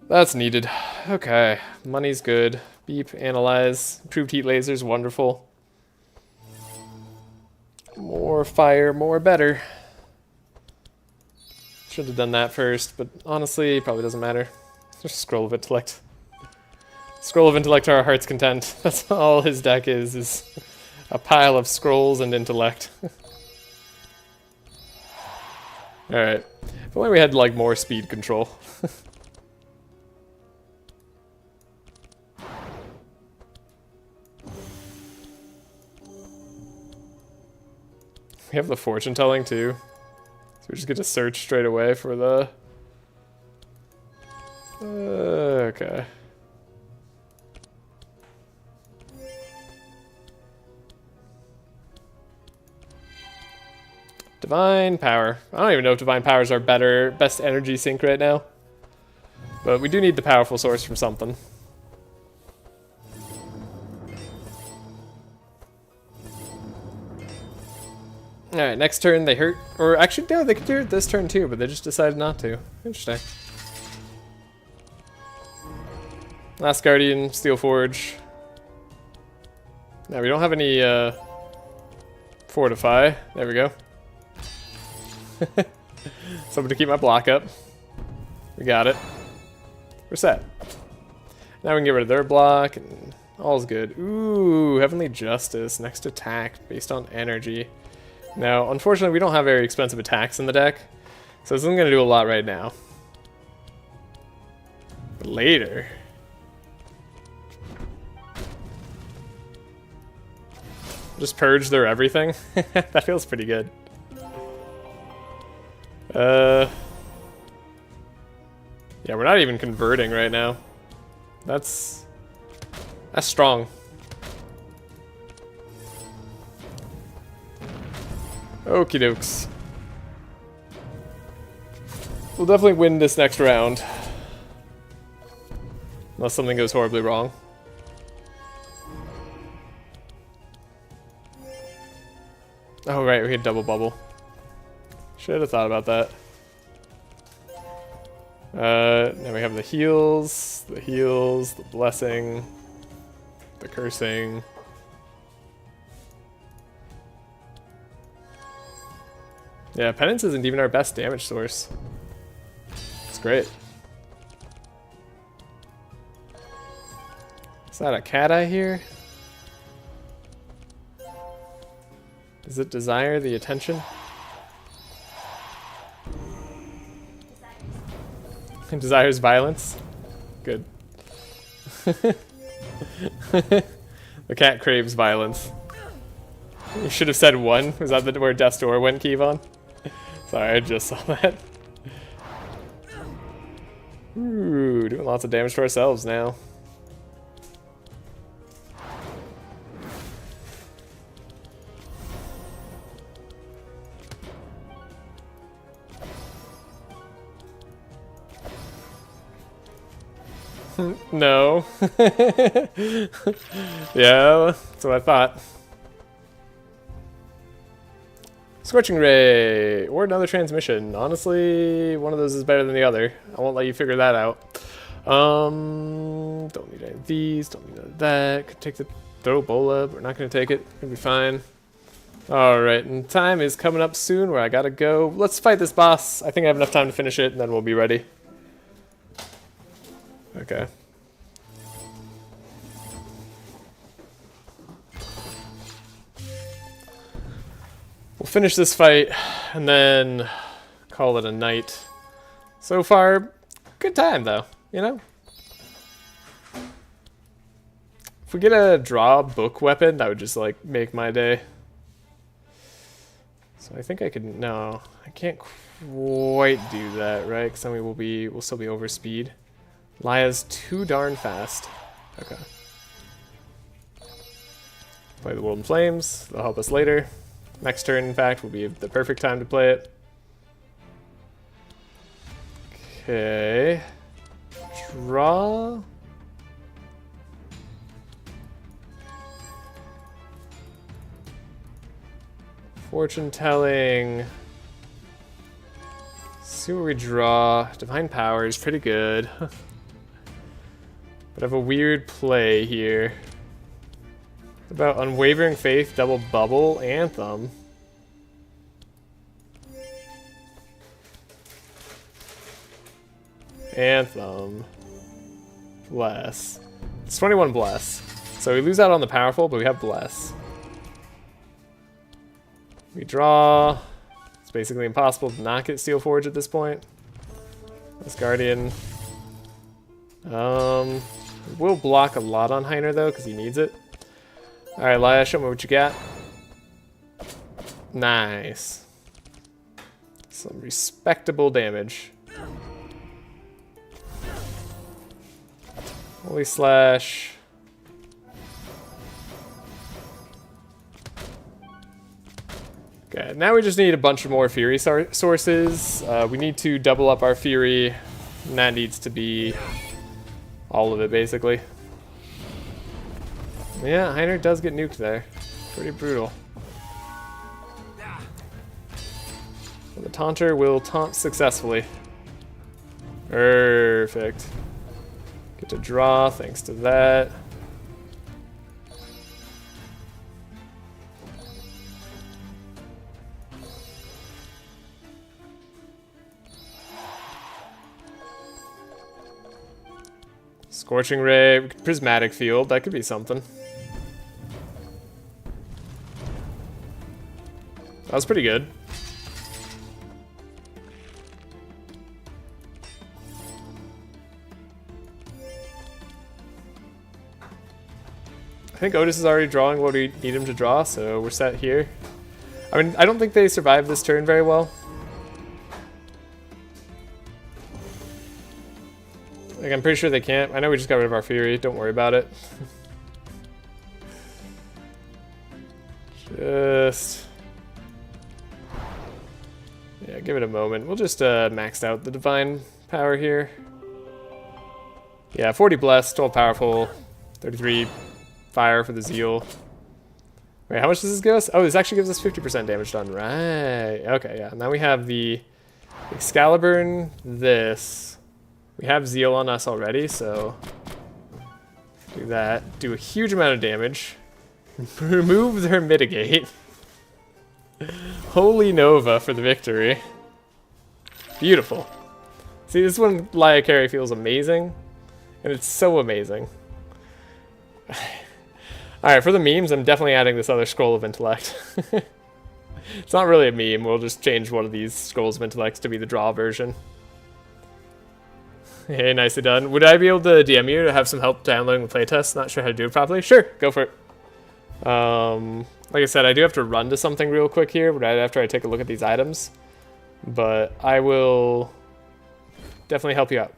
That's needed. Okay. Money's good. Beep, analyze. Improved heat lasers, wonderful. More fire, more better. Should have done that first, but honestly, it probably doesn't matter. Just Scroll of Intellect. Scroll of Intellect to our heart's content. That's all his deck is a pile of scrolls and intellect. Alright. If only we had, like, more speed control. We have the fortune telling, too. So we just get to search straight away for the... okay. Divine Power. I don't even know if Divine Power is our best energy sink right now. But we do need the powerful source from something. Alright, next turn they hurt. Or actually, no, they could do it this turn too, but they just decided not to. Interesting. Last Guardian, Steelforge. Now we don't have any Fortify. There we go. Something to keep my block up. We got it. We're set. Now we can get rid of their block, and all's good. Ooh, Heavenly Justice. Next attack based on energy. Now, unfortunately, we don't have very expensive attacks in the deck, so this isn't going to do a lot right now. But later... just purge their everything. That feels pretty good. Yeah, we're not even converting right now. That's strong. Okie dokes. We'll definitely win this next round. Unless something goes horribly wrong. Oh right, we had double bubble. Should have thought about that. Now we have the heals, the blessing, the cursing. Yeah, penance isn't even our best damage source. It's great. Is that a cat eye here? Does it desire the attention? It desires violence? Good. The cat craves violence. You should have said one. Was that where Death's Door went, Kevon? Sorry, I just saw that. Ooh, doing lots of damage to ourselves now. No. Yeah, that's what I thought. Scorching Ray, or another transmission. Honestly, one of those is better than the other. I won't let you figure that out. Don't need any of these, don't need any of that. Could take the throw bola, but we're not gonna take it. Gonna be fine. Alright, and time is coming up soon where I gotta go. Let's fight this boss. I think I have enough time to finish it, and then we'll be ready. Okay. We'll finish this fight and then call it a night. So far, good time though, you know? If we get a draw book weapon, that would just like make my day. So I think I could, no, I can't quite do that, right? Because then we'll still be over speed. Laya's too darn fast. Okay. Play the World in Flames. They'll help us later. Next turn, in fact, will be the perfect time to play it. Okay. Draw. Fortune telling. See what we draw. Divine Power is pretty good. But I have a weird play here. About Unwavering Faith, Double Bubble, Anthem. Anthem. Bless. It's 21 Bless. So we lose out on the powerful, but we have Bless. We draw. It's basically impossible to not get Steel Forge at this point. This Guardian. We'll block a lot on Heiner though, because he needs it. Alright, Laya, show me what you got. Nice. Some respectable damage. Holy Slash. Okay, now we just need a bunch of more Fury sources. We need to double up our Fury, and that needs to be all of it, basically. Yeah, Heiner does get nuked there. Pretty brutal. And the taunter will taunt successfully. Perfect. Get to draw thanks to that. Scorching Ray, Prismatic Field, that could be something. That was pretty good. I think Otis is already drawing what we need him to draw, so we're set here. I mean, I don't think they survived this turn very well. Like, I'm pretty sure they can't. I know we just got rid of our Fury. Don't worry about it. Just... yeah, give it a moment. We'll just max out the Divine power here. Yeah, 40 Blessed, 12 Powerful, 33 Fire for the Zeal. Wait, how much does this give us? Oh, this actually gives us 50% damage done. Right. Okay, yeah. Now we have the Excalibur and this. We have Zeal on us already, so do that. Do a huge amount of damage. Remove their mitigate. Holy Nova for the victory. Beautiful. See, this is when Laia Carry feels amazing, and it's so amazing. Alright, for the memes, I'm definitely adding this other Scroll of Intellect. It's not really a meme, we'll just change one of these Scrolls of Intellect to be the draw version. Hey, nicely done. Would I be able to DM you to have some help downloading the playtest? Not sure how to do it properly? Sure, go for it. Like I said, I do have to run to something real quick here right after I take a look at these items. But I will definitely help you out.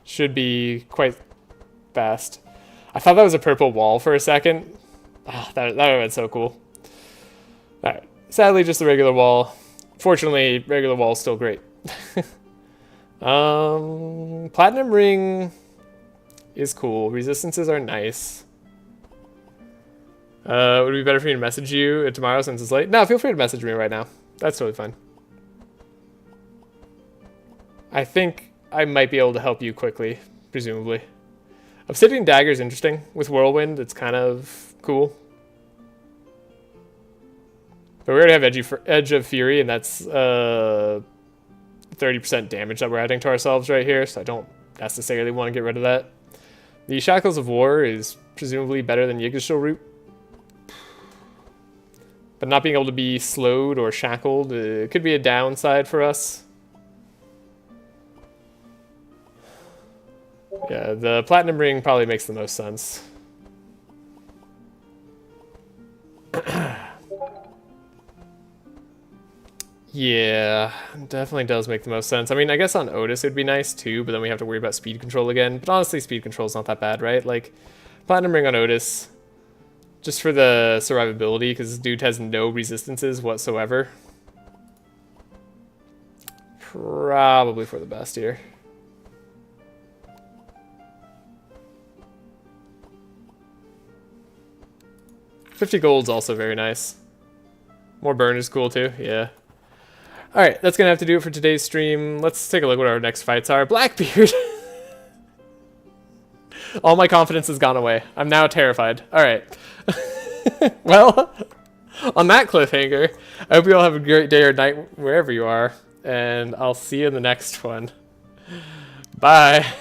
Should be quite fast. I thought that was a purple wall for a second. Ah, that would have been so cool. Alright, sadly just the regular wall. Fortunately, regular wall is still great. Platinum Ring is cool. Resistances are nice. Would it be better for me to message you tomorrow since it's late? No, feel free to message me right now. That's totally fine. I think I might be able to help you quickly, presumably. Obsidian Dagger is interesting. With Whirlwind, it's kind of cool. But we already have Edge of Fury, and that's 30% damage that we're adding to ourselves right here, so I don't necessarily want to get rid of that. The Shackles of War is presumably better than Yggdrasil Root. But not being able to be slowed or shackled could be a downside for us. Yeah, the Platinum Ring probably makes the most sense. Yeah, definitely does make the most sense. I mean, I guess on Otis it'd be nice too, but then we have to worry about speed control again. But honestly, speed control is not that bad, right? Like, Platinum Ring on Otis, just for the survivability, because this dude has no resistances whatsoever. Probably for the best here. $50 gold's also very nice. More burn is cool too, yeah. Alright, that's going to have to do it for today's stream. Let's take a look at what our next fights are. Blackbeard! All my confidence has gone away. I'm now terrified. Alright. Well, on that cliffhanger, I hope you all have a great day or night wherever you are. And I'll see you in the next one. Bye!